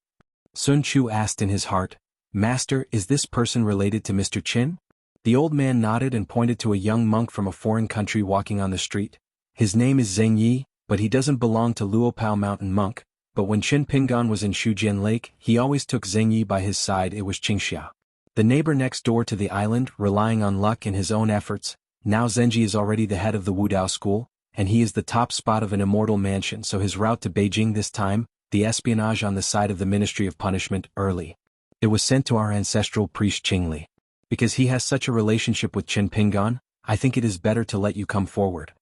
Sun Chu asked in his heart, Master, is this person related to Mr. Qin? The old man nodded and pointed to a young monk from a foreign country walking on the street. His name is Zheng Yi, but he doesn't belong to Luopao Mountain Monk, but when Qin Pingan was in Shujian Lake, he always took Zheng Yi by his side. It was Xianxia, the neighbor next door to the island, relying on luck and his own efforts. Now Zhenji is already the head of the Wudao school, and he is the top spot of an immortal mansion, so his route to Beijing this time, the espionage on the side of the Ministry of Punishment, early. It was sent to our ancestral priest Qingli. Because he has such a relationship with Qin Pingan, I think it is better to let you come forward.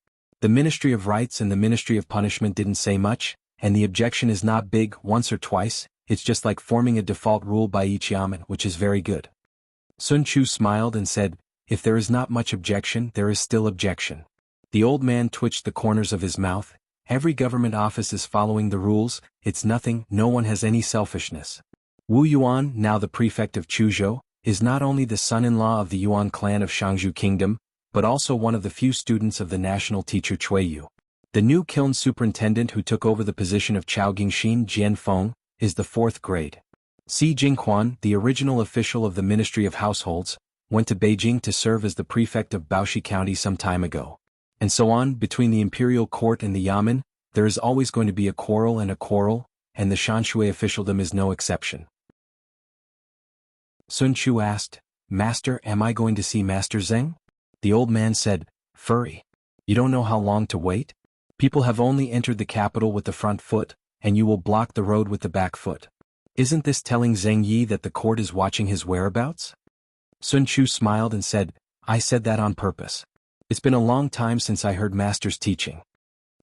The Ministry of Rights and the Ministry of Punishment didn't say much, and the objection is not big once or twice, it's just like forming a default rule by each yamen, which is very good. Sun Chu smiled and said, if there is not much objection, there is still objection. The old man twitched the corners of his mouth. Every government office is following the rules, it's nothing, no one has any selfishness. Wu Yuan, now the prefect of Chuzhou, is not only the son-in-law of the Yuan clan of Shangzhou Kingdom, but also one of the few students of the national teacher Cui Yu. The new kiln superintendent who took over the position of Chao Gingxin Jianfeng, is the 4th grade. Xuanhuan, the original official of the Ministry of Households, went to Beijing to serve as the prefect of Baoshi County some time ago. And so on, between the imperial court and the yamen, there is always going to be a quarrel, and the Shanshui officialdom is no exception. Sun Chu asked, Master, am I going to see Master Zheng? The old man said, Furry. You don't know how long to wait? People have only entered the capital with the front foot, and you will block the road with the back foot. Isn't this telling Zheng Yi that the court is watching his whereabouts? Sun Chu smiled and said, I said that on purpose. It's been a long time since I heard Master's teaching.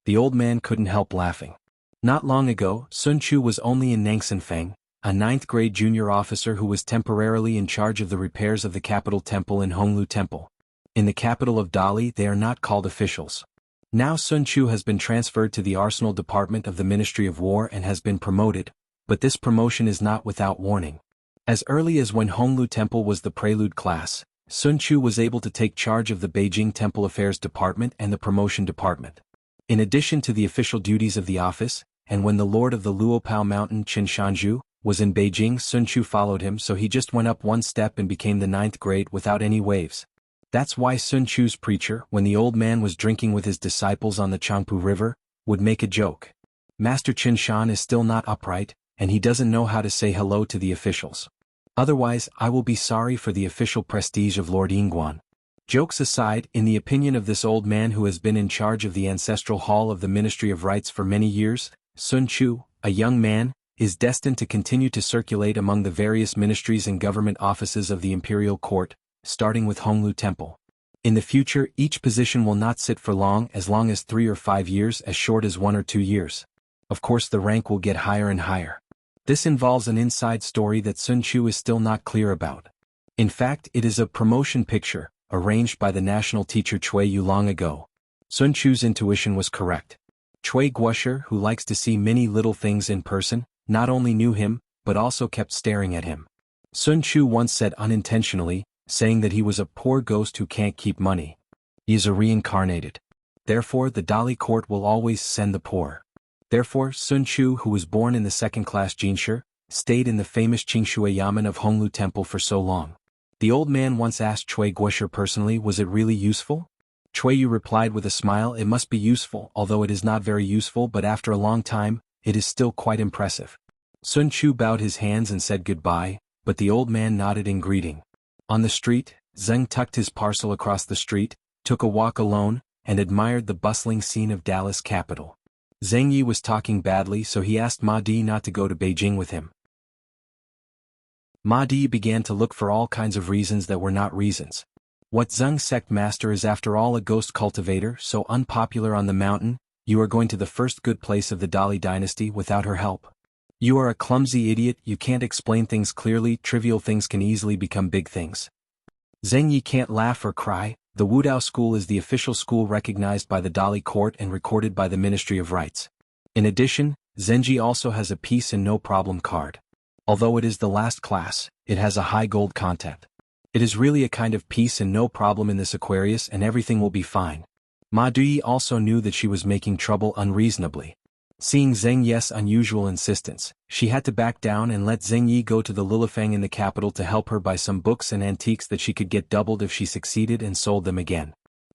The old man couldn't help laughing. Not long ago, Sun Chu was only in Nangxinfeng, a 9th grade junior officer who was temporarily in charge of the repairs of the capital temple in Honglu Temple. In the capital of Dali, they are not called officials. Now Sun Chu has been transferred to the arsenal department of the Ministry of War and has been promoted, but this promotion is not without warning. As early as when Honglu Temple was the prelude class, Sun Chu was able to take charge of the Beijing Temple Affairs Department and the Promotion Department. In addition to the official duties of the office, and when the lord of the Luopao Mountain Qin Shanzhu was in Beijing, Sun Chu followed him, so he just went up one step and became the 9th grade without any waves. That's why Sun Chu's preacher, when the old man was drinking with his disciples on the Changpu River, would make a joke. Master Qin Shan is still not upright, and he doesn't know how to say hello to the officials. Otherwise, I will be sorry for the official prestige of Lord Yingguan. Jokes aside, in the opinion of this old man who has been in charge of the ancestral hall of the Ministry of Rights for many years, Sun Chu, a young man, is destined to continue to circulate among the various ministries and government offices of the imperial court, starting with Honglu Temple. In the future, each position will not sit for long as 3 or 5 years, as short as 1 or 2 years. Of course, the rank will get higher and higher. This involves an inside story that Sun Chu is still not clear about. In fact, it is a promotion picture, arranged by the national teacher Cui Yu long ago. Sun Chu's intuition was correct. Cui Guosher, who likes to see many little things in person, not only knew him, but also kept staring at him. Sun Chu once said unintentionally, saying that he was a poor ghost who can't keep money. He is a reincarnated. Therefore, the Dali court will always send the poor. Therefore, Sun Chu, who was born in the 2nd-class Jinshi, stayed in the famous Qingshui Yamen of Honglu Temple for so long. The old man once asked Cui Guosher personally, was it really useful? Cui Yu replied with a smile, it must be useful, although it is not very useful, but after a long time, it is still quite impressive. Sun Chu bowed his hands and said goodbye, but the old man nodded in greeting. On the street, Zheng tucked his parcel across the street, took a walk alone, and admired the bustling scene of Dallas capital. Zheng Yi was talking badly, so he asked Ma Di not to go to Beijing with him. Ma Di began to look for all kinds of reasons that were not reasons. What Zheng sect master is after all a ghost cultivator, so unpopular on the mountain, you are going to the first good place of the Dali dynasty without her help. You are a clumsy idiot, you can't explain things clearly, trivial things can easily become big things. Zheng Yi can't laugh or cry. The Wudao school is the official school recognized by the Dali court and recorded by the Ministry of Rights. In addition, Zhenji also has a peace and no problem card. Although it is the last class, it has a high gold content. It is really a kind of peace and no problem in this Aquarius, and everything will be fine. Ma Dui also knew that she was making trouble unreasonably. Seeing Zheng Yi's unusual insistence, she had to back down and let Zheng Yi go to the Lilifeng in the capital to help her buy some books and antiques that she could get doubled if she succeeded and sold them again.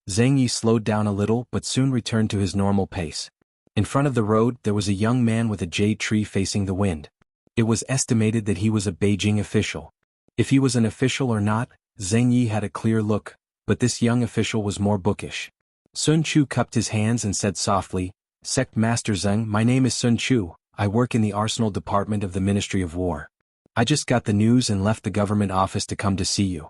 Zheng Yi slowed down a little but soon returned to his normal pace. In front of the road there was a young man with a jade tree facing the wind. It was estimated that he was a Beijing official. If he was an official or not, Zheng Yi had a clear look, but this young official was more bookish. Sun Chu cupped his hands and said softly, "Sect Master Zheng, my name is Sun Chu, I work in the Arsenal Department of the Ministry of War. I just got the news and left the government office to come to see you."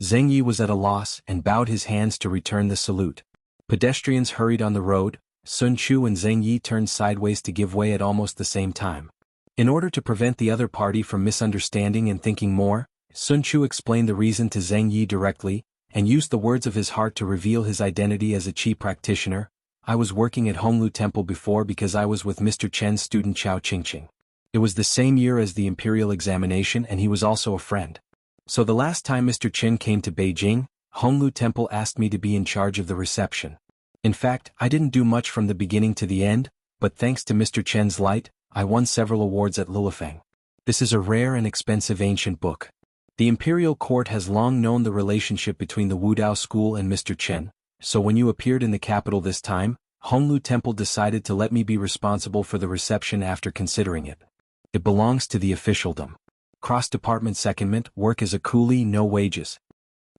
Zheng Yi was at a loss and bowed his hands to return the salute. Pedestrians hurried on the road. Sun Chu and Zheng Yi turned sideways to give way at almost the same time. In order to prevent the other party from misunderstanding and thinking more, Sun Chu explained the reason to Zheng Yi directly, and used the words of his heart to reveal his identity as a Qi practitioner. "I was working at Honglu Temple before because I was with Mr. Chen's student Chao Qingqing. It was the same year as the imperial examination and he was also a friend. So the last time Mr. Chen came to Beijing, Honglu Temple asked me to be in charge of the reception. In fact, I didn't do much from the beginning to the end, but thanks to Mr. Chen's light, I won several awards at Lilifeng. This is a rare and expensive ancient book. The imperial court has long known the relationship between the Wudao school and Mr. Chen, so when you appeared in the capital this time, Honglu Temple decided to let me be responsible for the reception after considering it. It belongs to the officialdom. Cross-department secondment, work as a coolie, no wages."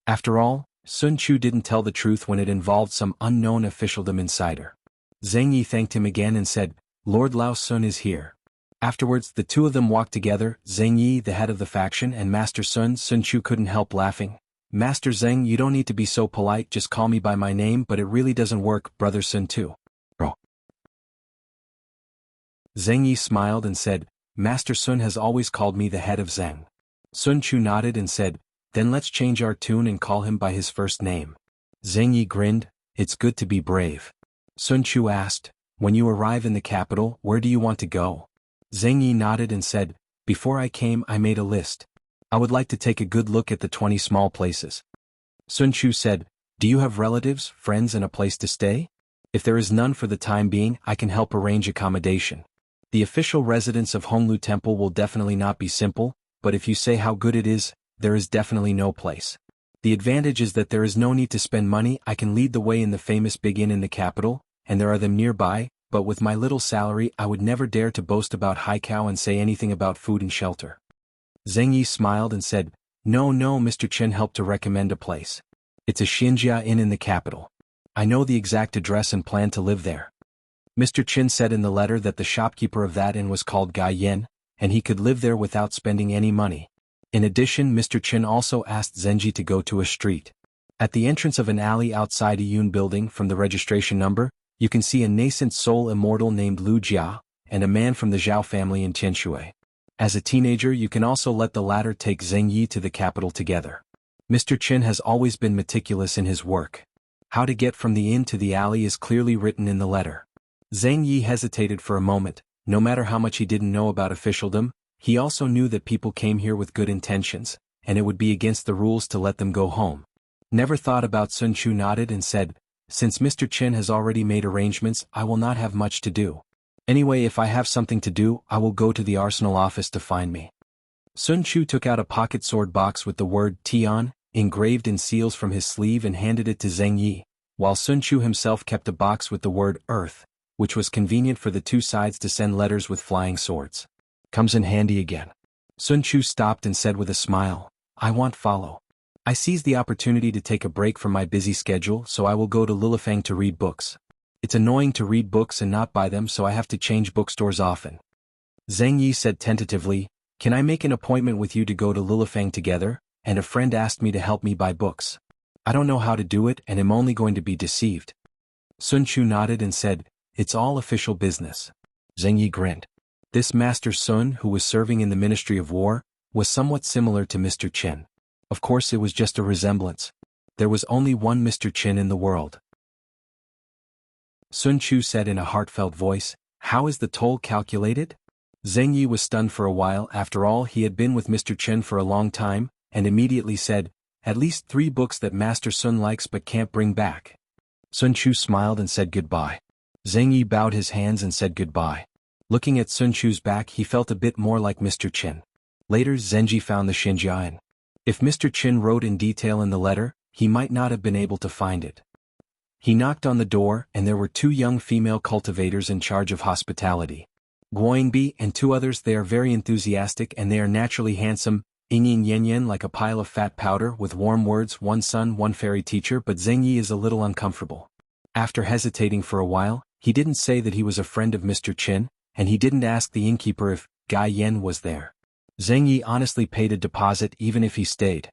After all, Sun Chu didn't tell the truth when it involved some unknown officialdom insider. Zheng Yi thanked him again and said, "Lord Lao Sun is here." Afterwards the two of them walked together, Zheng Yi the head of the faction and Master Sun. Sun Chu couldn't help laughing. "Master Zheng, you don't need to be so polite, just call me by my name, but it really doesn't work, Brother Sun too." Oh. Zheng Yi smiled and said, "Master Sun has always called me the head of Zheng." Sun Chu nodded and said, "Then let's change our tune and call him by his first name." Zheng Yi grinned, "It's good to be brave." Sun Chu asked, "When you arrive in the capital, where do you want to go?" Zheng Yi nodded and said, "Before I came I made a list. I would like to take a good look at the 20 small places." Sun Chu said, "Do you have relatives, friends and a place to stay? If there is none for the time being, I can help arrange accommodation. The official residence of Honglu Temple will definitely not be simple, but if you say how good it is, there is definitely no place. The advantage is that there is no need to spend money. I can lead the way in the famous big inn in the capital, and there are them nearby, but with my little salary I would never dare to boast about Haikao and say anything about food and shelter." Zheng Yi smiled and said, No, Mr. Chen helped to recommend a place. It's a xianxia inn in the capital. I know the exact address and plan to live there." Mr. Chen said in the letter that the shopkeeper of that inn was called Gai Yen, and he could live there without spending any money. In addition, Mr. Chen also asked Zenji to go to a street. At the entrance of an alley outside a Yun building from the registration number, you can see a nascent soul immortal named Lu Jia, and a man from the Zhao family in Tianshui. As a teenager you can also let the latter take Zheng Yi to the capital together. Mr. Chen has always been meticulous in his work. How to get from the inn to the alley is clearly written in the letter. Zheng Yi hesitated for a moment. No matter how much he didn't know about officialdom, he also knew that people came here with good intentions, and it would be against the rules to let them go home. Never thought about. Sun Chu nodded and said, "Since Mr. Chen has already made arrangements, I will not have much to do. Anyway, if I have something to do, I will go to the arsenal office to find me." Sun Chu took out a pocket sword box with the word Tian engraved in seals from his sleeve and handed it to Zheng Yi, while Sun Chu himself kept a box with the word Earth, which was convenient for the two sides to send letters with flying swords. "Comes in handy again." Sun Chu stopped and said with a smile, "I want follow. I seized the opportunity to take a break from my busy schedule, so I will go to Lilifeng to read books. It's annoying to read books and not buy them, so I have to change bookstores often." Zheng Yi said tentatively, "Can I make an appointment with you to go to Lilifeng together? And a friend asked me to help me buy books. I don't know how to do it and am only going to be deceived." Sun Chu nodded and said, "It's all official business." Zheng Yi grinned. This Master Sun, who was serving in the Ministry of War, was somewhat similar to Mr. Chen. Of course it was just a resemblance. There was only one Mr. Chen in the world. Sun Chu said in a heartfelt voice, "How is the toll calculated?" Zheng Yi was stunned for a while. After all, he had been with Mr. Chen for a long time, and immediately said, "At least 3 books that Master Sun likes but can't bring back." Sun Chu smiled and said goodbye. Zheng Yi bowed his hands and said goodbye. Looking at Sun Chu's back, he felt a bit more like Mr. Qin. Later, Zhenji found the Xinjiang. If Mr. Qin wrote in detail in the letter, he might not have been able to find it. He knocked on the door, and there were two young female cultivators in charge of hospitality. Guoyingbi and two others. They are very enthusiastic and they are naturally handsome, Yingyin Yanyan like a pile of fat powder with warm words, one son, one fairy teacher, but Zheng Yi is a little uncomfortable. After hesitating for a while, he didn't say that he was a friend of Mr. Qin, and he didn't ask the innkeeper if Gai Yen was there. Zheng Yi honestly paid a deposit even if he stayed.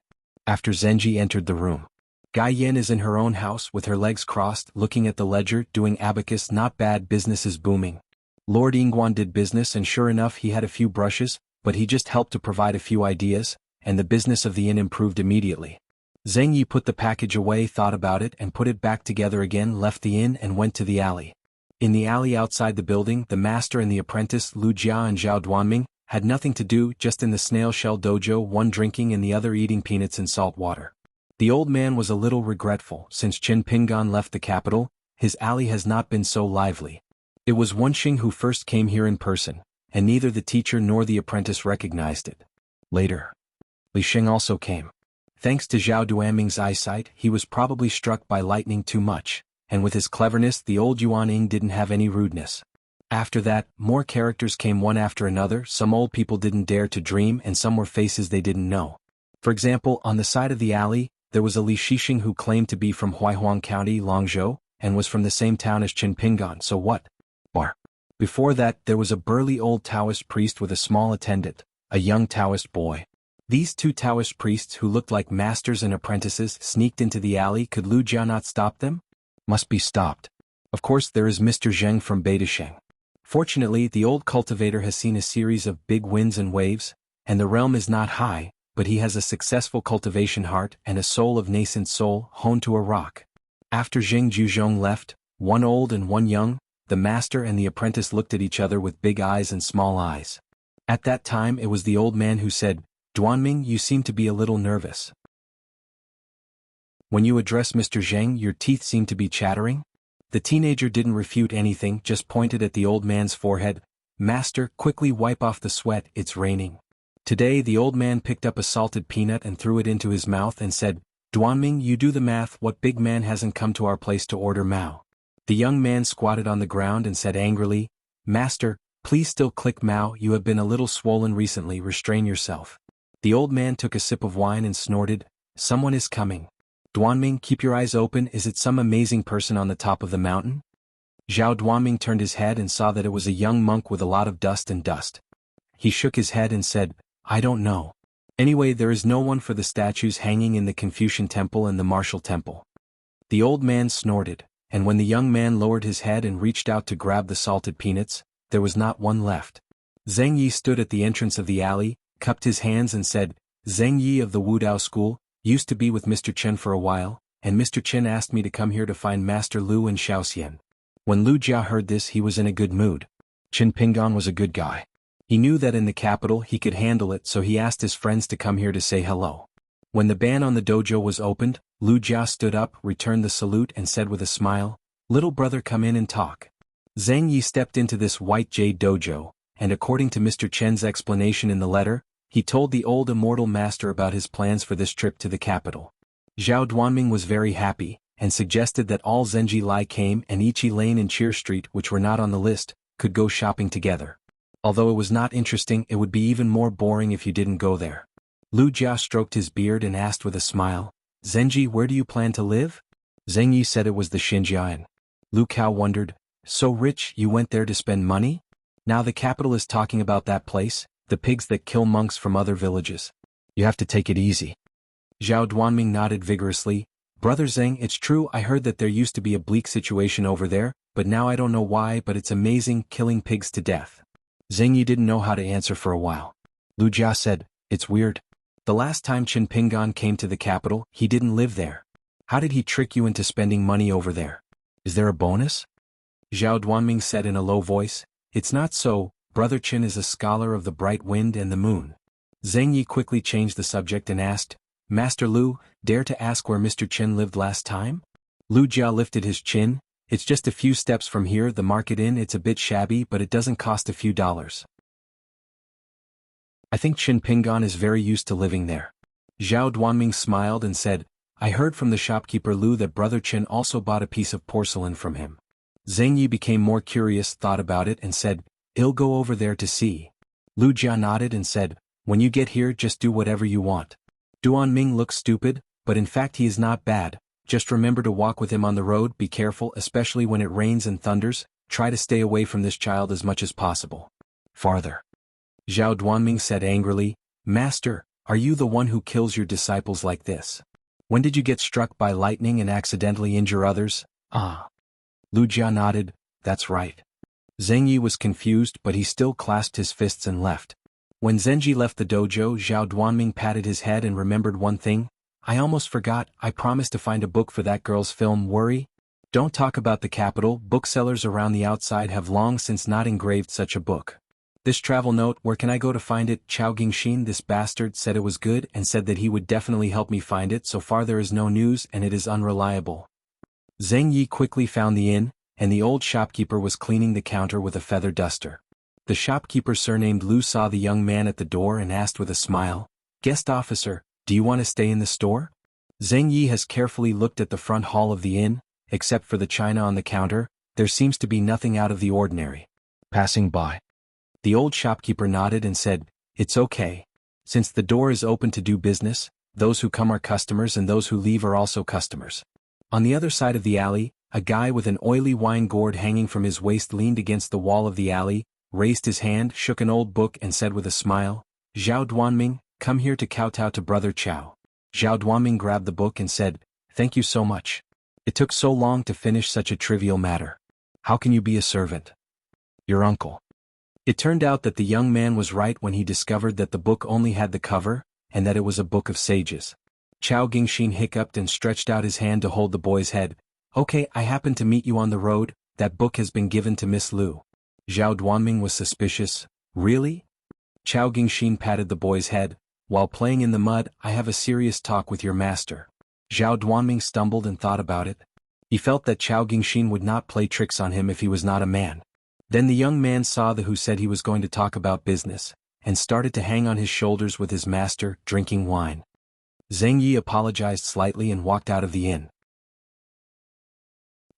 After Zhenji entered the room. Gai Yen is in her own house with her legs crossed, looking at the ledger, doing abacus. Not bad, business is booming. Lord Yingguan did business and sure enough he had a few brushes, but he just helped to provide a few ideas, and the business of the inn improved immediately. Zheng Yi put the package away, thought about it and put it back together again, left the inn and went to the alley. In the alley outside the building, the master and the apprentice Lu Jia and Zhao Duanming had nothing to do, just in the snail shell dojo, one drinking and the other eating peanuts in salt water. The old man was a little regretful. Since Qin Pingan left the capital, his alley has not been so lively. It was Wenxing who first came here in person, and neither the teacher nor the apprentice recognized it. Later, Li Xing also came. Thanks to Zhao Duanming's eyesight, he was probably struck by lightning too much, and with his cleverness the old Yuan Ying didn't have any rudeness. After that, more characters came one after another. Some old people didn't dare to dream and some were faces they didn't know. For example, on the side of the alley, there was a Li Shixing who claimed to be from Huaihuan County, Langzhou, and was from the same town as Qin Pingan. So what? Bar. Before that, there was a burly old Taoist priest with a small attendant, a young Taoist boy. These two Taoist priests who looked like masters and apprentices sneaked into the alley. Could Lu Jia not stop them? Must be stopped. Of course, there is Mr. Zheng from Beidasheng. Fortunately, the old cultivator has seen a series of big winds and waves, and the realm is not high, but he has a successful cultivation heart and a soul of nascent soul honed to a rock. After Zheng Juzhong left, one old and one young, the master and the apprentice looked at each other with big eyes and small eyes. At that time it was the old man who said, "Duanming, you seem to be a little nervous. When you address Mr. Zheng, your teeth seem to be chattering?" The teenager didn't refute anything, just pointed at the old man's forehead. "Master, quickly wipe off the sweat, it's raining." Today the old man picked up a salted peanut and threw it into his mouth and said, "Duanming, you do the math. What big man hasn't come to our place to order Mao?" The young man squatted on the ground and said angrily, "Master, please still click Mao. You have been a little swollen recently. Restrain yourself." The old man took a sip of wine and snorted, "Someone is coming. Duanming, keep your eyes open. Is it some amazing person on the top of the mountain?" Zhao Duanming turned his head and saw that it was a young monk with a lot of dust. He shook his head and said, "I don't know. Anyway, there is no one for the statues hanging in the Confucian temple and the martial temple." The old man snorted, and when the young man lowered his head and reached out to grab the salted peanuts, there was not one left. Zheng Yi stood at the entrance of the alley, cupped his hands and said, "Zheng Yi of the Wudao school, used to be with Mr. Chen for a while, and Mr. Chen asked me to come here to find Master Lu and Xiaoxian." When Lu Jia heard this, he was in a good mood. Qin Pingan was a good guy. He knew that in the capital he could handle it, so he asked his friends to come here to say hello. When the ban on the dojo was opened, Lu Jia stood up, returned the salute and said with a smile, "Little brother, come in and talk." Zheng Yi stepped into this white jade dojo, and according to Mr. Chen's explanation in the letter, he told the old immortal master about his plans for this trip to the capital. Zhao Duanming was very happy, and suggested that all Zenji Lai came and Ichi Lane and Cheer Street, which were not on the list, could go shopping together. Although it was not interesting, it would be even more boring if you didn't go there. Lu Jia stroked his beard and asked with a smile, "Zenji, where do you plan to live?" Zheng Yi said it was the Xinjiang. Lu Kao wondered, "So rich, you went there to spend money? Now the capital is talking about that place, the pigs that kill monks from other villages. You have to take it easy." Zhao Duanming nodded vigorously, "Brother Zheng, it's true. I heard that there used to be a bleak situation over there, but now I don't know why, but it's amazing, killing pigs to death." Zheng Yi didn't know how to answer for a while. Lu Jia said, "It's weird. The last time Qin Pingan came to the capital, he didn't live there. How did he trick you into spending money over there? Is there a bonus?" Zhao Duanming said in a low voice, "It's not so. Brother Qin is a scholar of the bright wind and the moon." Zheng Yi quickly changed the subject and asked, "Master Lu, dare to ask where Mr. Qin lived last time?" Lu Jia lifted his chin, It's just a few steps from here, the market inn. It's a bit shabby, but it doesn't cost a few dollars. I think Qin Pingan is very used to living there. Zhao Duanming smiled and said, I heard from the shopkeeper Lu that Brother Qin also bought a piece of porcelain from him. Zheng Yi became more curious, thought about it and said, I'll go over there to see. Lu Jia nodded and said, when you get here just do whatever you want. Duanming looks stupid, but in fact he is not bad. Just remember to walk with him on the road, be careful especially when it rains and thunders, try to stay away from this child as much as possible. Farther. Zhao Duanming said angrily, Master, are you the one who kills your disciples like this? When did you get struck by lightning and accidentally injure others? Ah. Lu Jia nodded, that's right. Zheng Yi was confused but he still clasped his fists and left. When Zhenji left the dojo, Zhao Duanming patted his head and remembered one thing. I almost forgot, I promised to find a book for that girl's film Worry. Don't talk about the capital, booksellers around the outside have long since not engraved such a book. This travel note, where can I go to find it? Chao Gingxin, this bastard, said it was good and said that he would definitely help me find it. So far there is no news and it is unreliable. Zheng Yi quickly found the inn, and the old shopkeeper was cleaning the counter with a feather duster. The shopkeeper surnamed Lu saw the young man at the door and asked with a smile, Guest officer, do you want to stay in the store? Zheng Yi has carefully looked at the front hall of the inn, except for the china on the counter, there seems to be nothing out of the ordinary. Passing by. The old shopkeeper nodded and said, It's okay. Since the door is open to do business, those who come are customers and those who leave are also customers. On the other side of the alley, a guy with an oily wine gourd hanging from his waist leaned against the wall of the alley, raised his hand, shook an old book and said with a smile, Zhao Duanming, come here to kowtow to Brother Chao. Zhao Duanming grabbed the book and said, Thank you so much. It took so long to finish such a trivial matter. How can you be a servant? Your uncle. It turned out that the young man was right when he discovered that the book only had the cover, and that it was a book of sages. Chao Gingxin hiccuped and stretched out his hand to hold the boy's head. Okay, I happened to meet you on the road, that book has been given to Miss Lu. Zhao Duanming was suspicious. Really? Chao Gingxin patted the boy's head. While playing in the mud, I have a serious talk with your master. Zhao Duanming stumbled and thought about it. He felt that Chao Gingxin would not play tricks on him if he was not a man. Then the young man saw the who said he was going to talk about business, and started to hang on his shoulders with his master, drinking wine. Zheng Yi apologized slightly and walked out of the inn.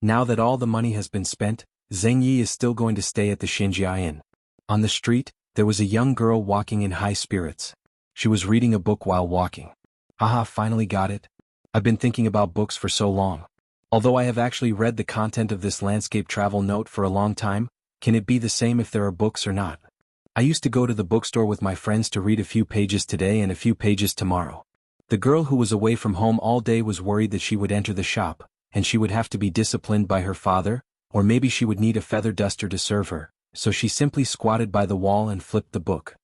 Now that all the money has been spent, Zheng Yi is still going to stay at the Xianxia Inn. On the street, there was a young girl walking in high spirits. She was reading a book while walking. Haha, finally got it. I've been thinking about books for so long. Although I have actually read the content of this landscape travel note for a long time, can it be the same if there are books or not? I used to go to the bookstore with my friends to read a few pages today and a few pages tomorrow. The girl who was away from home all day was worried that she would enter the shop, and she would have to be disciplined by her father, or maybe she would need a feather duster to serve her, so she simply squatted by the wall and flipped the book.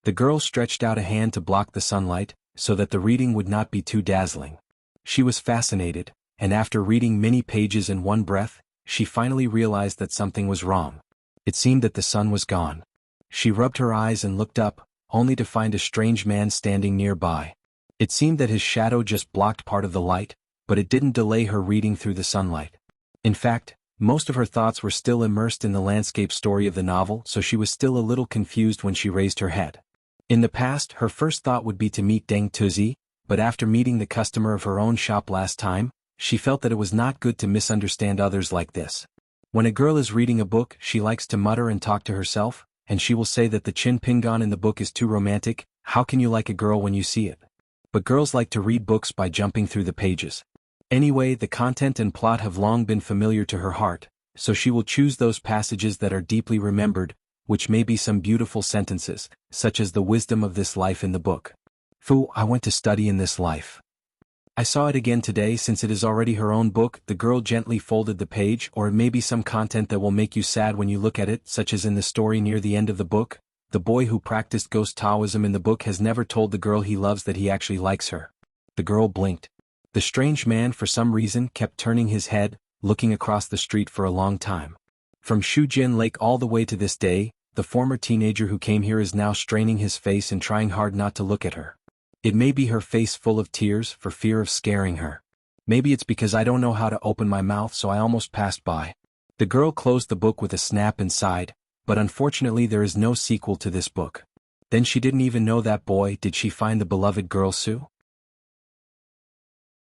The girl stretched out a hand to block the sunlight, so that the reading would not be too dazzling. She was fascinated, and after reading many pages in one breath, she finally realized that something was wrong. It seemed that the sun was gone. She rubbed her eyes and looked up, only to find a strange man standing nearby. It seemed that his shadow just blocked part of the light, but it didn't delay her reading through the sunlight. In fact, most of her thoughts were still immersed in the landscape story of the novel, so she was still a little confused when she raised her head. In the past, her first thought would be to meet Deng Tuzi, but after meeting the customer of her own shop last time, she felt that it was not good to misunderstand others like this. When a girl is reading a book, she likes to mutter and talk to herself, and she will say that the Qin Pingan in the book is too romantic. How can you like a girl when you see it? But girls like to read books by jumping through the pages. Anyway, the content and plot have long been familiar to her heart, so she will choose those passages that are deeply remembered, which may be some beautiful sentences, such as the wisdom of this life in the book. Fu, I went to study in this life. I saw it again today since it is already her own book. The girl gently folded the page, or it may be some content that will make you sad when you look at it, such as in the story near the end of the book. The boy who practiced ghost Taoism in the book has never told the girl he loves that he actually likes her. The girl blinked. The strange man for some reason kept turning his head, looking across the street for a long time. From Shujin Lake all the way to this day, the former teenager who came here is now straining his face and trying hard not to look at her. It may be her face full of tears for fear of scaring her. Maybe it's because I don't know how to open my mouth, so I almost passed by. The girl closed the book with a snap and sighed, but unfortunately there is no sequel to this book. Then she didn't even know that boy. Did she find the beloved girl Sue?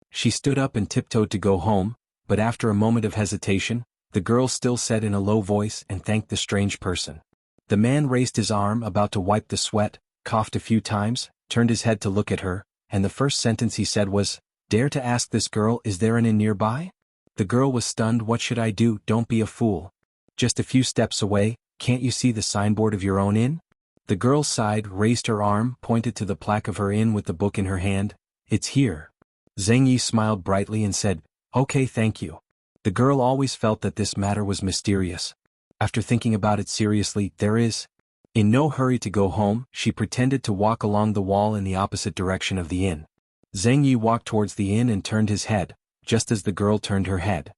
She stood up and tiptoed to go home, but after a moment of hesitation, the girl still said in a low voice and thanked the strange person. The man raised his arm about to wipe the sweat, coughed a few times, turned his head to look at her, and the first sentence he said was, "Dare to ask this girl, is there an inn nearby?" The girl was stunned. "What should I do?" "Don't be a fool. Just a few steps away, can't you see the signboard of your own inn?" The girl sighed, raised her arm, pointed to the plaque of her inn with the book in her hand. "It's here." Xianxia smiled brightly and said, "Okay, thank you." The girl always felt that this matter was mysterious. After thinking about it seriously, there is. In no hurry to go home, she pretended to walk along the wall in the opposite direction of the inn. Xianxia walked towards the inn and turned his head, just as the girl turned her head.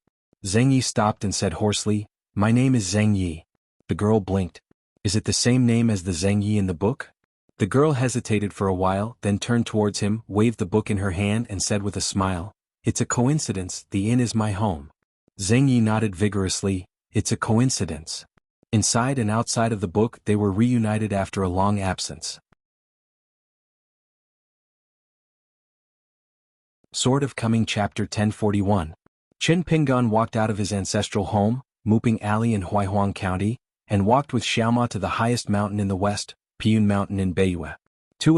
Xianxia stopped and said hoarsely, "My name is Xianxia." The girl blinked. "Is it the same name as the Xianxia in the book?" The girl hesitated for a while, then turned towards him, waved the book in her hand and said with a smile, "It's a coincidence, the inn is my home." Xianxia nodded vigorously, "It's a coincidence." Inside and outside of the book they were reunited after a long absence. Sword of Coming Chapter 1041. Qin Pingan walked out of his ancestral home, Muping Alley in Huaihuang County, and walked with Xiaoma to the highest mountain in the west, Piyun Mountain in Beiyue.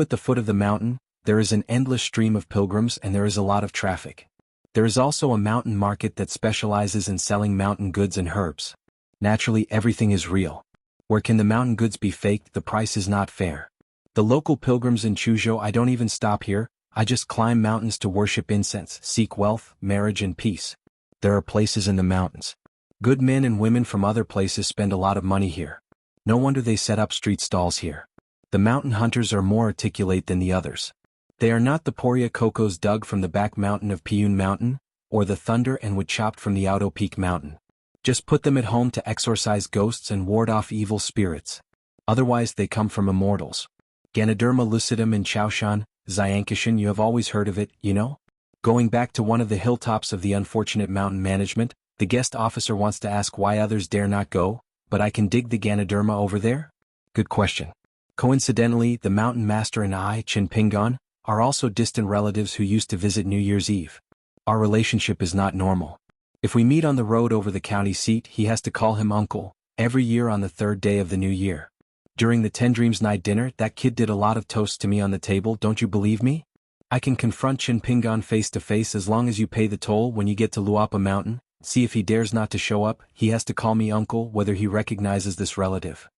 At the foot of the mountain, there is an endless stream of pilgrims and there is a lot of traffic. There is also a mountain market that specializes in selling mountain goods and herbs. Naturally, everything is real. Where can the mountain goods be faked? The price is not fair. The local pilgrims in Chuzhou, I don't even stop here, I just climb mountains to worship incense, seek wealth, marriage and peace. There are places in the mountains. Good men and women from other places spend a lot of money here. No wonder they set up street stalls here. The mountain hunters are more articulate than the others. They are not the poria cocos dug from the back mountain of Piyun Mountain, or the thunder and wood chopped from the Auto Peak Mountain. Just put them at home to exorcise ghosts and ward off evil spirits. Otherwise they come from immortals. Ganoderma lucidum in Chaoshan, xianxia, you have always heard of it, you know? Going back to one of the hilltops of the unfortunate mountain management, the guest officer wants to ask why others dare not go, but I can dig the Ganoderma over there? Good question. Coincidentally, the mountain master and I, Qin Pingan, are also distant relatives who used to visit New Year's Eve. Our relationship is not normal. If we meet on the road over the county seat, he has to call him uncle, every year on the third day of the new year. During the 10 Dreams night dinner, that kid did a lot of toasts to me on the table, don't you believe me? I can confront Qin Pingan face to face as long as you pay the toll when you get to Luapa Mountain. See if he dares not to show up, he has to call me uncle whether he recognizes this relative.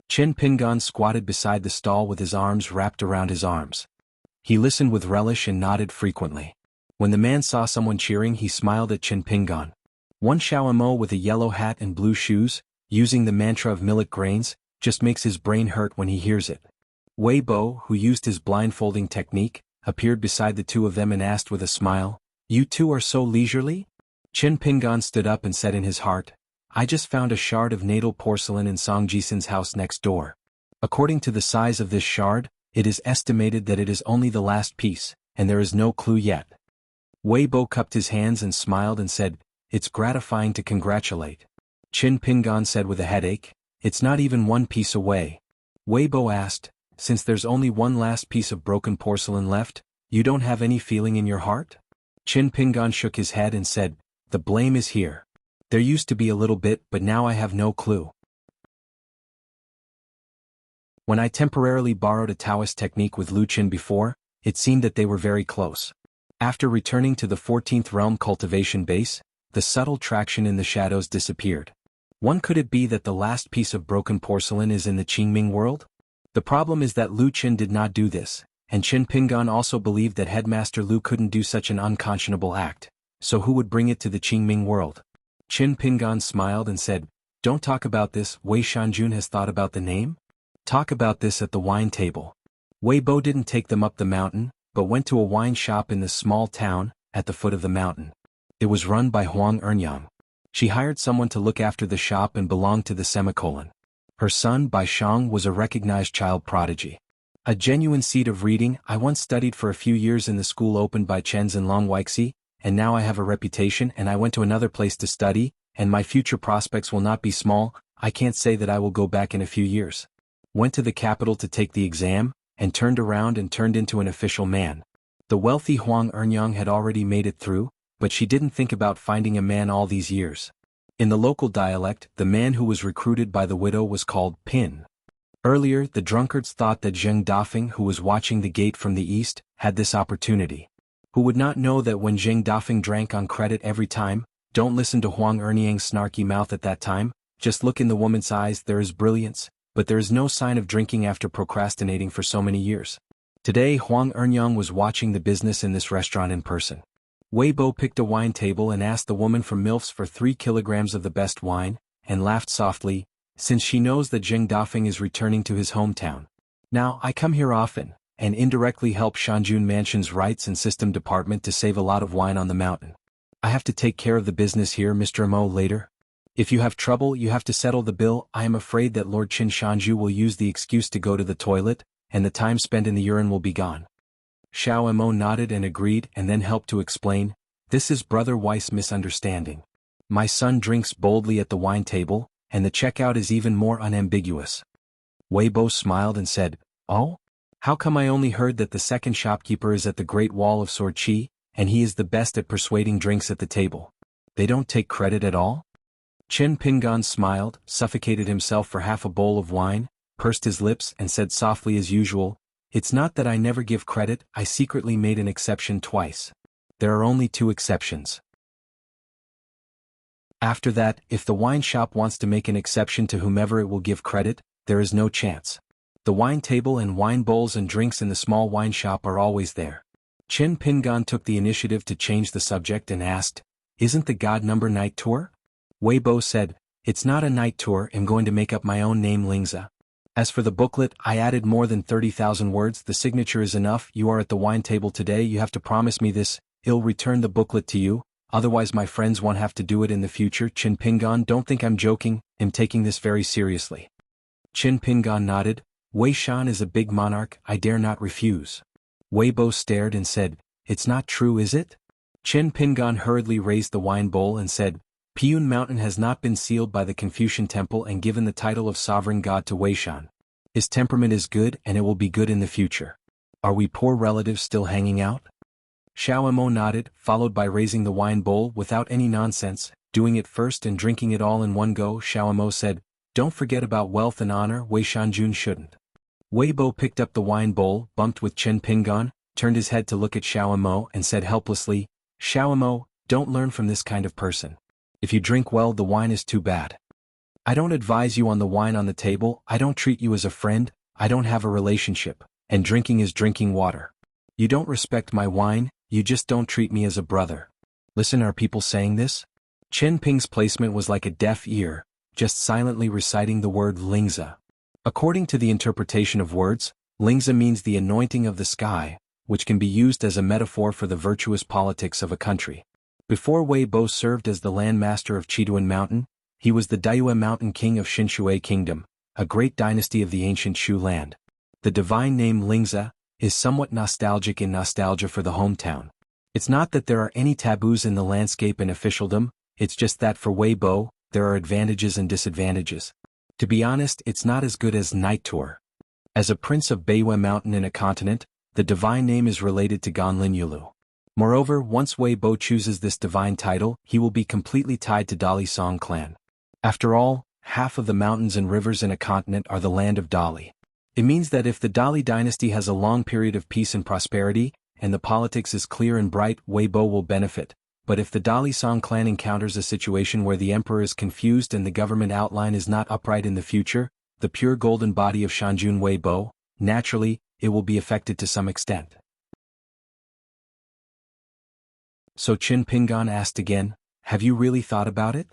Qin Pingan squatted beside the stall with his arms wrapped around his arms. He listened with relish and nodded frequently. When the man saw someone cheering, he smiled at Qin Pingan. One Xiaomo with a yellow hat and blue shoes, using the mantra of millet grains, just makes his brain hurt when he hears it. Wei Bo, who used his blindfolding technique, appeared beside the two of them and asked with a smile, "You two are so leisurely?" Qin Pingan stood up and said in his heart, "I just found a shard of natal porcelain in Song Jisen's house next door. According to the size of this shard, it is estimated that it is only the last piece, and there is no clue yet." Wei Bo cupped his hands and smiled and said, "It's gratifying to congratulate." Qin Pingan said with a headache, "It's not even one piece away." Wei Bo asked, "Since there's only one last piece of broken porcelain left, you don't have any feeling in your heart?" Qin Pingan shook his head and said, "The blame is here. There used to be a little bit, but now I have no clue. When I temporarily borrowed a Taoist technique with Lu Qin before, it seemed that they were very close. After returning to the 14th realm cultivation base, the subtle traction in the shadows disappeared. Could it be that the last piece of broken porcelain is in the Qingming world? The problem is that Lu Qin did not do this, and Qin Pingan also believed that Headmaster Lu couldn't do such an unconscionable act, so who would bring it to the Qingming world? Qin Pingan smiled and said, "Don't talk about this. Wei Shanjun has thought about the name? Talk about this at the wine table." Wei Bo didn't take them up the mountain, but went to a wine shop in this small town, at the foot of the mountain. It was run by Huang Ernyang. She hired someone to look after the shop and belonged to the semicolon. Her son, Bai Shang, was a recognized child prodigy. A genuine seed of reading. I once studied for a few years in the school opened by Chen's in Longweixi, and now I have a reputation and I went to another place to study, and my future prospects will not be small. I can't say that I will go back in a few years. Went to the capital to take the exam, and turned around and turned into an official man. The wealthy Huang Ernyang had already made it through, but she didn't think about finding a man all these years. In the local dialect, the man who was recruited by the widow was called Pin. Earlier, the drunkards thought that Zheng Dafeng, who was watching the gate from the east, had this opportunity. Who would not know that when Zheng Dafeng drank on credit every time? Don't listen to Huang Ernyang's snarky mouth at that time, just look in the woman's eyes. There is brilliance, but there is no sign of drinking after procrastinating for so many years. Today Huang Ernyang was watching the business in this restaurant in person. Wei Bo picked a wine table and asked the woman from MILFs for 3 kilograms of the best wine, and laughed softly, since she knows that Zheng Dafeng is returning to his hometown. Now I come here often, and indirectly help Shanjun Mansion's rights and system department to save a lot of wine on the mountain. I have to take care of the business here, Mr. Mo, later. If you have trouble, you have to settle the bill. I am afraid that Lord Qin Shanju will use the excuse to go to the toilet, and the time spent in the urine will be gone. Xiao Mo nodded and agreed, and then helped to explain, this is Brother Weiss' misunderstanding. My son drinks boldly at the wine table, and the checkout is even more unambiguous. Wei Bo smiled and said, oh? How come I only heard that the second shopkeeper is at the Great Wall of Sword Qi, and he is the best at persuading drinks at the table? They don't take credit at all? Chen Pingan smiled, suffocated himself for half a bowl of wine, pursed his lips and said softly as usual, it's not that I never give credit, I secretly made an exception twice. There are only 2 exceptions. After that, if the wine shop wants to make an exception to whomever it will give credit, there is no chance. The wine table and wine bowls and drinks in the small wine shop are always there. Chen Pingan took the initiative to change the subject and asked, isn't the God Number night tour? Wei Bo said, it's not a night tour, I'm going to make up my own name Lingza. As for the booklet, I added more than 30,000 words, the signature is enough, you are at the wine table today, you have to promise me this, I'll return the booklet to you, otherwise my friends won't have to do it in the future. Chen Pingan, don't think I'm joking, I'm taking this very seriously. Chen Pingan nodded, Wei Shan is a big monarch, I dare not refuse. Wei Bo stared and said, it's not true, is it? Chen Pingan hurriedly raised the wine bowl and said, Piyun Mountain has not been sealed by the Confucian Temple and given the title of sovereign god to Wei Shan. His temperament is good and it will be good in the future. Are we poor relatives still hanging out? Xiao Mo nodded, followed by raising the wine bowl without any nonsense, doing it first and drinking it all in one go. Xiao Mo said, don't forget about wealth and honor, Wei Shanjun shouldn't. Wei Bo picked up the wine bowl, bumped with Chen Pingan, turned his head to look at Xiao Mo and said helplessly, Xiao Mo, don't learn from this kind of person. If you drink well, the wine is too bad. I don't advise you on the wine on the table, I don't treat you as a friend, I don't have a relationship, and drinking is drinking water. You don't respect my wine, you just don't treat me as a brother. Listen, are people saying this? Chen Ping's placement was like a deaf ear, just silently reciting the word Lingza. According to the interpretation of words, Lingza means the anointing of the sky, which can be used as a metaphor for the virtuous politics of a country. Before Wei Bo served as the landmaster of Chiduan Mountain, he was the Daiyue Mountain King of Xinshui Kingdom, a great dynasty of the ancient Shu land. The divine name Lingza is somewhat nostalgic in nostalgia for the hometown. It's not that there are any taboos in the landscape and officialdom, it's just that for Wei Bo, there are advantages and disadvantages. To be honest, it's not as good as Night Tour. As a prince of Baiyue Mountain in a continent, the divine name is related to Ganlin Yulu. Moreover, once Wei Bo chooses this divine title, he will be completely tied to Dali Song clan. After all, half of the mountains and rivers in a continent are the land of Dali. It means that if the Dali dynasty has a long period of peace and prosperity, and the politics is clear and bright, Wei Bo will benefit. But if the Dali Song clan encounters a situation where the emperor is confused and the government outline is not upright in the future, the pure golden body of Shanjun Wei Bo, naturally, it will be affected to some extent. So Chen Pingan asked again, have you really thought about it?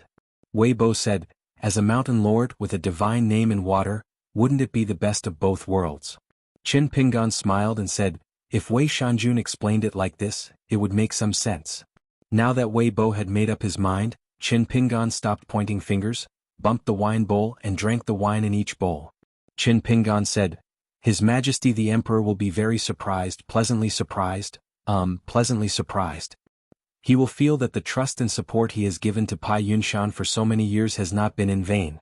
Wei Bo said, as a mountain lord with a divine name in water, wouldn't it be the best of both worlds? Chen Pingan smiled and said, if Wei Shanjun explained it like this, it would make some sense. Now that Wei Bo had made up his mind, Chen Pingan stopped pointing fingers, bumped the wine bowl and drank the wine in each bowl. Chen Pingan said, His Majesty the Emperor will be very surprised, pleasantly surprised. He will feel that the trust and support he has given to Pai Yunshan for so many years has not been in vain.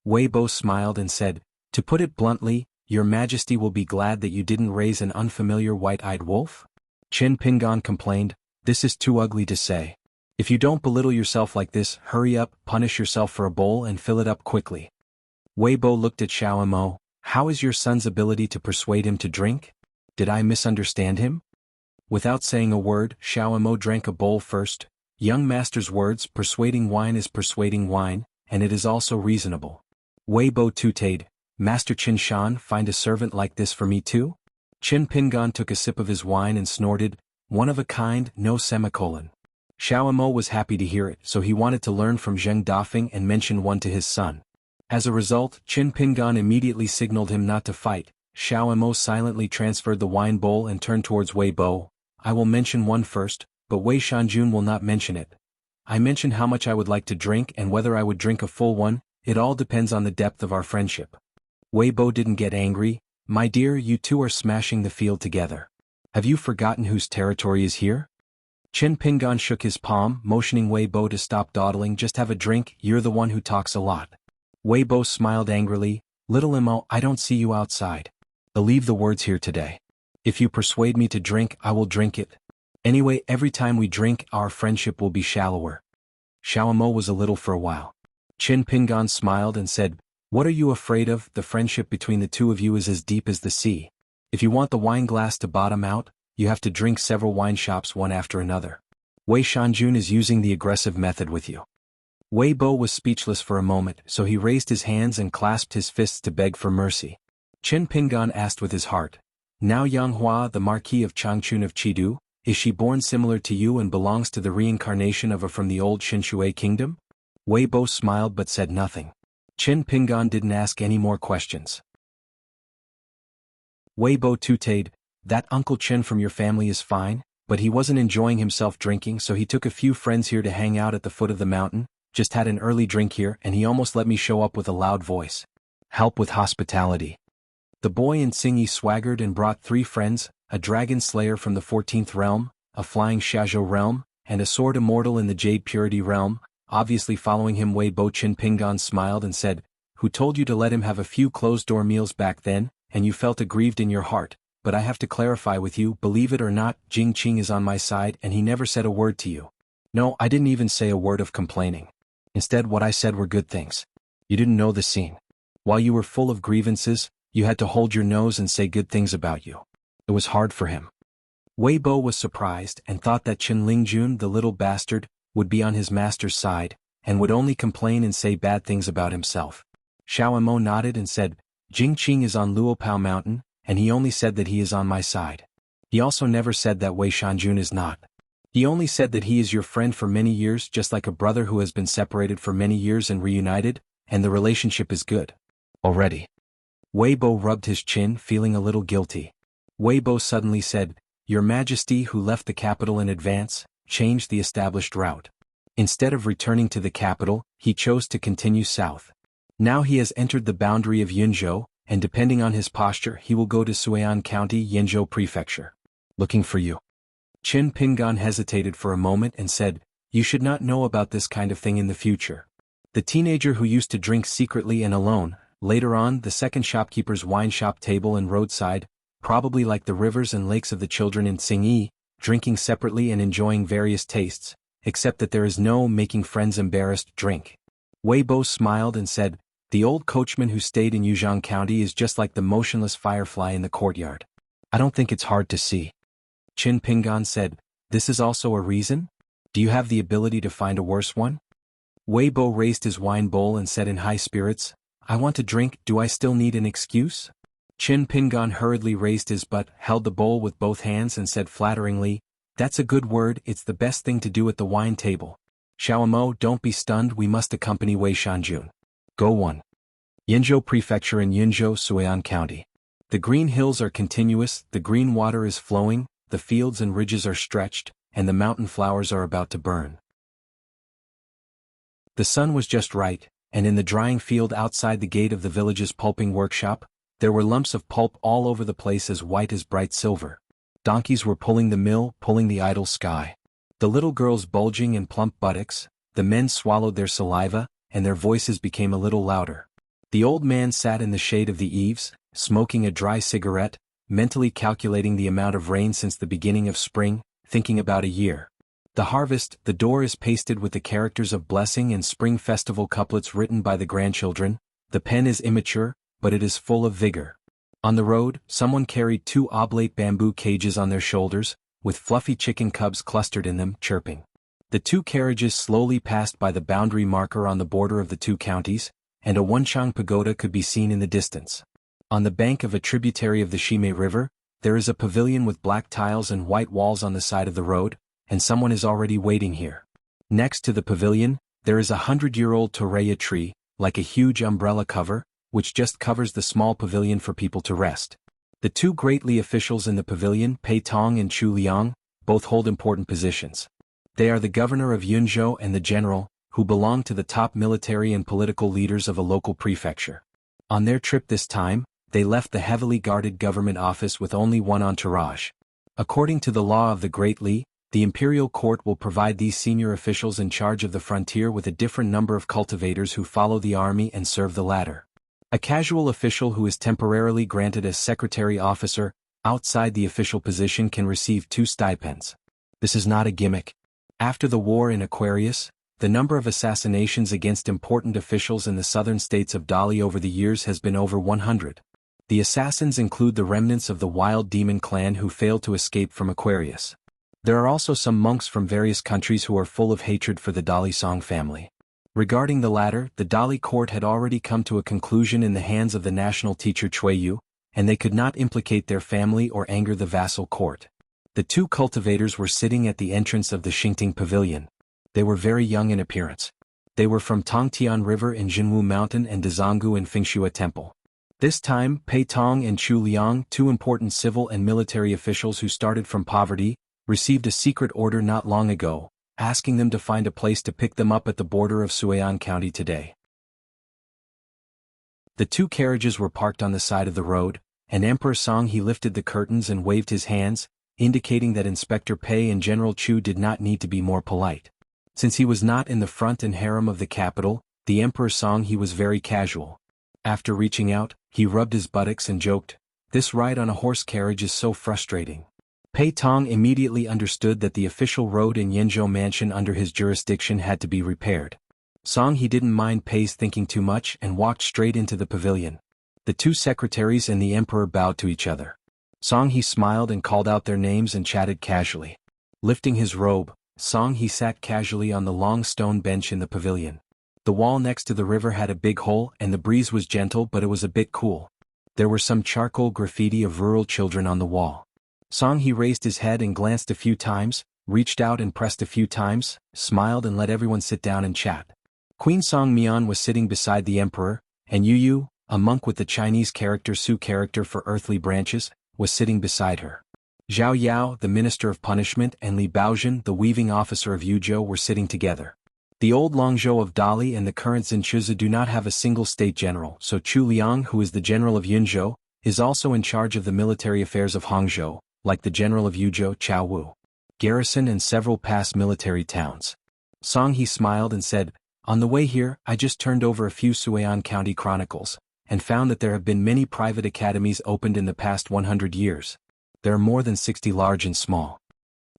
Wei Bo smiled and said, "To put it bluntly, Your Majesty will be glad that you didn't raise an unfamiliar white-eyed wolf?" Qin Pingan complained, "This is too ugly to say. If you don't belittle yourself like this, hurry up, punish yourself for a bowl and fill it up quickly." Wei Bo looked at Xiao Mo. "How is your son's ability to persuade him to drink? Did I misunderstand him?" Without saying a word, Xiao Mo drank a bowl first. Young master's words, persuading wine is persuading wine, and it is also reasonable. Wei Bo tutade, "Master Qin Shan, find a servant like this for me too?" Qin Pingan took a sip of his wine and snorted, "One of a kind, no semicolon." Xiao Mo was happy to hear it, so he wanted to learn from Zheng Dafeng and mention one to his son. As a result, Qin Pingan immediately signaled him not to fight. Xiao Mo silently transferred the wine bowl and turned towards Wei Bo. "I will mention one first, but Wei Shanjun will not mention it. I mention how much I would like to drink and whether I would drink a full one. It all depends on the depth of our friendship." Wei Bo didn't get angry. "My dear, you two are smashing the field together. Have you forgotten whose territory is here?" Qin Pingan shook his palm, motioning Wei Bo to stop dawdling. "Just have a drink, you're the one who talks a lot." Wei Bo smiled angrily, "Little Imo, I don't see you outside. I'll leave the words here today. If you persuade me to drink, I will drink it. Anyway, every time we drink, our friendship will be shallower." Xiao Mo was a little for a while. Qin Pingan smiled and said, "What are you afraid of? The friendship between the two of you is as deep as the sea. If you want the wine glass to bottom out, you have to drink several wine shops one after another. Wei Shanjun is using the aggressive method with you." Wei Bo was speechless for a moment, so he raised his hands and clasped his fists to beg for mercy. Qin Pingan asked with his heart, "Now Yanghua, the Marquis of Changchun of Chidu, is she born similar to you and belongs to the reincarnation of a from the old Xinshui kingdom?" Wei Bo smiled but said nothing. Qin Pingan didn't ask any more questions. Wei Bo tutade, "That Uncle Qin from your family is fine, but he wasn't enjoying himself drinking, so he took a few friends here to hang out at the foot of the mountain, just had an early drink here, and he almost let me show up with a loud voice. Help with hospitality." The boy in Xingyi swaggered and brought 3 friends, a dragon slayer from the 14th realm, a flying Xiazhou realm, and a sword immortal in the Jade Purity realm. Obviously following him, Wei Bo. Qin Pingan smiled and said, "Who told you to let him have a few closed-door meals back then, and you felt aggrieved in your heart? But I have to clarify with you, believe it or not, Jing Qing is on my side and he never said a word to you. No, I didn't even say a word of complaining. Instead, what I said were good things. You didn't know the scene. While you were full of grievances, you had to hold your nose and say good things about you. It was hard for him." Wei Bo was surprised and thought that Qin Lingjun, the little bastard, would be on his master's side, and would only complain and say bad things about himself. Xiao Mo nodded and said, "Jing Qing is on Luopao Mountain, and he only said that he is on my side. He also never said that Wei Shanjun is not. He only said that he is your friend for many years, just like a brother who has been separated for many years and reunited, and the relationship is good. Already." Wei Bo rubbed his chin, feeling a little guilty. Wei Bo suddenly said, "Your Majesty, who left the capital in advance, changed the established route. Instead of returning to the capital, he chose to continue south. Now he has entered the boundary of Yunzhou, and depending on his posture he will go to Suian County, Yenzhou Prefecture. Looking for you." Qin Pingan hesitated for a moment and said, "You should not know about this kind of thing in the future. The teenager who used to drink secretly and alone, later on the second shopkeeper's wine shop table and roadside, probably like the rivers and lakes of the children in Xingyi, drinking separately and enjoying various tastes, except that there is no making friends embarrassed drink." Wei Bo smiled and said, "The old coachman who stayed in Yuzhang County is just like the motionless firefly in the courtyard. I don't think it's hard to see." Qin Pingan said, "This is also a reason? Do you have the ability to find a worse one?" Wei Bo raised his wine bowl and said in high spirits, "I want to drink, do I still need an excuse?" Qin Pingan hurriedly raised his butt, held the bowl with both hands and said flatteringly, "That's a good word, it's the best thing to do at the wine table. Xiao Mo, don't be stunned, we must accompany Wei Shanjun. Go 1. Yenzhou Prefecture in Yunzhou, Suian County. The green hills are continuous, the green water is flowing, the fields and ridges are stretched, and the mountain flowers are about to burn." The sun was just right, and in the drying field outside the gate of the village's pulping workshop, there were lumps of pulp all over the place as white as bright silver. Donkeys were pulling the mill, pulling the idle sky. The little girls bulging and plump buttocks, the men swallowed their saliva, and their voices became a little louder. The old man sat in the shade of the eaves, smoking a dry cigarette, mentally calculating the amount of rain since the beginning of spring, thinking about a year. The harvest, the door is pasted with the characters of blessing and spring festival couplets written by the grandchildren. The pen is immature, but it is full of vigor. On the road, someone carried 2 oblate bamboo cages on their shoulders, with fluffy chicken cubs clustered in them, chirping. The 2 carriages slowly passed by the boundary marker on the border of the 2 counties, and a Wenchang pagoda could be seen in the distance. On the bank of a tributary of the Shime River, there is a pavilion with black tiles and white walls on the side of the road, and someone is already waiting here. Next to the pavilion, there is a 100-year-old torreya tree, like a huge umbrella cover, which just covers the small pavilion for people to rest. The 2 great Li officials in the pavilion, Pei Tong and Chu Liang, both hold important positions. They are the governor of Yunzhou and the general, who belong to the top military and political leaders of a local prefecture. On their trip this time, they left the heavily guarded government office with only one entourage. According to the law of the Great Li, the imperial court will provide these senior officials in charge of the frontier with a different number of cultivators who follow the army and serve the latter. A casual official who is temporarily granted as secretary officer, outside the official position, can receive 2 stipends. This is not a gimmick. After the war in Aquarius, the number of assassinations against important officials in the southern states of Dali over the years has been over 100. The assassins include the remnants of the wild demon clan who failed to escape from Aquarius. There are also some monks from various countries who are full of hatred for the Dali Song family. Regarding the latter, the Dali court had already come to a conclusion in the hands of the national teacher Chuiyu, and they could not implicate their family or anger the vassal court. The 2 cultivators were sitting at the entrance of the Xingting pavilion. They were very young in appearance. They were from Tongtian River in Jinwu Mountain and Dezhonggu in Fengxue Temple. This time, Pei Tong and Chu Liang, 2 important civil and military officials who started from poverty, received a secret order not long ago, asking them to find a place to pick them up at the border of Suian County today. The 2 carriages were parked on the side of the road, and Emperor Song he lifted the curtains and waved his hands, indicating that Inspector Pei and General Chu did not need to be more polite. Since he was not in the front and harem of the capital, the Emperor Song he was very casual. After reaching out, he rubbed his buttocks and joked, "This ride on a horse carriage is so frustrating." Pei Tong immediately understood that the official road in Yenzhou mansion under his jurisdiction had to be repaired. Song he didn't mind Pei's thinking too much and walked straight into the pavilion. The 2 secretaries and the emperor bowed to each other. Song he smiled and called out their names and chatted casually. Lifting his robe, Song he sat casually on the long stone bench in the pavilion. The wall next to the river had a big hole and the breeze was gentle, but it was a bit cool. There were some charcoal graffiti of rural children on the wall. Song he raised his head and glanced a few times, reached out and pressed a few times, smiled and let everyone sit down and chat. Queen Song Mian was sitting beside the emperor, and Yu Yu, a monk with the Chinese character Su character for earthly branches, was sitting beside her. Zhao Yao, the minister of punishment, and Li Baozhen, the weaving officer of Yuzhou, were sitting together. The old Longzhou of Dali and the current Xinchuzi do not have a single state general, so Chu Liang, who is the general of Yunzhou, is also in charge of the military affairs of Hangzhou, like the general of Yuzhou, Chao Wu, garrison and several past military towns. Song he smiled and said, "On the way here, I just turned over a few Suian County chronicles, and found that there have been many private academies opened in the past 100 years. There are more than 60 large and small.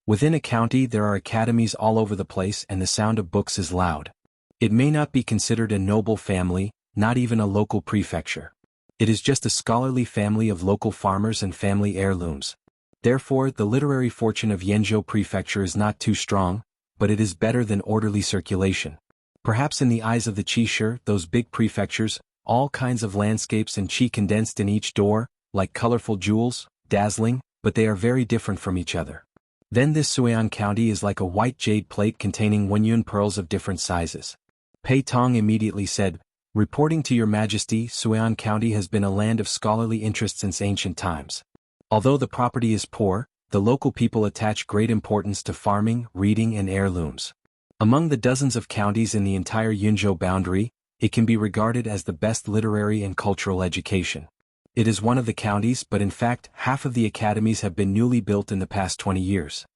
Within a county there are academies all over the place and the sound of books is loud. It may not be considered a noble family, not even a local prefecture. It is just a scholarly family of local farmers and family heirlooms. Therefore, the literary fortune of Yenzhou Prefecture is not too strong, but it is better than orderly circulation. Perhaps in the eyes of the Qi, those big prefectures, all kinds of landscapes and Qi condensed in each door, like colorful jewels, dazzling, but they are very different from each other. Then this Suian County is like a white jade plate containing Wenyun pearls of different sizes." Pei Tong immediately said, "Reporting to your majesty, Suian County has been a land of scholarly interest since ancient times. Although the property is poor, the local people attach great importance to farming, reading and heirlooms. Among the dozens of counties in the entire Yunzhou boundary, it can be regarded as the best literary and cultural education. It is one of the counties, but in fact, half of the academies have been newly built in the past 20 years.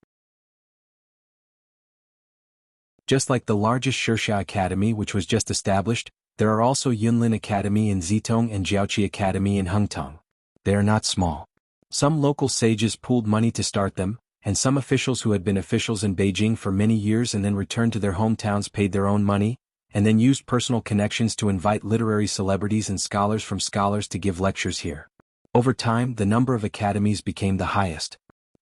Just like the largest Xianxia Academy which was just established, there are also Yunlin Academy in Zitong and Jiaoqi Academy in Hengtong. They are not small. Some local sages pooled money to start them, and some officials who had been officials in Beijing for many years and then returned to their hometowns paid their own money, and then used personal connections to invite literary celebrities and scholars from scholars to give lectures here. Over time, the number of academies became the highest.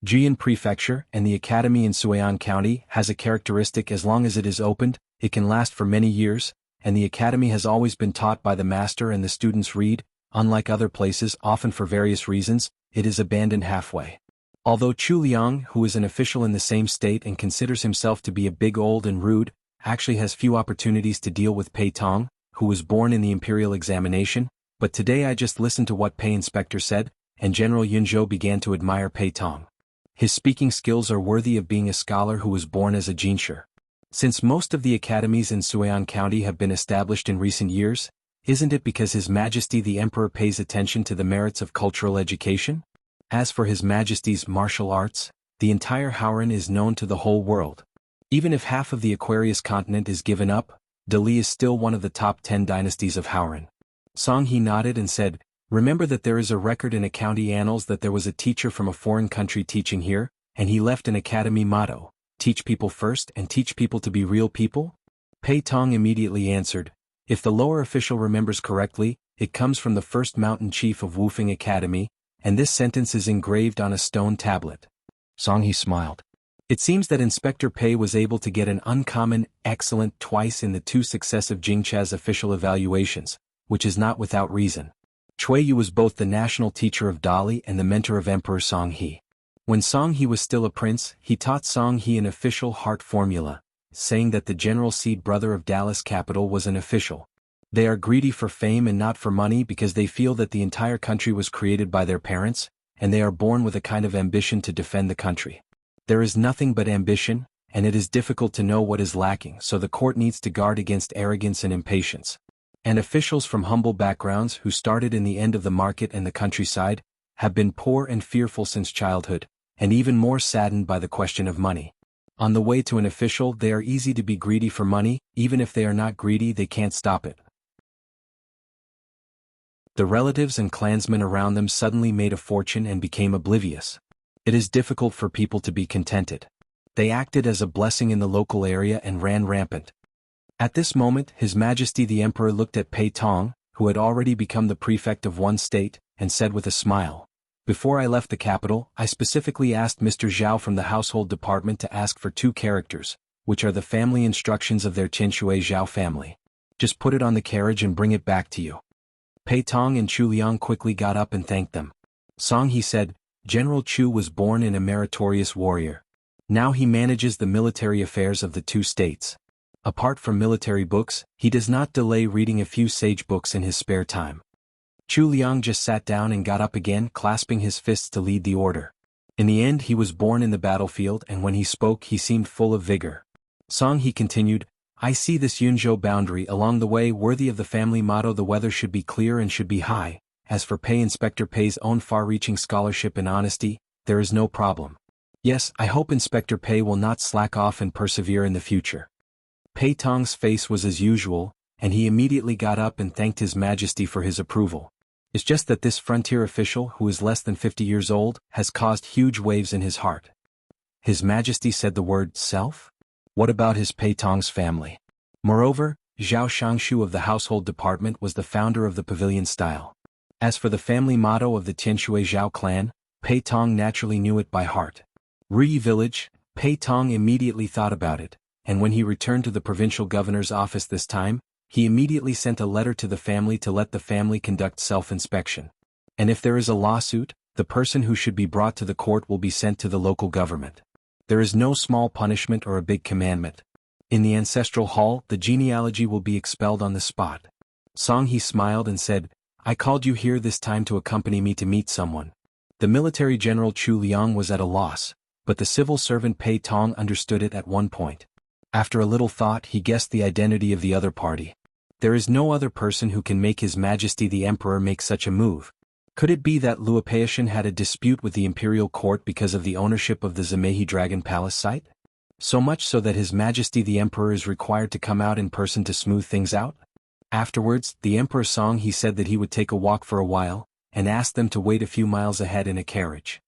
Jian Prefecture and the academy in Suiyang County has a characteristic: as long as it is opened, it can last for many years, and the academy has always been taught by the master and the students read. Unlike other places, often for various reasons, it is abandoned halfway. Although Chu Liang, who is an official in the same state and considers himself to be a big old and rude, actually has few opportunities to deal with Pei Tong, who was born in the imperial examination, but today I just listened to what Pei Inspector said, and General Yunzhou began to admire Pei Tong. His speaking skills are worthy of being a scholar who was born as a jinsher. Since most of the academies in Suiyang County have been established in recent years, isn't it because His Majesty the Emperor pays attention to the merits of cultural education? As for His Majesty's martial arts, the entire Hauran is known to the whole world. Even if half of the Aquarius continent is given up, Dali is still one of the top 10 dynasties of Hauran. Song He nodded and said, "Remember that there is a record in county annals that there was a teacher from a foreign country teaching here, and he left an academy motto, 'Teach people first and teach people to be real people'?" Pei Tong immediately answered, "If the lower official remembers correctly, it comes from the first mountain chief of Wufeng Academy, and this sentence is engraved on a stone tablet." Song He smiled. It seems that Inspector Pei was able to get an uncommon excellent twice in the 2 successive Jingcha's official evaluations, which is not without reason. Cui Yu was both the national teacher of Dali and the mentor of Emperor Song He. When Song He was still a prince, he taught Song He an official heart formula, saying that the general seed brother of Dallas capital was an official. They are greedy for fame and not for money because they feel that the entire country was created by their parents, and they are born with a kind of ambition to defend the country. There is nothing but ambition, and it is difficult to know what is lacking, so the court needs to guard against arrogance and impatience. And officials from humble backgrounds who started in the end of the market and the countryside, have been poor and fearful since childhood, and even more saddened by the question of money. On the way to an official, they are easy to be greedy for money. Even if they are not greedy, they can't stop it. The relatives and clansmen around them suddenly made a fortune and became oblivious. It is difficult for people to be contented. They acted as a blessing in the local area and ran rampant. At this moment, His Majesty the Emperor looked at Pei Tong, who had already become the prefect of one state, and said with a smile, "Before I left the capital, I specifically asked Mr. Zhao from the household department to ask for 2 characters, which are the family instructions of their Qianshui Zhao family. Just put it on the carriage and bring it back to you." Pei Tong and Chu Liang quickly got up and thanked them. Song He said, "General Chu was born in a meritorious warrior. Now he manages the military affairs of the 2 states. Apart from military books, he does not delay reading a few sage books in his spare time." Chu Liang just sat down and got up again, clasping his fists to lead the order. In the end, he was born in the battlefield, and when he spoke he seemed full of vigor. Song He continued, "I see this Yunzhou boundary along the way worthy of the family motto. The weather should be clear and should be high. As for Pei Inspector Pei's own far-reaching scholarship and honesty, there is no problem. Yes, I hope Inspector Pei will not slack off and persevere in the future." Pei Tong's face was as usual, and he immediately got up and thanked His Majesty for his approval. It's just that this frontier official, who is less than 50 years old, has caused huge waves in his heart. His Majesty said the word self? What about his Pei Tong's family? Moreover, Zhao Shangshu of the household department was the founder of the pavilion style. As for the family motto of the Tianshui Zhao clan, Pei Tong naturally knew it by heart. Ruyi village, Pei Tong immediately thought about it, and when he returned to the provincial governor's office this time, he immediately sent a letter to the family to let the family conduct self-inspection. And if there is a lawsuit, the person who should be brought to the court will be sent to the local government. There is no small punishment or a big commandment. In the ancestral hall, the genealogy will be expelled on the spot. Song He smiled and said, "I called you here this time to accompany me to meet someone." The military general Chu Liang was at a loss, but the civil servant Pei Tong understood it at one point. After a little thought, he guessed the identity of the other party. There is no other person who can make His Majesty the Emperor make such a move. Could it be that Luopeishan had a dispute with the imperial court because of the ownership of the Zemehi Dragon Palace site? So much so that His Majesty the Emperor is required to come out in person to smooth things out? Afterwards, the Emperor Song he said that he would take a walk for a while, and asked them to wait a few miles ahead in a carriage.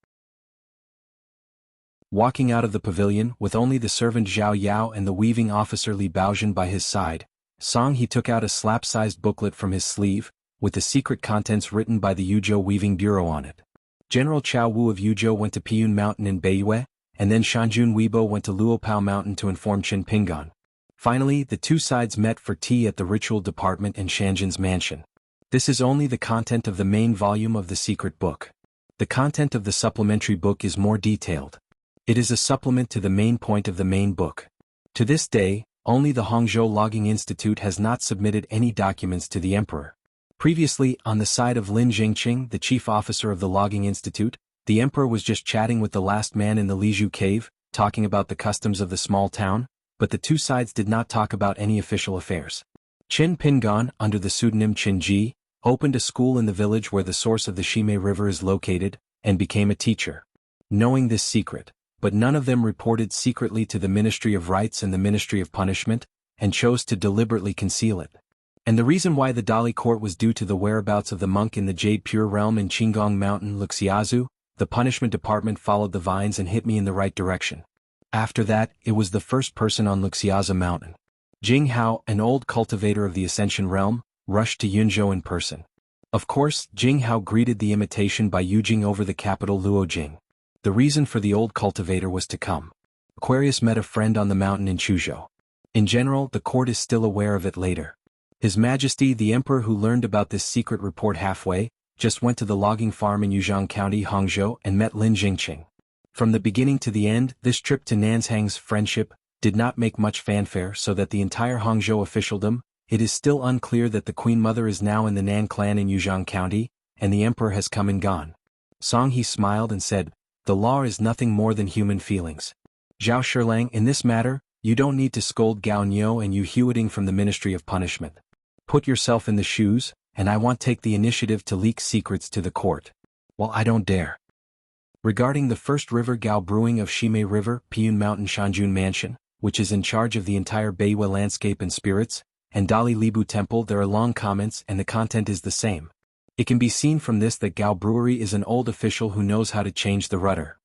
Walking out of the pavilion with only the servant Zhao Yao and the weaving officer Li Baozhen by his side, Song he took out a slap-sized booklet from his sleeve, with the secret contents written by the Yuzhou Weaving Bureau on it. General Chao Wu of Yuzhou went to Piyun Mountain in Beiyue, and then Shanjun Weibo went to Luopao Mountain to inform Qin Pingan. Finally, the two sides met for tea at the ritual department in Shanjun's mansion. This is only the content of the main volume of the secret book. The content of the supplementary book is more detailed. It is a supplement to the main point of the main book. To this day, only the Hangzhou Logging Institute has not submitted any documents to the emperor. Previously, on the side of Lin Jingqing, the chief officer of the Logging Institute, the emperor was just chatting with the last man in the Lizhu cave, talking about the customs of the small town, but the two sides did not talk about any official affairs. Qin Pingan, under the pseudonym Qin Ji, opened a school in the village where the source of the Shimei River is located, and became a teacher. Knowing this secret, but none of them reported secretly to the Ministry of Rights and the Ministry of Punishment, and chose to deliberately conceal it. And the reason why the Dali court was due to the whereabouts of the monk in the Jade Pure Realm in Qinggong Mountain Luxiazu. The punishment department followed the vines and hit me in the right direction. After that, it was the first person on Luxiaza Mountain. Jianghu, an old cultivator of the Ascension realm, rushed to Yunzhou in person. Of course, Jianghu greeted the invitation by yujing over the capital Luojing. The reason for the old cultivator was to come. Aquarius met a friend on the mountain in Chuzhou. In general, the court is still aware of it later. His Majesty the Emperor, who learned about this secret report halfway, just went to the logging farm in Yuzhang County, Hangzhou, and met Lin Jingqing. From the beginning to the end, this trip to Nanshang's friendship did not make much fanfare, so that the entire Hangzhou officialdom, it is still unclear that the Queen Mother is now in the Nan clan in Yuzhang County, and the Emperor has come and gone. Song he smiled and said, "The law is nothing more than human feelings. Zhao Shirlang, in this matter, you don't need to scold Gao Niu and Yu Huiting from the Ministry of Punishment. Put yourself in the shoes, and I won't take the initiative to leak secrets to the court. Well, I don't dare." Regarding the first river Gao Brewing of Shimei River, Piyun Mountain Shanjun Mansion, which is in charge of the entire Beiyue landscape and spirits, and Dali Libu Temple, there are long comments and the content is the same. It can be seen from this that Gao Brewery is an old official who knows how to change the rudder.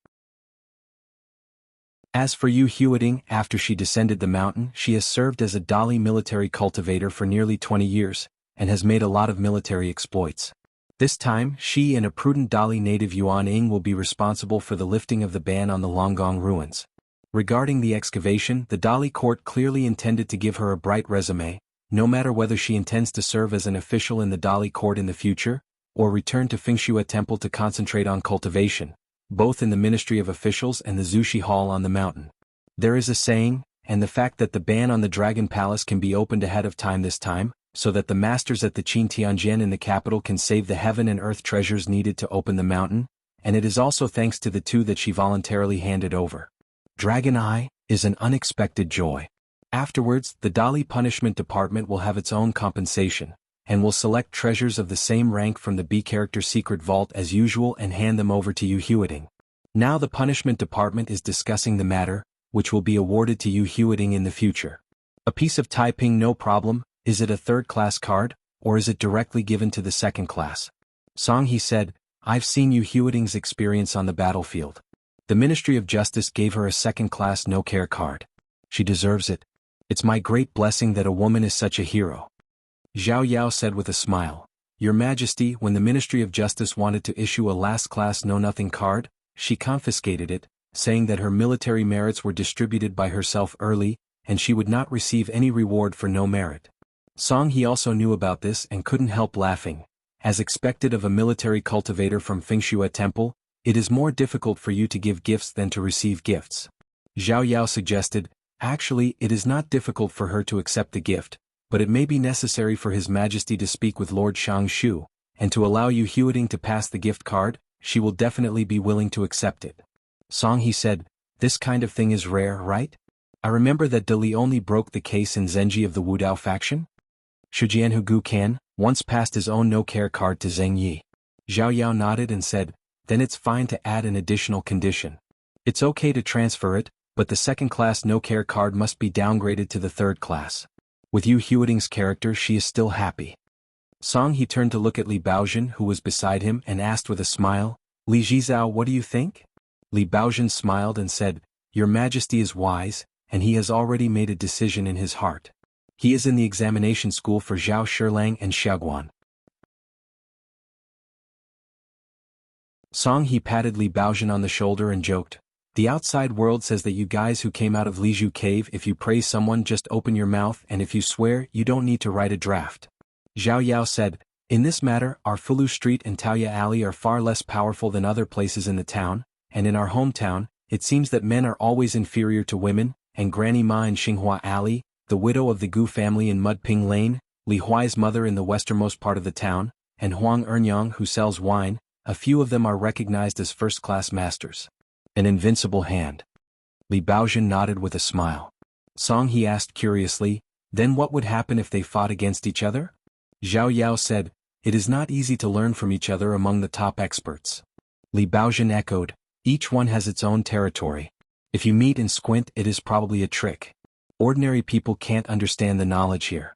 As for Yu Huiting, after she descended the mountain, she has served as a Dali military cultivator for nearly 20 years, and has made a lot of military exploits. This time, she and a prudent Dali native Yuan Ying will be responsible for the lifting of the ban on the Longgong ruins. Regarding the excavation, the Dali court clearly intended to give her a bright resume, no matter whether she intends to serve as an official in the Dali court in the future, or return to Fengshua Temple to concentrate on cultivation, both in the Ministry of Officials and the Zushi Hall on the mountain. There is a saying, and the fact that the ban on the Dragon Palace can be opened ahead of time this time, so that the masters at the Qin Tianjian in the capital can save the heaven and earth treasures needed to open the mountain, and it is also thanks to the two that she voluntarily handed over. Dragon Eye is an unexpected joy. Afterwards, the Dali Punishment Department will have its own compensation, and will select treasures of the same rank from the B-character secret vault as usual and hand them over to Yu Huiting. Now the Punishment Department is discussing the matter, which will be awarded to Yu Huiting in the future. A piece of Taiping, no problem. Is it a third-class card, or is it directly given to the second class? Song he said, "I've seen Yu Huiting's experience on the battlefield. The Ministry of Justice gave her a second-class no-care card. She deserves it. It's my great blessing that a woman is such a hero." Zhao Yao said with a smile, "Your Majesty, when the Ministry of Justice wanted to issue a last-class know-nothing card, she confiscated it, saying that her military merits were distributed by herself early, and she would not receive any reward for no merit." Song he also knew about this and couldn't help laughing. As expected of a military cultivator from Fengshua Temple, it is more difficult for you to give gifts than to receive gifts. Zhao Yao suggested, "Actually, it is not difficult for her to accept the gift, but it may be necessary for His Majesty to speak with Lord Shangshu, and to allow Yu Huiting to pass the gift card. She will definitely be willing to accept it." Song he said, "This kind of thing is rare, right? I remember that Dali only broke the case in Zenji of the Wudao faction. Shijianhu Gu Kan once passed his own no-care card to Zheng Yi." Zhao Yao nodded and said, "Then it's fine to add an additional condition. It's okay to transfer it, but the second-class no-care card must be downgraded to the third class. With Yu Huiting's character, she is still happy. Song He turned to look at Li Baozhen, who was beside him, and asked with a smile, Li Jizao, what do you think? Li Baozhen smiled and said, Your Majesty is wise, and he has already made a decision in his heart. He is in the examination school for Zhao Shilang and Xuanhuan. Song He patted Li Baozhen on the shoulder and joked, The outside world says that you guys who came out of Lizhu Cave, if you praise someone just open your mouth, and if you swear, you don't need to write a draft. Zhao Yao said, In this matter, our Fulu Street and Taoya Alley are far less powerful than other places in the town, and in our hometown, it seems that men are always inferior to women, and Granny Ma in Xinghua Alley, the widow of the Gu family in Mudping Lane, Li Huai's mother in the westernmost part of the town, and Huang Ernyang who sells wine, a few of them are recognized as first-class masters. An invincible hand. Li Baozhen nodded with a smile. Song He asked curiously, Then what would happen if they fought against each other? Zhao Yao said, It is not easy to learn from each other among the top experts. Li Baozhen echoed, Each one has its own territory. If you meet and squint, it is probably a trick. Ordinary people can't understand the knowledge here.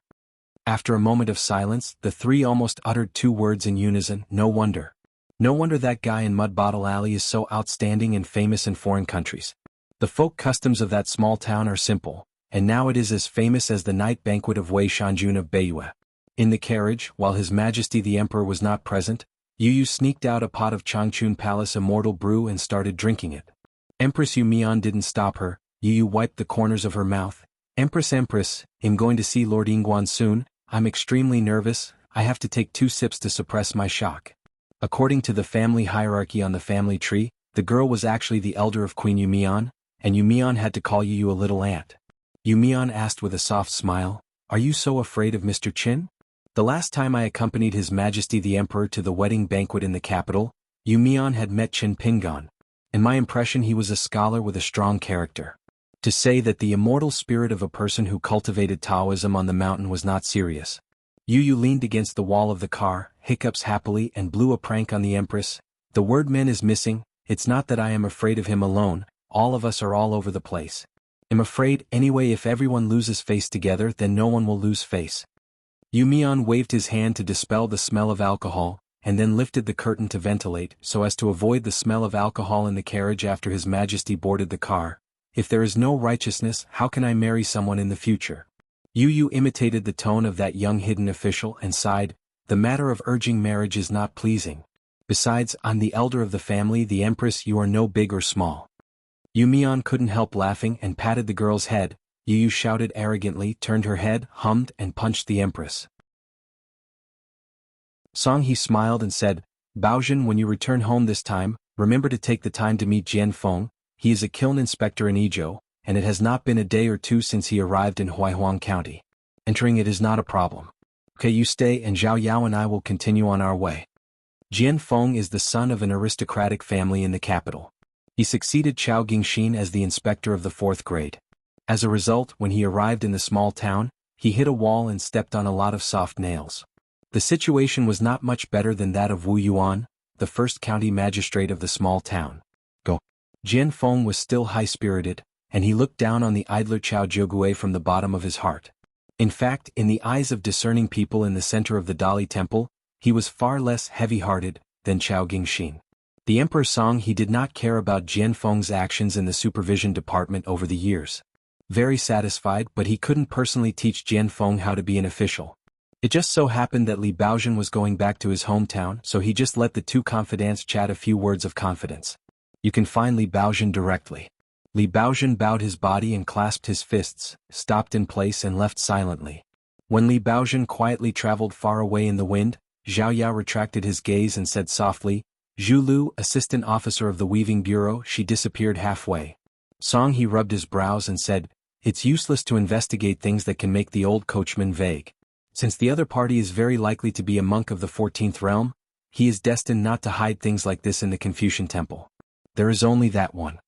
After a moment of silence, the three almost uttered two words in unison, No wonder. No wonder that guy in Mud Bottle Alley is so outstanding and famous in foreign countries. The folk customs of that small town are simple, and now it is as famous as the night banquet of Wei Shanjun of Beiyue. In the carriage, while His Majesty the Emperor was not present, Yu Yu sneaked out a pot of Changchun Palace immortal brew and started drinking it. Empress Yu Mian didn't stop her. Yu Yu wiped the corners of her mouth. Empress, I'm going to see Lord Yingguan soon. I'm extremely nervous. I have to take 2 sips to suppress my shock. According to the family hierarchy on the family tree, the girl was actually the elder of Queen Yu Mian, and Yu Mian had to call Yu Yu a little aunt. Yu Mian asked with a soft smile, Are you so afraid of Mr. Qin? The last time I accompanied His Majesty the Emperor to the wedding banquet in the capital, Yu Mian had met Qin Pingan. In my impression, he was a scholar with a strong character. To say that the immortal spirit of a person who cultivated Taoism on the mountain was not serious. Yu Yu leaned against the wall of the car, hiccups happily, and blew a prank on the Empress. The word men is missing. It's not that I am afraid of him alone, all of us are all over the place. I'm afraid, anyway, if everyone loses face together, then no one will lose face. Yu Mian waved his hand to dispel the smell of alcohol, and then lifted the curtain to ventilate, so as to avoid the smell of alcohol in the carriage after His Majesty boarded the car. If there is no righteousness, how can I marry someone in the future? Yu Yu imitated the tone of that young hidden official and sighed, The matter of urging marriage is not pleasing. Besides, I'm the elder of the family, the Empress, you are no big or small. Yu Mian couldn't help laughing and patted the girl's head. Yu Yu shouted arrogantly, turned her head, hummed, and punched the Empress. Song He smiled and said, Baozhen, when you return home this time, remember to take the time to meet Jian Feng. He is a kiln inspector in Izhou, and it has not been a day or two since he arrived in Huaihuang County. Entering it is not a problem. Okay, you stay, and Zhao Yao and I will continue on our way. Jian Feng is the son of an aristocratic family in the capital. He succeeded Chao Gingxin as the inspector of the 4th grade. As a result, when he arrived in the small town, he hit a wall and stepped on a lot of soft nails. The situation was not much better than that of Wu Yuan, the first county magistrate of the small town. Jian Feng was still high-spirited, and he looked down on the idler Chao Jiugui from the bottom of his heart. In fact, in the eyes of discerning people in the center of the Dali Temple, he was far less heavy-hearted than Chao Gingxin. The Emperor Song He did not care about Jian Feng's actions in the supervision department over the years. Very satisfied, but he couldn't personally teach Jian Feng how to be an official. It just so happened that Li Baozhen was going back to his hometown, so he just let the two confidants chat a few words of confidence. You can find Li Baozhen directly. Li Baozhen bowed his body and clasped his fists, stopped in place and left silently. When Li Baozhen quietly traveled far away in the wind, Zhao Yao retracted his gaze and said softly, Zhu Lu, assistant officer of the weaving bureau. She disappeared halfway. Song He rubbed his brows and said, It's useless to investigate things that can make the old coachman vague. Since the other party is very likely to be a monk of the 14th realm, he is destined not to hide things like this in the Confucian temple. There is only that one.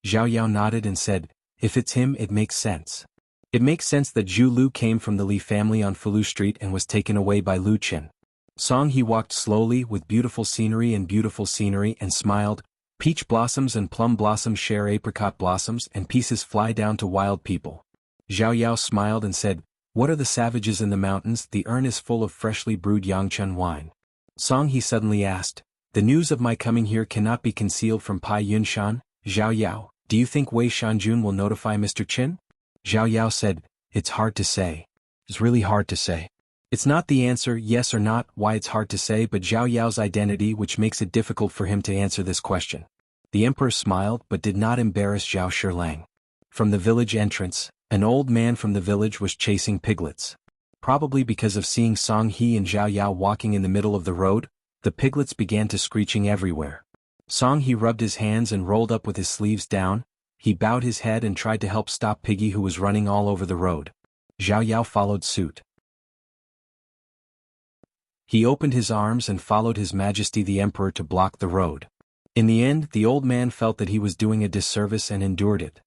Zhao Yao nodded and said, If it's him, it makes sense. It makes sense that Zhu Lu came from the Li family on Fulu Street and was taken away by Lu Qin. Song He walked slowly with beautiful scenery and smiled, Peach blossoms and plum blossoms share apricot blossoms and pieces fly down to wild people. Zhao Yao smiled and said, "What are the savages in the mountains? The urn is full of freshly brewed Yangchun wine." Song He suddenly asked, "The news of my coming here cannot be concealed from Pai Yunshan, Zhao Yao. Do you think Wei Shanjun will notify Mr. Qin?" Zhao Yao said, "It's hard to say. It's really hard to say. It's not the answer, yes or not, why it's hard to say, but Zhao Yao's identity which makes it difficult for him to answer this question." The emperor smiled but did not embarrass Zhao Shilang. From the village entrance, an old man from the village was chasing piglets. Probably because of seeing Song He and Zhao Yao walking in the middle of the road, the piglets began to screeching everywhere. Song He rubbed his hands and rolled up with his sleeves down. He bowed his head and tried to help stop Piggy, who was running all over the road. Zhao Yao followed suit. He opened his arms and followed His Majesty the Emperor to block the road. In the end, the old man felt that he was doing a disservice and endured it.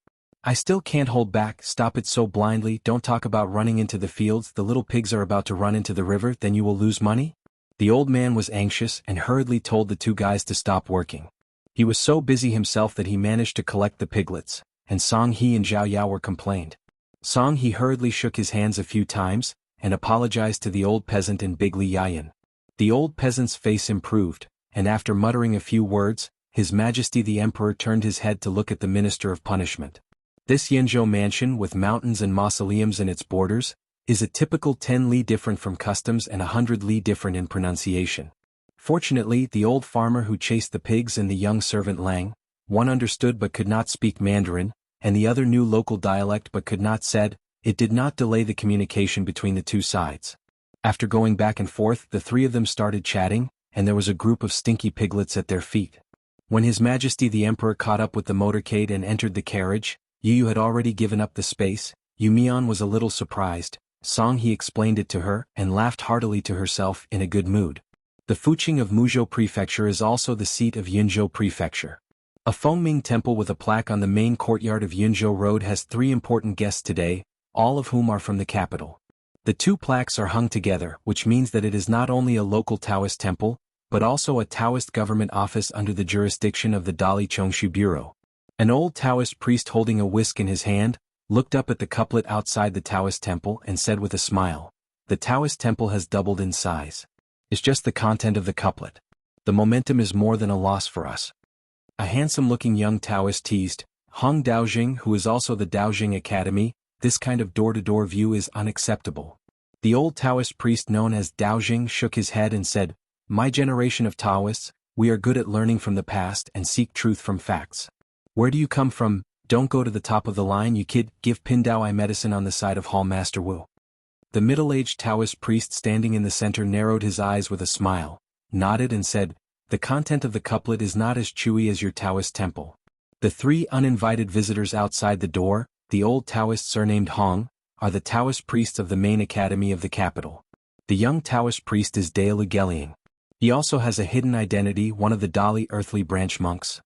"I still can't hold back, stop it so blindly, don't talk about running into the fields, the little pigs are about to run into the river, then you will lose money?" The old man was anxious and hurriedly told the two guys to stop working. He was so busy himself that he managed to collect the piglets, and Song He and Zhao Yao were complained. Song He hurriedly shook his hands a few times, and apologized to the old peasant in Big Li Yayan. The old peasant's face improved, and after muttering a few words, His Majesty the Emperor turned his head to look at the Minister of Punishment. This Yenzhou mansion with mountains and mausoleums in its borders, is a typical 10 li different from customs and 100 li different in pronunciation. Fortunately, the old farmer who chased the pigs and the young servant Lang, one understood but could not speak Mandarin, and the other knew local dialect but could not said, it did not delay the communication between the two sides. After going back and forth, the three of them started chatting, and there was a group of stinky piglets at their feet. When His Majesty the Emperor caught up with the motorcade and entered the carriage, Yu had already given up the space. Yu Mian was a little surprised. Song He explained it to her, and laughed heartily to herself in a good mood. The Fuqing of Muzhou Prefecture is also the seat of Yunzhou Prefecture. A Fengming temple with a plaque on the main courtyard of Yunzhou Road has 3 important guests today, all of whom are from the capital. The 2 plaques are hung together, which means that it is not only a local Taoist temple, but also a Taoist government office under the jurisdiction of the Dali Chongshu Bureau. An old Taoist priest holding a whisk in his hand, looked up at the couplet outside the Taoist temple and said with a smile, "The Taoist temple has doubled in size. It's just the content of the couplet. The momentum is more than a loss for us." A handsome-looking young Taoist teased, Hong Daojing, who is also the Daojing Academy, "This kind of door-to-door view is unacceptable." The old Taoist priest known as Daojing shook his head and said, "My generation of Taoists, we are good at learning from the past and seek truth from facts. Where do you come from? Don't go to the top of the line, you kid. Give Pindao I medicine on the side of Hall Master Wu." The middle-aged Taoist priest standing in the center narrowed his eyes with a smile, nodded and said, "The content of the couplet is not as chewy as your Taoist temple." The 3 uninvited visitors outside the door, the old Taoist surnamed Hong, are the Taoist priests of the main academy of the capital. The young Taoist priest is Daelu Geliang. He also has a hidden identity, one of the Dali earthly branch monks.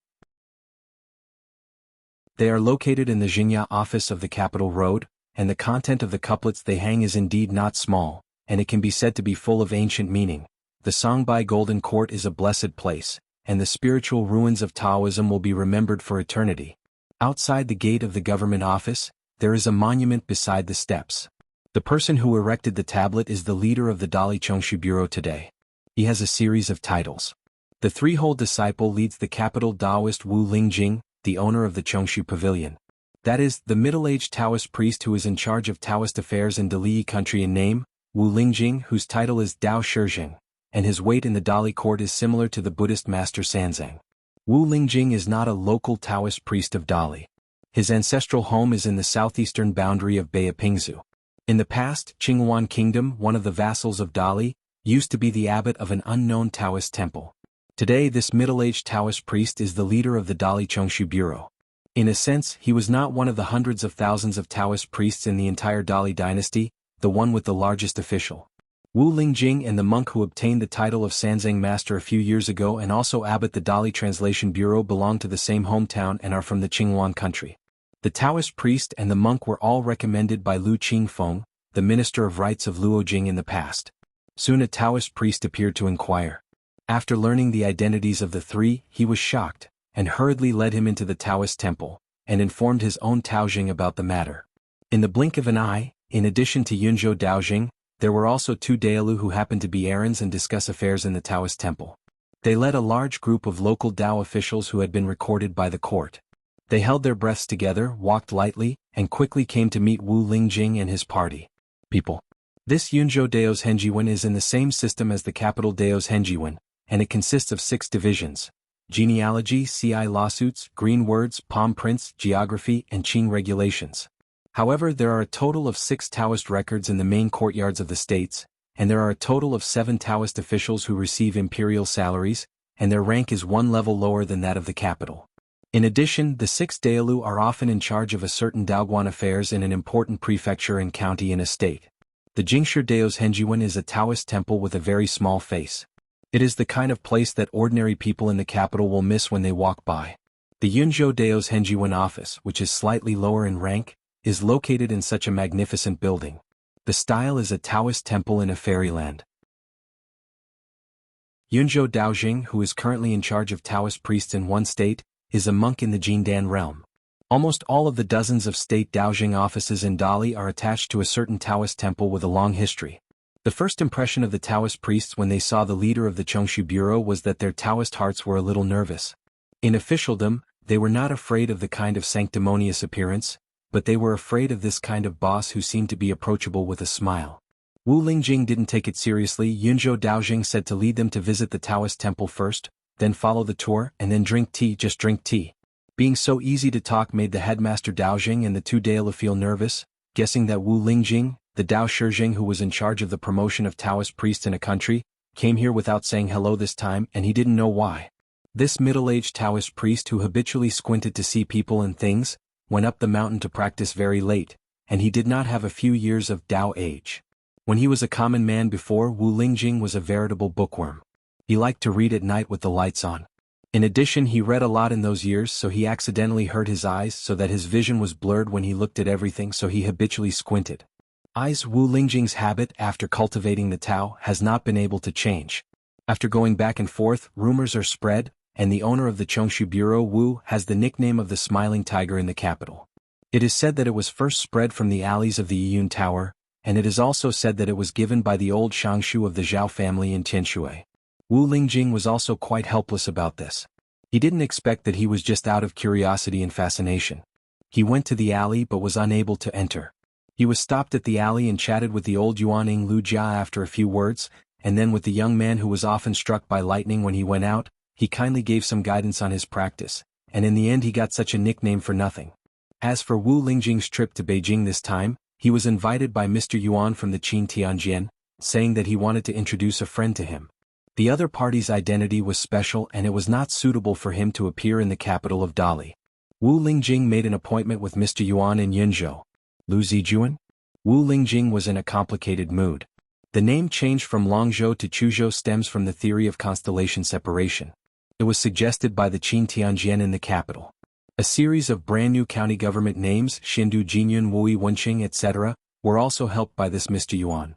They are located in the Xingya office of the Capital Road, and the content of the couplets they hang is indeed not small, and it can be said to be full of ancient meaning. The Songbai Golden Court is a blessed place, and the spiritual ruins of Taoism will be remembered for eternity. Outside the gate of the government office, there is a monument beside the steps. The person who erected the tablet is the leader of the Dali Chongshu Bureau today. He has a series of titles. The threefold disciple leads the capital Taoist Wu Lingjing, the owner of the Chongshu Pavilion. That is, the middle-aged Taoist priest who is in charge of Taoist affairs in Dali country in name, Wu Lingjing, whose title is Dao Shijing, and his weight in the Dali court is similar to the Buddhist master Sanzang. Wu Lingjing is not a local Taoist priest of Dali. His ancestral home is in the southeastern boundary of Beipingzu. In the past, Xuanhuan Kingdom, one of the vassals of Dali, used to be the abbot of an unknown Taoist temple. Today this middle-aged Taoist priest is the leader of the Dali Chongshu Bureau. In a sense, he was not one of the hundreds of thousands of Taoist priests in the entire Dali dynasty, the one with the largest official. Wu Lingjing and the monk who obtained the title of Sanzang Master a few years ago and also abbot the Dali Translation Bureau belong to the same hometown and are from the Qinghuan country. The Taoist priest and the monk were all recommended by Lu Qingfeng, the Minister of Rites of Luojing in the past. Soon a Taoist priest appeared to inquire. After learning the identities of the 3, he was shocked. and hurriedly led him into the Taoist temple, and informed his own Taojing about the matter. In the blink of an eye, in addition to Yunzhou Daojing, there were also two Daolu who happened to be errands and discuss affairs in the Taoist temple. They led a large group of local Dao officials who had been recorded by the court. They held their breaths together, walked lightly, and quickly came to meet Wu Lingjing and his party. People. This Yunzhou Dao's Henjiwen is in the same system as the capital Dao's Henjiwen, and it consists of 6 divisions: genealogy, CI lawsuits, green words, palm prints, geography, and Qing regulations. However, there are a total of 6 Taoist records in the main courtyards of the states, and there are a total of 7 Taoist officials who receive imperial salaries, and their rank is 1 level lower than that of the capital. In addition, the 6 Daolu are often in charge of a certain Daoguan affairs in an important prefecture and county in a state. The Jingshi Dao's Henjiwen is a Taoist temple with a very small face. It is the kind of place that ordinary people in the capital will miss when they walk by. The Yunzhou Dao's Henjiwen office, which is slightly lower in rank, is located in such a magnificent building. The style is a Taoist temple in a fairyland. Yunzhou Daojing, who is currently in charge of Taoist priests in one state, is a monk in the Jindan realm. Almost all of the dozens of state Daojing offices in Dali are attached to a certain Taoist temple with a long history. The first impression of the Taoist priests when they saw the leader of the Chongshu Bureau was that their Taoist hearts were a little nervous. In officialdom, they were not afraid of the kind of sanctimonious appearance, but they were afraid of this kind of boss who seemed to be approachable with a smile. Wu Lingjing didn't take it seriously. Yunzhou Daojing said to lead them to visit the Taoist temple first, then follow the tour, and then drink tea. Just drink tea. Being so easy to talk made the headmaster Daojing and the 2 Daolu feel nervous, guessing that Wu Lingjing, the Dao Shijing who was in charge of the promotion of Taoist priests in a country, came here without saying hello this time, and he didn't know why. This middle-aged Taoist priest who habitually squinted to see people and things, went up the mountain to practice very late, and he did not have a few years of Dao age. When he was a common man before, Wu Lingjing was a veritable bookworm. He liked to read at night with the lights on. In addition, he read a lot in those years, so he accidentally hurt his eyes so that his vision was blurred when he looked at everything, so he habitually squinted. Wu Lingjing's habit after cultivating the Tao has not been able to change. After going back and forth, rumors are spread, and the owner of the Chongshu Bureau, Wu, has the nickname of the Smiling Tiger in the capital. It is said that it was first spread from the alleys of the Yiyun Tower, and it is also said that it was given by the old Xianxia of the Zhao family in Tianshui. Wu Lingjing was also quite helpless about this. He didn't expect that he was just out of curiosity and fascination. He went to the alley but was unable to enter. He was stopped at the alley and chatted with the old Yuaning Lu Jia after a few words, and then with the young man who was often struck by lightning when he went out. He kindly gave some guidance on his practice, and in the end he got such a nickname for nothing. As for Wu Lingjing's trip to Beijing this time, he was invited by Mr. Yuan from the Qin Tianjian, saying that he wanted to introduce a friend to him. The other party's identity was special and it was not suitable for him to appear in the capital of Dali. Wu Lingjing made an appointment with Mr. Yuan in Yunzhou. Lu Zijuan? Wu Lingjing was in a complicated mood. The name change from Longzhou to Chuzhou stems from the theory of constellation separation. It was suggested by the Qin Tianjian in the capital. A series of brand new county government names, Xindu Jinyun Wui Wenqing etc., were also helped by this Mr. Yuan.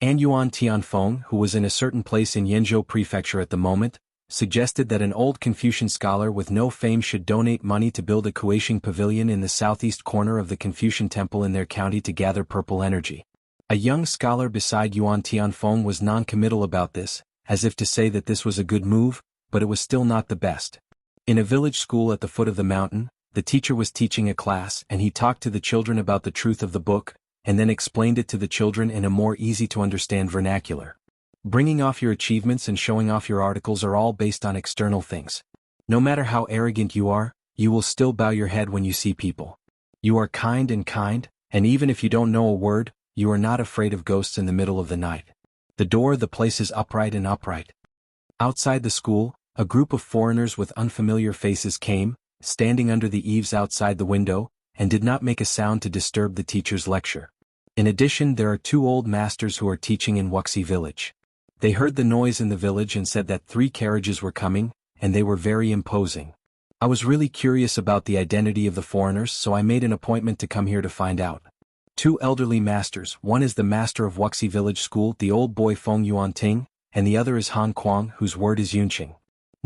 An Yuan Tianfeng, who was in a certain place in Yenzhou Prefecture at the moment, suggested that an old Confucian scholar with no fame should donate money to build a Kuaishing pavilion in the southeast corner of the Confucian temple in their county to gather purple energy. A young scholar beside Yuan Tianfeng was non-committal about this, as if to say that this was a good move, but it was still not the best. In a village school at the foot of the mountain, the teacher was teaching a class and he talked to the children about the truth of the book, and then explained it to the children in a more easy-to-understand vernacular. Bringing off your achievements and showing off your articles are all based on external things. No matter how arrogant you are, you will still bow your head when you see people. You are kind, and even if you don't know a word, you are not afraid of ghosts in the middle of the night. The door of the place is upright and upright. Outside the school, a group of foreigners with unfamiliar faces came, standing under the eaves outside the window, and did not make a sound to disturb the teacher's lecture. In addition, there are 2 old masters who are teaching in Wuxi village. They heard the noise in the village and said that 3 carriages were coming, and they were very imposing. I was really curious about the identity of the foreigners, so I made an appointment to come here to find out. 2 elderly masters, one is the master of Wuxi village school, the old boy Feng Yuan Ting, and the other is Han Kuang, whose word is Yunqing.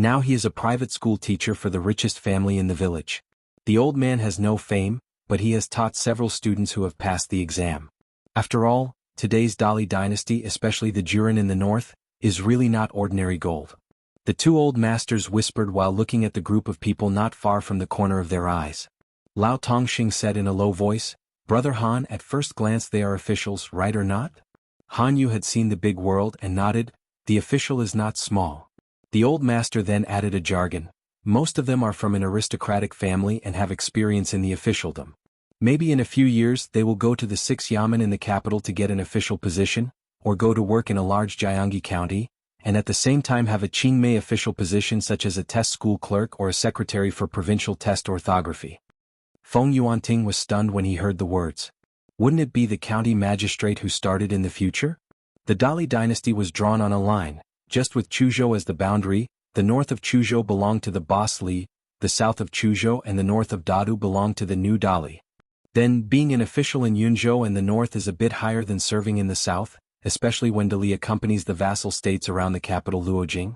Now he is a private school teacher for the richest family in the village. The old man has no fame, but he has taught several students who have passed the exam. After all, today's Dali dynasty, especially the Juran in the north, is really not ordinary gold. The two old masters whispered while looking at the group of people not far from the corner of their eyes. Lao Tongxing said in a low voice, "Brother Han, at first glance they are officials, right or not?" Han Yu had seen the big world and nodded, "The official is not small." The old master then added a jargon, "Most of them are from an aristocratic family and have experience in the officialdom. Maybe in a few years they will go to the 6th Yamen in the capital to get an official position, or go to work in a large jianghu county, and at the same time have a Qingmei official position such as a test school clerk or a secretary for provincial test orthography." Feng Yuanting was stunned when he heard the words. Wouldn't it be the county magistrate who started in the future? The Dali dynasty was drawn on a line, just with Chuzhou as the boundary. The north of Chuzhou belonged to the Boss Li, the south of Chuzhou and the north of Dadu belonged to the new Dali. Then, being an official in Yunzhou and the north is a bit higher than serving in the south, especially when Dali accompanies the vassal states around the capital Luojing.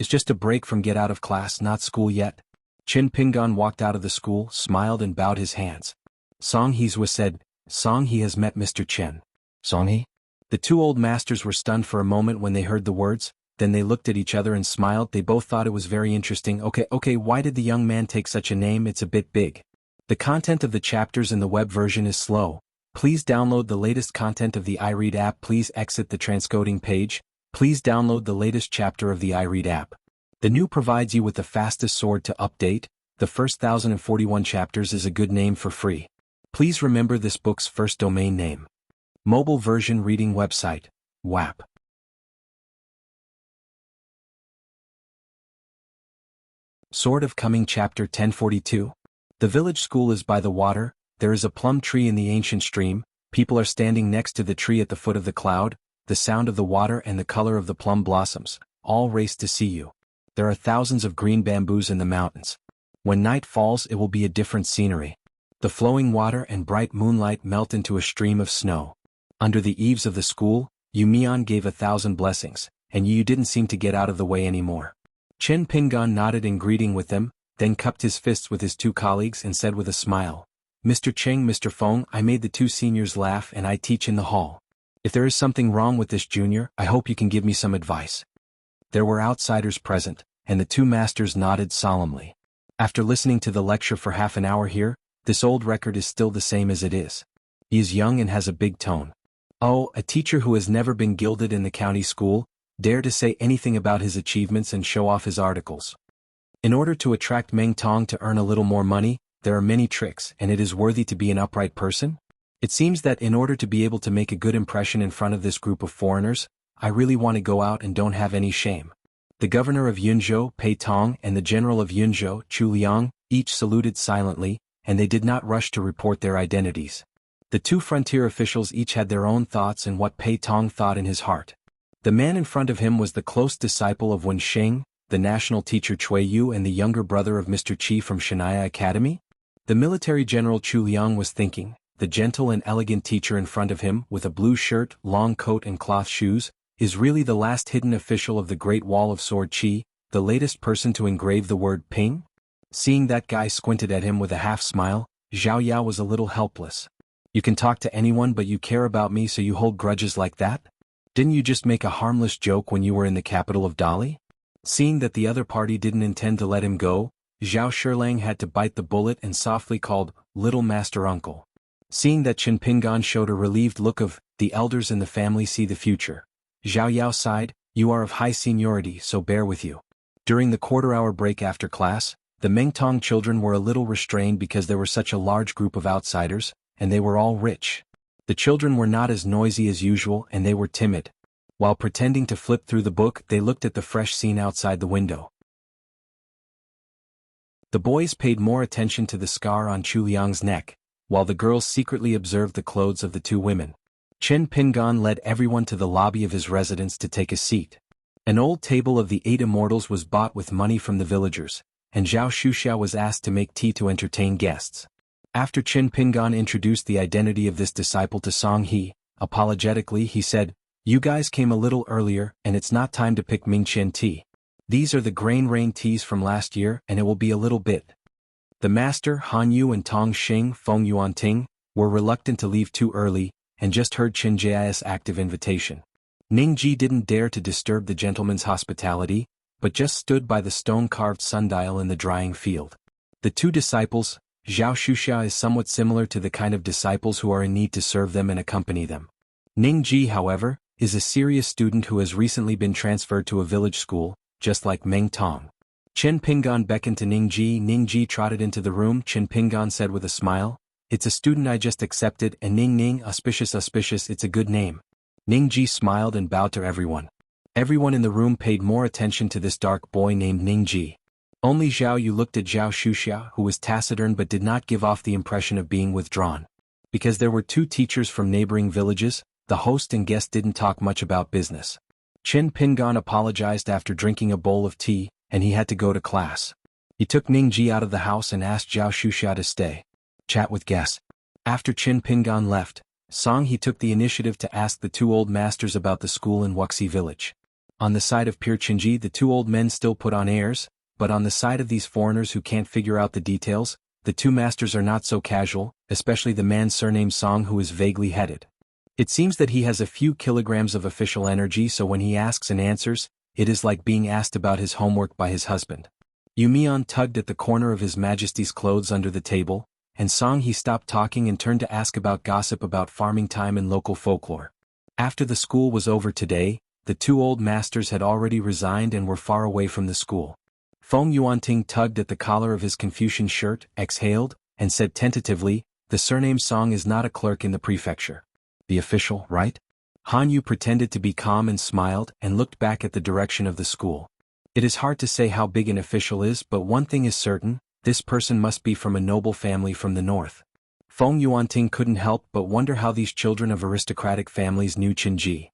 It's just a break from get out of class, not school yet. Qin Pingan walked out of the school, smiled and bowed his hands. Song Hezwa said, "Song He has met Mr. Chen." Song He? The two old masters were stunned for a moment when they heard the words, then they looked at each other and smiled. They both thought it was very interesting. Okay, why did the young man take such a name? It's a bit big. The content of the chapters in the web version is slow. Please download the latest content of the iRead app. Please exit the transcoding page. Please download the latest chapter of the iRead app. The new provides you with the fastest sword to update. The first 1041 chapters is a good name for free. Please remember this book's first domain name. Mobile version reading website, WAP. Sword of Coming Chapter 1042. The village school is by the water. There is a plum tree in the ancient stream. People are standing next to the tree at the foot of the cloud. The sound of the water and the color of the plum blossoms, all race to see you. There are thousands of green bamboos in the mountains. When night falls it will be a different scenery. The flowing water and bright moonlight melt into a stream of snow. Under the eaves of the school, Yu Mian gave 1,000 blessings, and Yu didn't seem to get out of the way anymore. Chen Pingan nodded in greeting with them, then cupped his fists with his two colleagues and said with a smile, "Mr. Cheng, Mr. Feng, I made the two seniors laugh and I teach in the hall. If there is something wrong with this junior, I hope you can give me some advice." There were outsiders present, and the two masters nodded solemnly. After listening to the lecture for half an hour here, this old record is still the same as it is. He is young and has a big tone. Oh, a teacher who has never been gilded in the county school, dare to say anything about his achievements and show off his articles. In order to attract Meng Tong to earn a little more money, there are many tricks, and it is worthy to be an upright person. It seems that in order to be able to make a good impression in front of this group of foreigners, I really want to go out and don't have any shame. The governor of Yunzhou, Pei Tong, and the general of Yunzhou, Chu Liang, each saluted silently, and they did not rush to report their identities. The two frontier officials each had their own thoughts and what Pei Tong thought in his heart. The man in front of him was the close disciple of Wen Sheng, the national teacher Cui Yu and the younger brother of Mr. Qi from Xianxia Academy. The military general Chu Liang was thinking, the gentle and elegant teacher in front of him, with a blue shirt, long coat and cloth shoes, is really the last hidden official of the Great Wall of Sword Qi, the latest person to engrave the word Ping? Seeing that guy squinted at him with a half-smile, Zhao Yao was a little helpless. You can talk to anyone but you care about me, so you hold grudges like that? Didn't you just make a harmless joke when you were in the capital of Dali? Seeing that the other party didn't intend to let him go, Zhao Shirlang had to bite the bullet and softly called, "Little Master Uncle." Seeing that Chen Pingan showed a relieved look of, the elders in the family see the future, Zhao Yao sighed, "You are of high seniority, so bear with you." During the quarter-hour break after class, the Mengtong children were a little restrained because there were such a large group of outsiders, and they were all rich. The children were not as noisy as usual and they were timid. While pretending to flip through the book, they looked at the fresh scene outside the window. The boys paid more attention to the scar on Chu Liang's neck, while the girls secretly observed the clothes of the two women. Chen Pingan led everyone to the lobby of his residence to take a seat. An old table of the 8 immortals was bought with money from the villagers, and Zhao Shuxia was asked to make tea to entertain guests. After Chen Pingan introduced the identity of this disciple to Song He, apologetically he said, You guys came a little earlier, and it's not time to pick Mingqian tea. These are the grain rain teas from last year, and it will be a little bit. The master, Han Yu and Tong Xing Feng Yuan Ting, were reluctant to leave too early, and just heard Chen Jia's active invitation. Ning Ji didn't dare to disturb the gentleman's hospitality, but just stood by the stone-carved sundial in the drying field. The two disciples, Zhao Xuxia is somewhat similar to the kind of disciples who are in need to serve them and accompany them. Ning Ji, however, is a serious student who has recently been transferred to a village school, just like Meng Tong. Chen Pinggan beckoned to Ning Ji. Ning Ji trotted into the room. Chen Pinggan said with a smile, "It's a student I just accepted, and Ning, auspicious, it's a good name." Ning Ji smiled and bowed to everyone. Everyone in the room paid more attention to this dark boy named Ning Ji. Only Zhao Yu looked at Zhao Xuxia, who was taciturn but did not give off the impression of being withdrawn. Because there were two teachers from neighboring villages, the host and guest didn't talk much about business. Chen Pinggan apologized after drinking a bowl of tea, and he had to go to class. He took Ning Ji out of the house and asked Zhao Xuxia to stay. Chat with guests. After Chen Pinggan left, He took the initiative to ask the two old masters about the school in Wuxi village. On the side of Pir Qinji, the two old men still put on airs, but on the side of these foreigners who can't figure out the details, the two masters are not so casual, especially the man surnamed Song, who is vaguely headed. It seems that he has a few kilograms of official energy, so when he asks and answers, it is like being asked about his homework by his husband. Yumian tugged at the corner of His Majesty's clothes under the table, and He stopped talking and turned to ask about gossip about farming time and local folklore. After the school was over today, the two old masters had already resigned and were far away from the school. Feng Yuanting tugged at the collar of his Confucian shirt, exhaled, and said tentatively, "The surname Song is not a clerk in the prefecture. The official, right?" Han Yu pretended to be calm and smiled and looked back at the direction of the school. It is hard to say how big an official is, but one thing is certain, this person must be from a noble family from the north. Feng Yuanting couldn't help but wonder how these children of aristocratic families knew Qinji.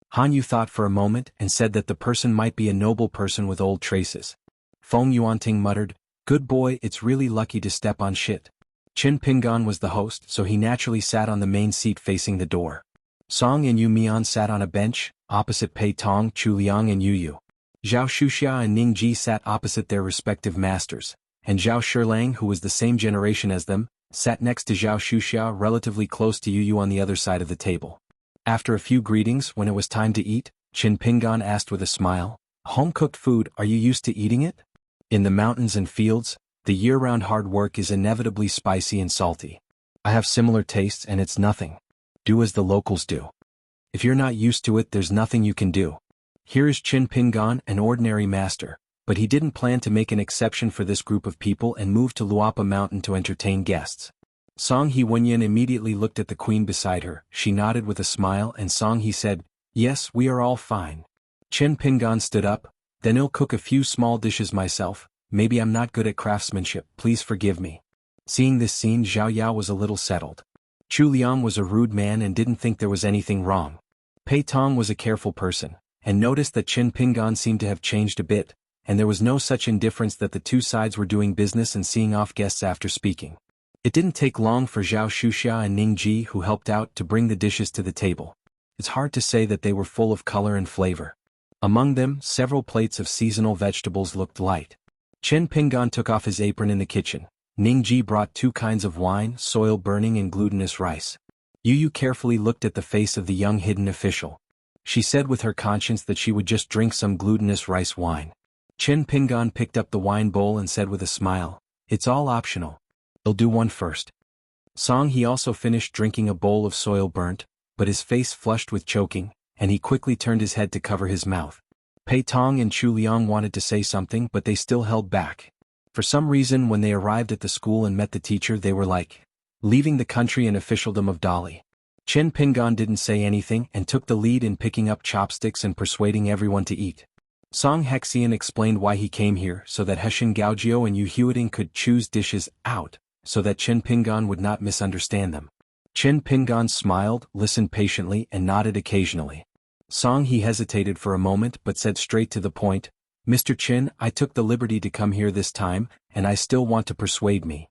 Han Yu thought for a moment and said that the person might be a noble person with old traces. Feng Yuanting muttered, "Good boy, it's really lucky to step on shit." Chen Pinggan was the host, so he naturally sat on the main seat facing the door. Song and Yu Mian sat on a bench, opposite Pei Tong, Chu Liang and Yu Yu. Zhao Xuxia and Ning Ji sat opposite their respective masters, and Zhao Shilang, who was the same generation as them, sat next to Zhao Xuxia relatively close to Yu Yu on the other side of the table. After a few greetings, when it was time to eat, Chen Pinggan asked with a smile, "Home-cooked food, are you used to eating it? In the mountains and fields, the year-round hard work is inevitably spicy and salty. I have similar tastes and it's nothing. Do as the locals do. If you're not used to it, there's nothing you can do." Here is Chen Pinggan, an ordinary master, but he didn't plan to make an exception for this group of people and moved to Luapa Mountain to entertain guests. He Wenyan immediately looked at the queen beside her. She nodded with a smile, and He said, "Yes, we are all fine." Chen Pinggan stood up, "Then I'll cook a few small dishes myself. Maybe I'm not good at craftsmanship, please forgive me." Seeing this scene, Zhao Yao was a little settled. Chu Liang was a rude man and didn't think there was anything wrong. Pei Tong was a careful person, and noticed that Chen Pinggan seemed to have changed a bit, and there was no such indifference that the two sides were doing business and seeing off guests after speaking. It didn't take long for Zhao Xuxia and Ning Ji, who helped out, to bring the dishes to the table. It's hard to say that they were full of color and flavor. Among them, several plates of seasonal vegetables looked light. Chen Pinggan took off his apron in the kitchen. Ning Ji brought two kinds of wine, soil-burning and glutinous rice. Yu Yu carefully looked at the face of the young hidden official. She said with her conscience that she would just drink some glutinous rice wine. Chen Pinggan picked up the wine bowl and said with a smile, "It's all optional. I'll do one first." He also finished drinking a bowl of soil burnt, but his face flushed with choking, and he quickly turned his head to cover his mouth. Pei Tong and Chu Liang wanted to say something, but they still held back. For some reason, when they arrived at the school and met the teacher, they were like leaving the country and officialdom of Dali. Chen Pinggan didn't say anything and took the lead in picking up chopsticks and persuading everyone to eat. Song Hexian explained why he came here, so that Heshin Gaojiu and Yu Huiting could choose dishes out, so that Chen Pinggan would not misunderstand them. Chen Pinggan smiled, listened patiently, and nodded occasionally. He hesitated for a moment but said straight to the point, "Mr. Chen, I took the liberty to come here this time, and I still want to persuade me."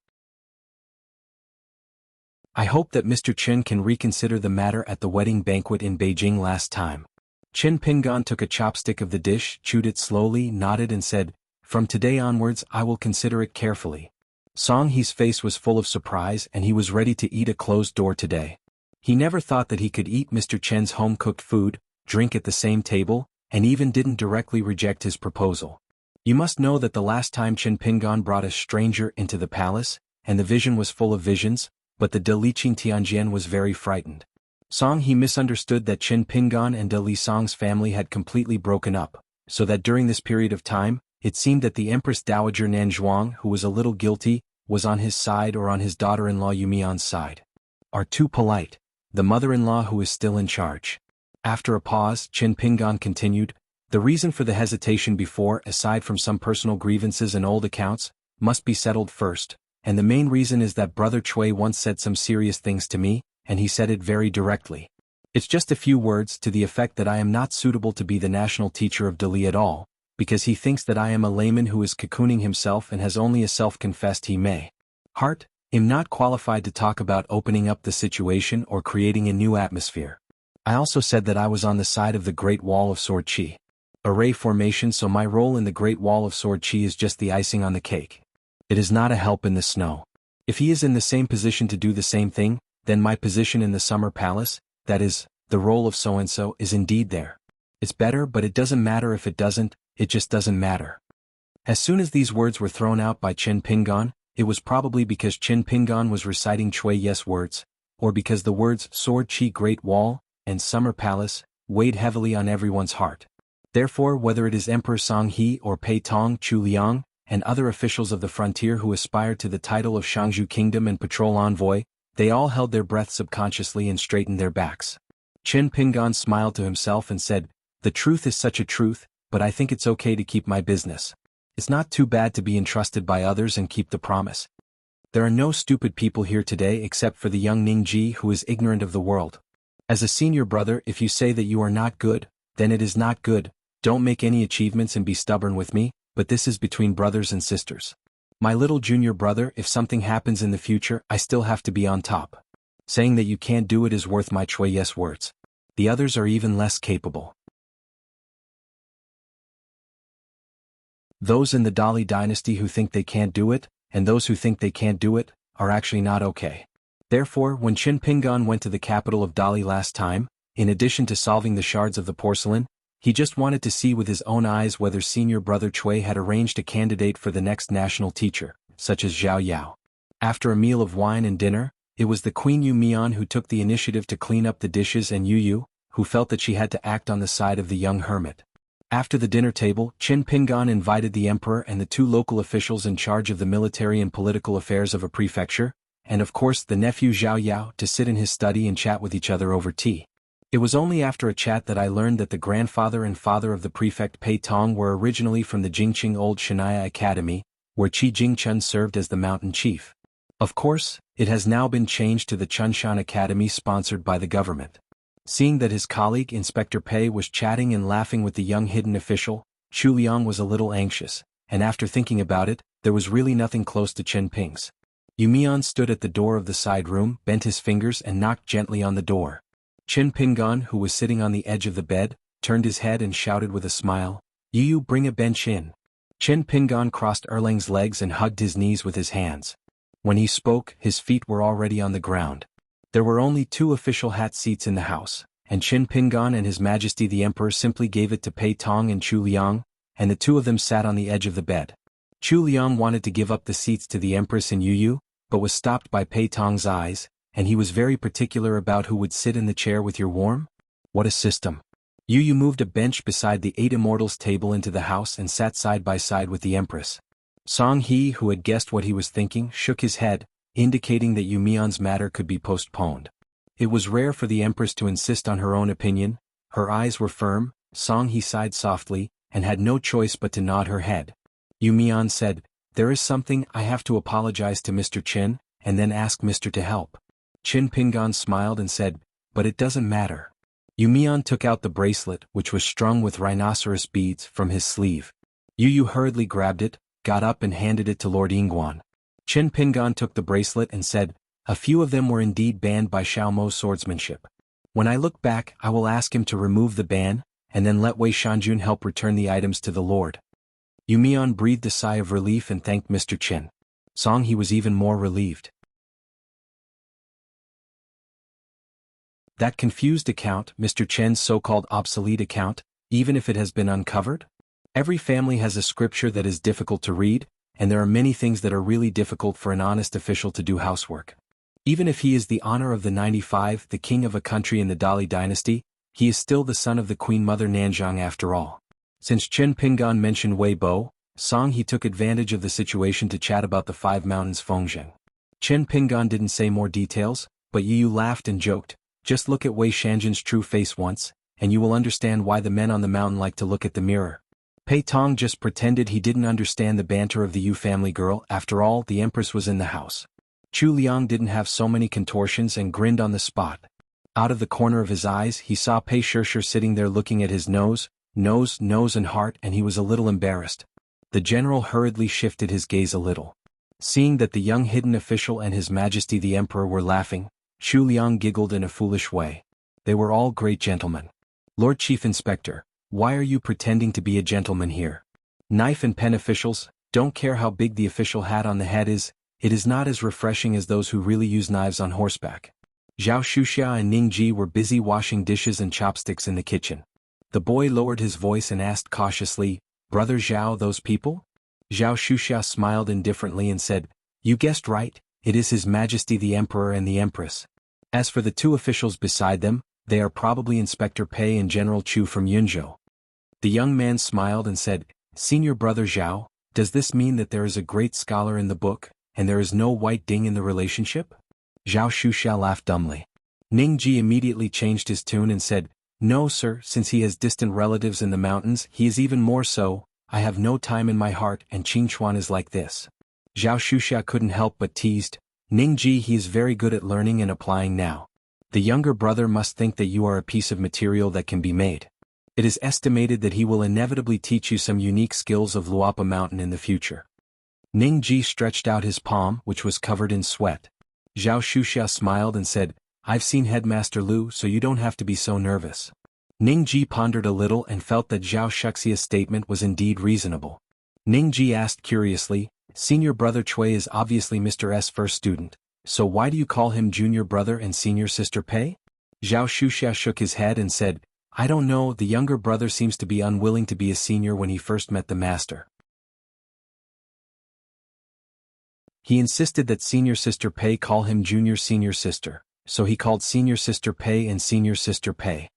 I hope that Mr. Qin can reconsider the matter at the wedding banquet in Beijing last time. Qin Pingan took a chopstick of the dish, chewed it slowly, nodded and said, "From today onwards I will consider it carefully." Song He's face was full of surprise and he was ready to eat a closed door today. He never thought that he could eat Mr. Chen's home-cooked food, drink at the same table, and even didn't directly reject his proposal. You must know that the last time Qin Pingan brought a stranger into the palace, and the vision was full of visions, but the De Liqing Tianjian was very frightened. Song He misunderstood that Qin Pingan and De Li Song's family had completely broken up, so that during this period of time, it seemed that the Empress Dowager Nanzhuang, who was a little guilty, was on his side or on his daughter-in-law Yumian's side. Are too polite. The mother-in-law who is still in charge. After a pause, Qin Pingan continued, "The reason for the hesitation before, aside from some personal grievances and old accounts, must be settled first, and the main reason is that Brother Chui once said some serious things to me, and he said it very directly. It's just a few words to the effect that I am not suitable to be the national teacher of Dali at all, because he thinks that I am a layman who is cocooning himself and has only a self-confessed he may. Heart, am not qualified to talk about opening up the situation or creating a new atmosphere. I also said that I was on the side of the Great Wall of Sword Qi. Array formation, so my role in the Great Wall of Sword Qi is just the icing on the cake. It is not a help in the snow. If he is in the same position to do the same thing, then my position in the Summer Palace, that is, the role of so-and-so, is indeed there. It's better, but it doesn't matter if it doesn't, it just doesn't matter." As soon as these words were thrown out by Qin Pingan, it was probably because Qin Pingan was reciting Chui Yes words, or because the words Sword Qi Great Wall and Summer Palace weighed heavily on everyone's heart. Therefore, whether it is Emperor Song He or Pei Tong, Chu Liang, and other officials of the frontier who aspired to the title of Shangzhou Kingdom and Patrol Envoy, they all held their breath subconsciously and straightened their backs. Qin Pingan smiled to himself and said, "The truth is such a truth, but I think it's okay to keep my business. It's not too bad to be entrusted by others and keep the promise. There are no stupid people here today except for the young Ningji who is ignorant of the world. As a senior brother, if you say that you are not good, then it is not good. Don't make any achievements and be stubborn with me, but this is between brothers and sisters. My little junior brother, if something happens in the future, I still have to be on top. Saying that you can't do it is worth my Chui Yes words. The others are even less capable. Those in the Dali dynasty who think they can't do it, and those who think they can't do it, are actually not okay." Therefore, when Qin Pingan went to the capital of Dali last time, in addition to solving the shards of the porcelain, he just wanted to see with his own eyes whether senior brother Chui had arranged a candidate for the next national teacher, such as Zhao Yao. After a meal of wine and dinner, it was the Queen Yu Mian who took the initiative to clean up the dishes and Yu Yu, who felt that she had to act on the side of the young hermit. After the dinner table, Qin Pingan invited the emperor and the two local officials in charge of the military and political affairs of a prefecture, and of course the nephew Zhao Yao, to sit in his study and chat with each other over tea. It was only after a chat that I learned that the grandfather and father of the prefect Pei Tong were originally from the Jingqing Old Xianxia Academy, where Qi Jingchun served as the mountain chief. Of course, it has now been changed to the Chunshan Academy sponsored by the government. Seeing that his colleague Inspector Pei was chatting and laughing with the young hidden official, Chu Liang was a little anxious, and after thinking about it, there was really nothing close to Qin Ping's. Yu Mian stood at the door of the side room, bent his fingers and knocked gently on the door. Qin Pingan, who was sitting on the edge of the bed, turned his head and shouted with a smile, "Yu Yu, bring a bench in." Qin Pingan crossed Erlang's legs and hugged his knees with his hands. When he spoke, his feet were already on the ground. There were only 2 official hat seats in the house, and Qin Pingan and His Majesty the Emperor simply gave it to Pei Tong and Chu Liang, and the 2 of them sat on the edge of the bed. Chu Liang wanted to give up the seats to the Empress and Yu Yu, but was stopped by Pei Tong's eyes, and he was very particular about who would sit in the chair with your warm. What a system. Yu Yu moved a bench beside the 8 immortals table into the house and sat side by side with the Empress. Song He, who had guessed what he was thinking, shook his head, indicating that Yu Mian's matter could be postponed. It was rare for the Empress to insist on her own opinion. Her eyes were firm. Song He sighed softly, and had no choice but to nod her head. Yu Mian said, "There is something I have to apologize to Mr. Qin, and then ask Mr. to help." Qin Pingan smiled and said, "But it doesn't matter." Yu Mian took out the bracelet, which was strung with rhinoceros beads, from his sleeve. Yu Yu hurriedly grabbed it, got up and handed it to Lord Yingguan. Qin Pingan took the bracelet and said, A few of them were indeed banned by Xiao Mo's swordsmanship. When I look back, I will ask him to remove the ban, and then let Wei Shanjun help return the items to the Lord. Yu Mian breathed a sigh of relief and thanked Mr. Chen. Song he was even more relieved. That confused account, Mr. Chen's so-called obsolete account, even if it has been uncovered? Every family has a scripture that is difficult to read, and there are many things that are really difficult for an honest official to do housework. Even if he is the honor of the 95, the king of a country in the Dali dynasty, he is still the son of the Queen Mother Nanzhang after all. Since Chen Pinggan mentioned Wei Bo, Song he took advantage of the situation to chat about the 5 mountains Fengzheng. Chen Pinggan didn't say more details, but Yu laughed and joked, "Just look at Wei Shanjun's true face once, and you will understand why the men on the mountain like to look at the mirror." Pei Tong just pretended he didn't understand the banter of the Yu family girl. After all, the empress was in the house. Chu Liang didn't have so many contortions and grinned on the spot. Out of the corner of his eyes he saw Pei Shishir sitting there looking at his nose and heart, and he was a little embarrassed. The general hurriedly shifted his gaze a little. Seeing that the young hidden official and His Majesty the Emperor were laughing, Chu Liang giggled in a foolish way. They were all great gentlemen. "Lord Chief Inspector, why are you pretending to be a gentleman here? Knife and pen officials, don't care how big the official hat on the head is, it is not as refreshing as those who really use knives on horseback." Zhao Shuxia and Ning Ji were busy washing dishes and chopsticks in the kitchen. The boy lowered his voice and asked cautiously, "Brother Zhao, those people?" Zhao Shuxia smiled indifferently and said, "You guessed right, it is His Majesty the Emperor and the Empress. As for the 2 officials beside them, they are probably Inspector Pei and General Chu from Yunzhou." The young man smiled and said, "Senior Brother Zhao, does this mean that there is a great scholar in the book, and there is no white ding in the relationship?" Zhao Shuxia laughed dumbly. Ning Ji immediately changed his tune and said, "No sir, since he has distant relatives in the mountains, he is even more so. I have no time in my heart, and xuanhuan is like this." Zhao Shuxia couldn't help but teased, "Ning Ji, he is very good at learning and applying now. The younger brother must think that you are a piece of material that can be made. It is estimated that he will inevitably teach you some unique skills of Luapa Mountain in the future." Ning Ji stretched out his palm, which was covered in sweat. Zhao Shuxia smiled and said, "I've seen Headmaster Lu, so you don't have to be so nervous." Ning Ji pondered a little and felt that Zhao Shuxia's statement was indeed reasonable. Ning Ji asked curiously, "Senior Brother Cui is obviously Mr. S' first student, so why do you call him Junior Brother and Senior Sister Pei?" Zhao Shuxia shook his head and said, "I don't know, the younger brother seems to be unwilling to be a senior when he first met the master. He insisted that Senior Sister Pei call him Junior Senior Sister, so he called Senior Sister Pei and Senior Sister Pei.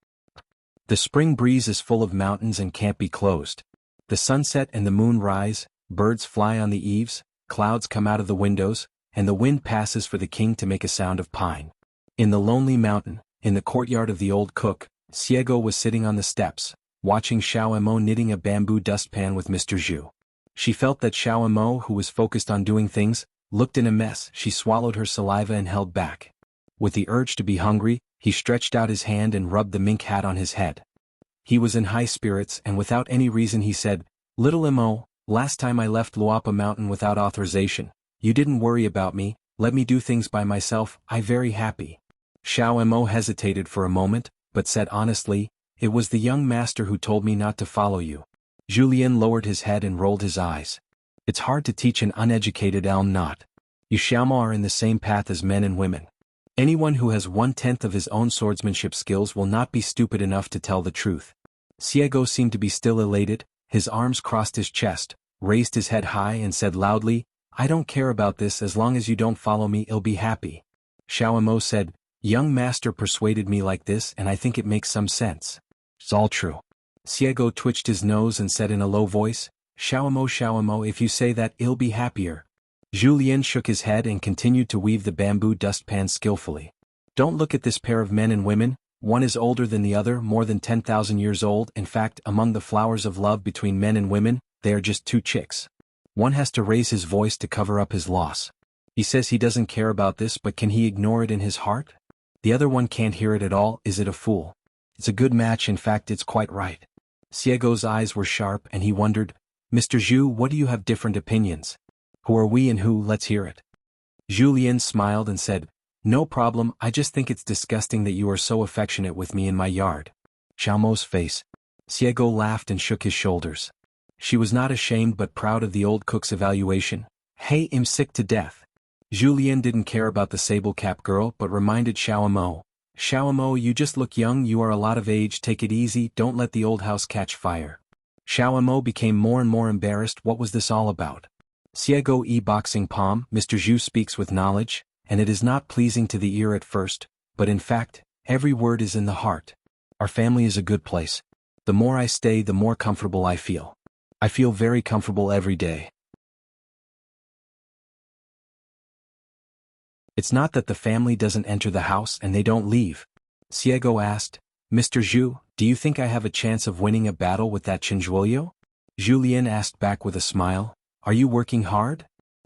The spring breeze is full of mountains and can't be closed. The sunset and the moon rise, birds fly on the eaves, clouds come out of the windows, and the wind passes for the king to make a sound of pine. In the lonely mountain, in the courtyard of the old cook, Xiego was sitting on the steps, watching Xiao Emo knitting a bamboo dustpan with Mr. Zhu. She felt that Xiao Emo, who was focused on doing things, looked in a mess. She swallowed her saliva and held back. With the urge to be hungry, he stretched out his hand and rubbed the mink hat on his head. He was in high spirits, and without any reason he said, "Little Emo, last time I left Luapa Mountain without authorization, you didn't worry about me, let me do things by myself, I very happy." Xiao Emo hesitated for a moment, but said honestly, "It was the young master who told me not to follow you." Julien lowered his head and rolled his eyes. It's hard to teach an uneducated elm not. You Xiaomo are in the same path as men and women. Anyone who has 1/10 of his own swordsmanship skills will not be stupid enough to tell the truth. Xiego seemed to be still elated, his arms crossed his chest, raised his head high and said loudly, "I don't care about this as long as you don't follow me, I'll be happy." Xiao Mo said, "Young master persuaded me like this and I think it makes some sense. It's all true." Xiego twitched his nose and said in a low voice, Xiao Mo, if you say that, I'll be happier." Julien shook his head and continued to weave the bamboo dustpan skillfully. "Don't look at this pair of men and women, one is older than the other, more than 10,000 years old. In fact, among the flowers of love between men and women, they are just 2 chicks. One has to raise his voice to cover up his loss. He says he doesn't care about this, but can he ignore it in his heart? The other one can't hear it at all. Is it a fool? It's a good match, in fact it's quite right." Xiego's eyes were sharp and he wondered, "Mr. Zhu, what do you have different opinions? Who are we and who? Let's hear it." Julien smiled and said, No problem, I just think it's disgusting that you are so affectionate with me in my yard. Xiaomo's face. Xiego laughed and shook his shoulders. She was not ashamed but proud of the old cook's evaluation. Hey, I'm sick to death. Julien didn't care about the sable-cap girl but reminded Xiaomo. Xiaomo, you just look young, you are a lot of age, take it easy, don't let the old house catch fire. Xiaomo became more and more embarrassed. What was this all about? Xiego boxing palm, Mr. Zhu speaks with knowledge, and it is not pleasing to the ear at first, but in fact, every word is in the heart. Our family is a good place. The more I stay, the more comfortable I feel. I feel very comfortable every day. It's not that the family doesn't enter the house and they don't leave. Xiego asked, Mr. Zhu, do you think I have a chance of winning a battle with that Chinjuolio? Julien asked back with a smile, are you working hard?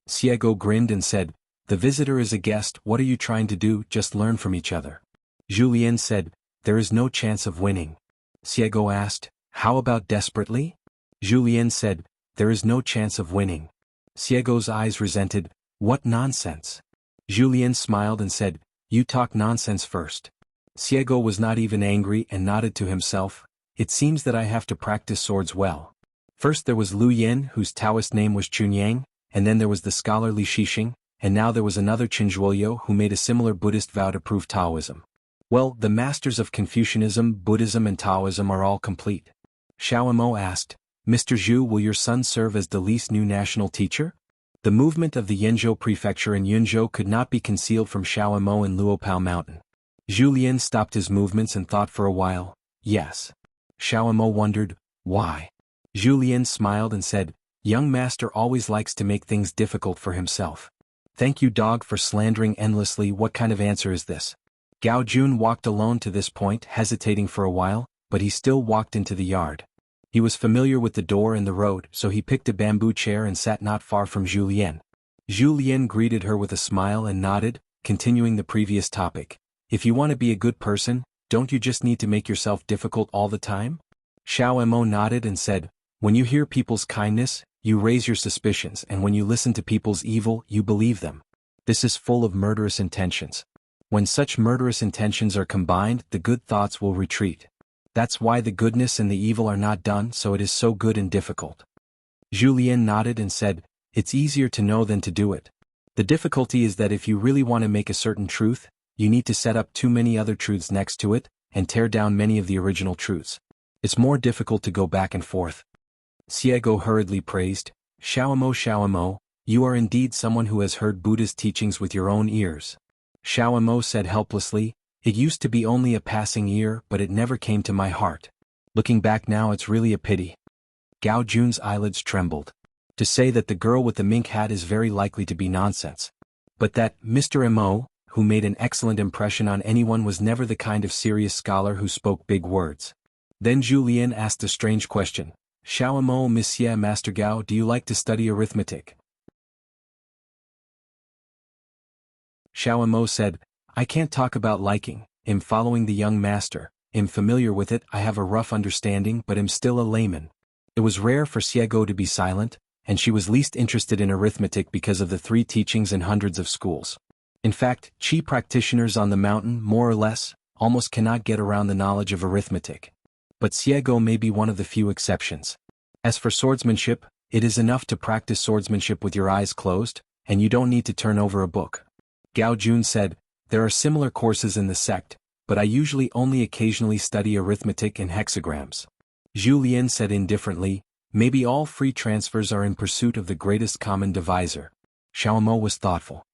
Xiego grinned and said, the visitor is a guest, what are you trying to do, just learn from each other. Julien said, there is no chance of winning. Xiego asked, how about desperately? Julien said, there is no chance of winning. Xiego's eyes resented, what nonsense. Julien smiled and said, you talk nonsense first. Xiego was not even angry and nodded to himself, it seems that I have to practice swords well. First there was Lu Yin, whose Taoist name was Chunyang, and then there was the scholar Li Shixing, and now there was another Chinjuolio who made a similar Buddhist vow to prove Taoism. Well, the masters of Confucianism, Buddhism and Taoism are all complete. Xiaomo asked, Mr. Zhu, will your son serve as the Li's new national teacher? The movement of the Yenzhou prefecture in Yunzhou could not be concealed from Xiaomo in Luopao Mountain. Julien stopped his movements and thought for a while, yes. Xiaomo wondered, why? Julien smiled and said, young master always likes to make things difficult for himself. Thank you, dog, for slandering endlessly. What kind of answer is this? Gao Jun walked alone to this point, hesitating for a while, but he still walked into the yard. He was familiar with the door and the road, so he picked a bamboo chair and sat not far from Julien. Julien greeted her with a smile and nodded, continuing the previous topic. If you want to be a good person, don't you just need to make yourself difficult all the time? Xiaomo nodded and said, when you hear people's kindness, you raise your suspicions, and when you listen to people's evil, you believe them. This is full of murderous intentions. When such murderous intentions are combined, the good thoughts will retreat. That's why the goodness and the evil are not done, so it is so good and difficult. Julien nodded and said, it's easier to know than to do it. The difficulty is that if you really want to make a certain truth, you need to set up too many other truths next to it, and tear down many of the original truths. It's more difficult to go back and forth. Xiego hurriedly praised, Xiaomo, you are indeed someone who has heard Buddha's teachings with your own ears. Xiaomo said helplessly, it used to be only a passing ear, but it never came to my heart. Looking back now, it's really a pity. Gao Jun's eyelids trembled. To say that the girl with the mink hat is very likely to be nonsense. But that Mr. Mo, who made an excellent impression on anyone, was never the kind of serious scholar who spoke big words. Then Julien asked a strange question. Xiaomo, Monsieur Master Gao, do you like to study arithmetic? Xiaomo said, I can't talk about liking, I'm following the young master, I'm familiar with it, I have a rough understanding, but I'm still a layman. It was rare for Xiego to be silent, and she was least interested in arithmetic because of the 3 teachings and hundreds of schools. In fact, Qi practitioners on the mountain, more or less, almost cannot get around the knowledge of arithmetic. But Xiego may be one of the few exceptions. As for swordsmanship, it is enough to practice swordsmanship with your eyes closed, and you don't need to turn over a book. Gao Jun said, there are similar courses in the sect, but I usually only occasionally study arithmetic and hexagrams. Julien said indifferently, maybe all free transfers are in pursuit of the greatest common divisor. Xiaomo was thoughtful.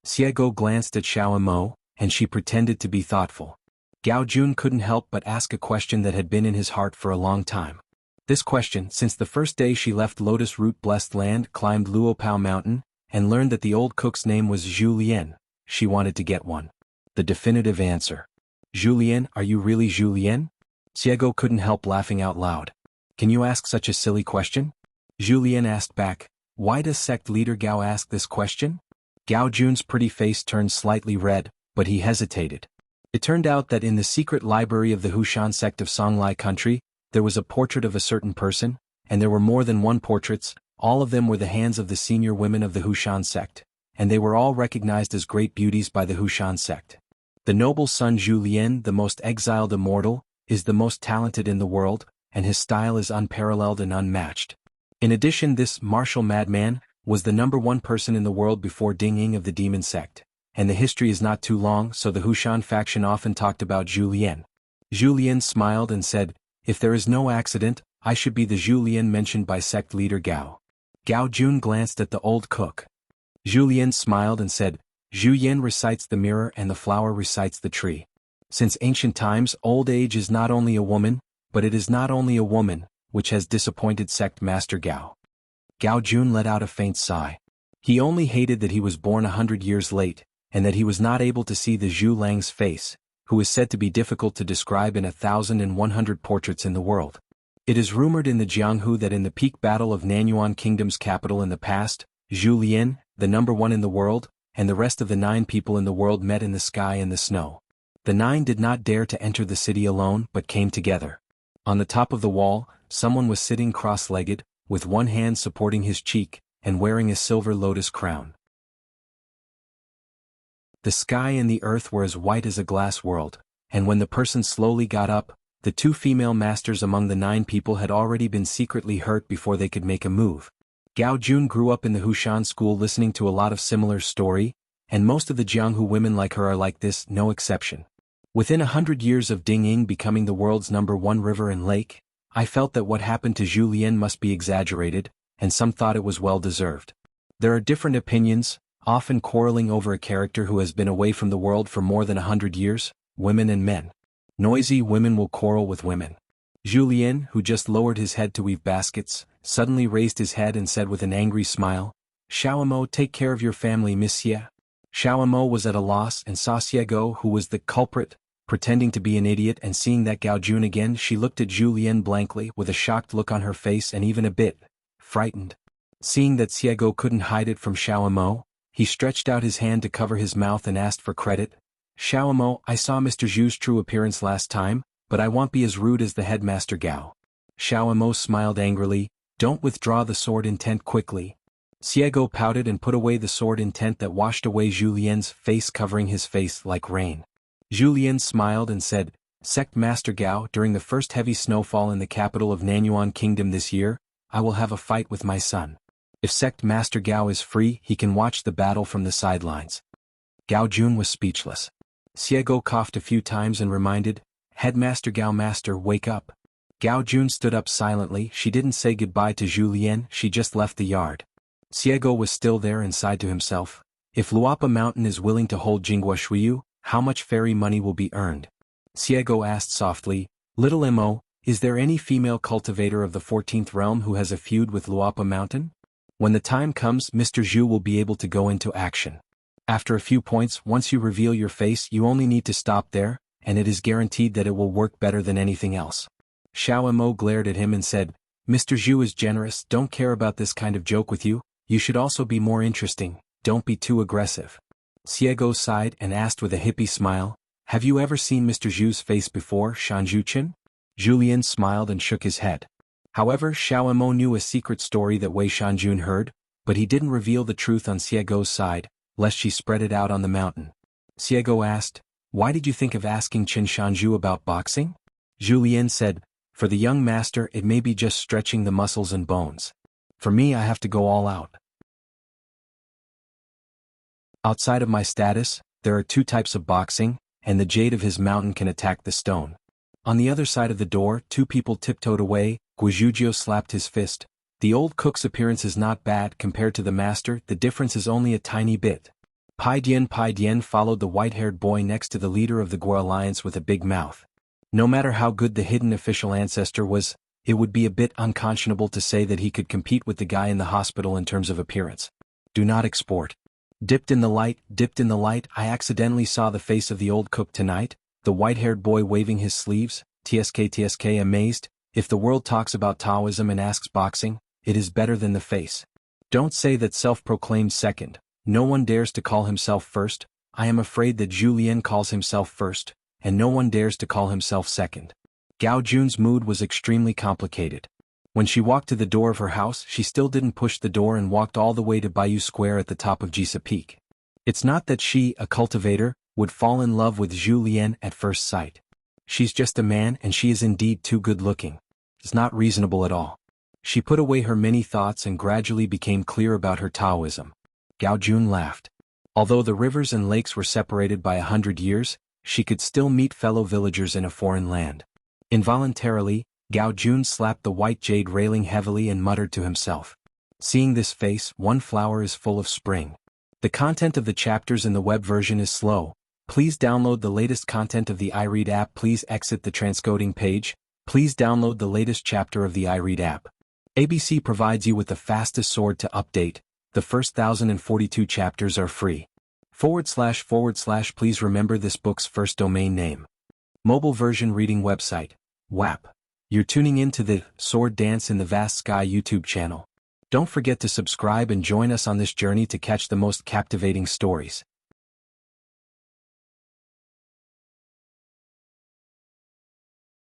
Xiego glanced at Xiaomo, and she pretended to be thoughtful. Gao Jun couldn't help but ask a question that had been in his heart for a long time. This question, since the first day she left Lotus Root Blessed Land, climbed Luopao Mountain, and learned that the old cook's name was Julien, she wanted to get one. The definitive answer. Julien, are you really Julien? Xiego couldn't help laughing out loud. Can you ask such a silly question? Julien asked back, why does sect leader Gao ask this question? Gao Jun's pretty face turned slightly red, but he hesitated. It turned out that in the secret library of the Hushan sect of Songlai country, there was a portrait of a certain person, and there were more than one portraits, all of them were the hands of the senior women of the Hushan sect, and they were all recognized as great beauties by the Hushan sect. The noble son Zhu Lian, the most exiled immortal, is the most talented in the world, and his style is unparalleled and unmatched. In addition, this martial madman was the #1 person in the world before Ding Ying of the demon sect, and the history is not too long, so the Hushan faction often talked about Zhu Lian. Zhu Lian smiled and said, "If there is no accident, I should be the Zhu Lian mentioned by sect leader Gao." Gao Jun glanced at the old cook. Zhu Lian smiled and said, "Zhu Yin recites the mirror and the flower recites the tree. Since ancient times, old age is not only a woman, but it is not only a woman, which has disappointed sect master Gao." Gao Jun let out a faint sigh. He only hated that he was born 100 years late, and that he was not able to see the Zhu Lang's face, who is said to be difficult to describe in 1,100 portraits in the world. It is rumored in the Jianghu that in the peak battle of Nanyuan Kingdom's capital in the past, Zhu Lian, the #1 in the world, and the rest of the 9 people in the world met in the sky and the snow. The 9 did not dare to enter the city alone but came together. On the top of the wall, someone was sitting cross-legged, with one hand supporting his cheek, and wearing a silver lotus crown. The sky and the earth were as white as a glass world, and when the person slowly got up, the 2 female masters among the 9 people had already been secretly hurt before they could make a move. Gao Jun grew up in the Hushan school listening to a lot of similar story, and most of the Jianghu women like her are like this, no exception. Within 100 years of Ding Ying becoming the world's #1 river and lake, I felt that what happened to Zhu Lian must be exaggerated, and some thought it was well deserved. There are different opinions, often quarreling over a character who has been away from the world for more than 100 years, women and men. Noisy women will quarrel with women. Zhu Lian, who just lowered his head to weave baskets, suddenly raised his head and said with an angry smile, "Xiaomo, take care of your family, Miss Xie." Xiaomo was at a loss and saw Xiego, who was the culprit, pretending to be an idiot, and seeing that Gao Jun again, she looked at Zhu Lian blankly with a shocked look on her face and even a bit frightened. Seeing that Xiego couldn't hide it from Xiaomo, he stretched out his hand to cover his mouth and asked for credit. "Xiaomo, I saw Mr. Zhu's true appearance last time, but I won't be as rude as the headmaster Gao." Xiaomo smiled angrily, "Don't withdraw the sword intent quickly." Xiego pouted and put away the sword intent that washed away Zhu Lian's face, covering his face like rain. Zhu Lian smiled and said, "Sect Master Gao, during the first heavy snowfall in the capital of Nanyuan Kingdom this year, I will have a fight with my son. If Sect Master Gao is free, he can watch the battle from the sidelines." Gao Jun was speechless. Xiego coughed a few times and reminded, "Headmaster Gao, Master, wake up." Gao Jun stood up silently. She didn't say goodbye to Zhu Lian, she just left the yard. Xiego was still there and sighed to himself, "If Luapa Mountain is willing to hold Jingguo Shuiyu, how much fairy money will be earned?" Xiego asked softly, "Little Mo, is there any female cultivator of the 14th realm who has a feud with Luapa Mountain? When the time comes, Mr. Zhu will be able to go into action. After a few points, once you reveal your face, you only need to stop there, and it is guaranteed that it will work better than anything else." Xiao Mo glared at him and said, "Mr. Zhu is generous, don't care about this kind of joke with you, you should also be more interesting, don't be too aggressive." Xiego sighed and asked with a hippie smile, "Have you ever seen Mr. Zhu's face before, Shanjuchen?" Zhu Lian smiled and shook his head. However, Xiao Mo knew a secret story that Wei Shanjun heard, but he didn't reveal the truth on Xiego's side, lest she spread it out on the mountain. Xiego asked, "Why did you think of asking Qin Shanju about boxing?" Zhu Lian said, "For the young master it may be just stretching the muscles and bones. For me I have to go all out. Outside of my status, there are 2 types of boxing, and the jade of his mountain can attack the stone." On the other side of the door, 2 people tiptoed away. Guizhuzhio slapped his fist. "The old cook's appearance is not bad compared to the master, the difference is only a tiny bit." Pai Dian followed the white-haired boy next to the leader of the Guo Alliance with a big mouth. No matter how good the hidden official ancestor was, it would be a bit unconscionable to say that he could compete with the guy in the hospital in terms of appearance. Do not export. Dipped in the light, I accidentally saw the face of the old cook tonight, the white-haired boy waving his sleeves, TSK amazed. If the world talks about Taoism and asks boxing, it is better than the face. Don't say that self-proclaimed second, no one dares to call himself first. I am afraid that Zhu Lian calls himself first, and no one dares to call himself second. Gao Jun's mood was extremely complicated. When she walked to the door of her house, she still didn't push the door and walked all the way to Bayou Square at the top of Jisa Peak. It's not that she, a cultivator, would fall in love with Zhu Lian at first sight. She's just a man and she is indeed too good-looking. It's not reasonable at all. She put away her many thoughts and gradually became clear about her Taoism. Gao Jun laughed. Although the rivers and lakes were separated by 100 years, she could still meet fellow villagers in a foreign land. Involuntarily, Gao Jun slapped the white jade railing heavily and muttered to himself. Seeing this face, one flower is full of spring. The content of the chapters in the web version is slow. Please download the latest content of the iRead app. Please exit the transcoding page. Please download the latest chapter of the iRead app. ABC provides you with the fastest sword to update. The first 1042 chapters are free. // Please remember this book's first domain name. Mobile version reading website. WAP. You're tuning in to the Sword Dance in the Vast Sky YouTube channel. Don't forget to subscribe and join us on this journey to catch the most captivating stories.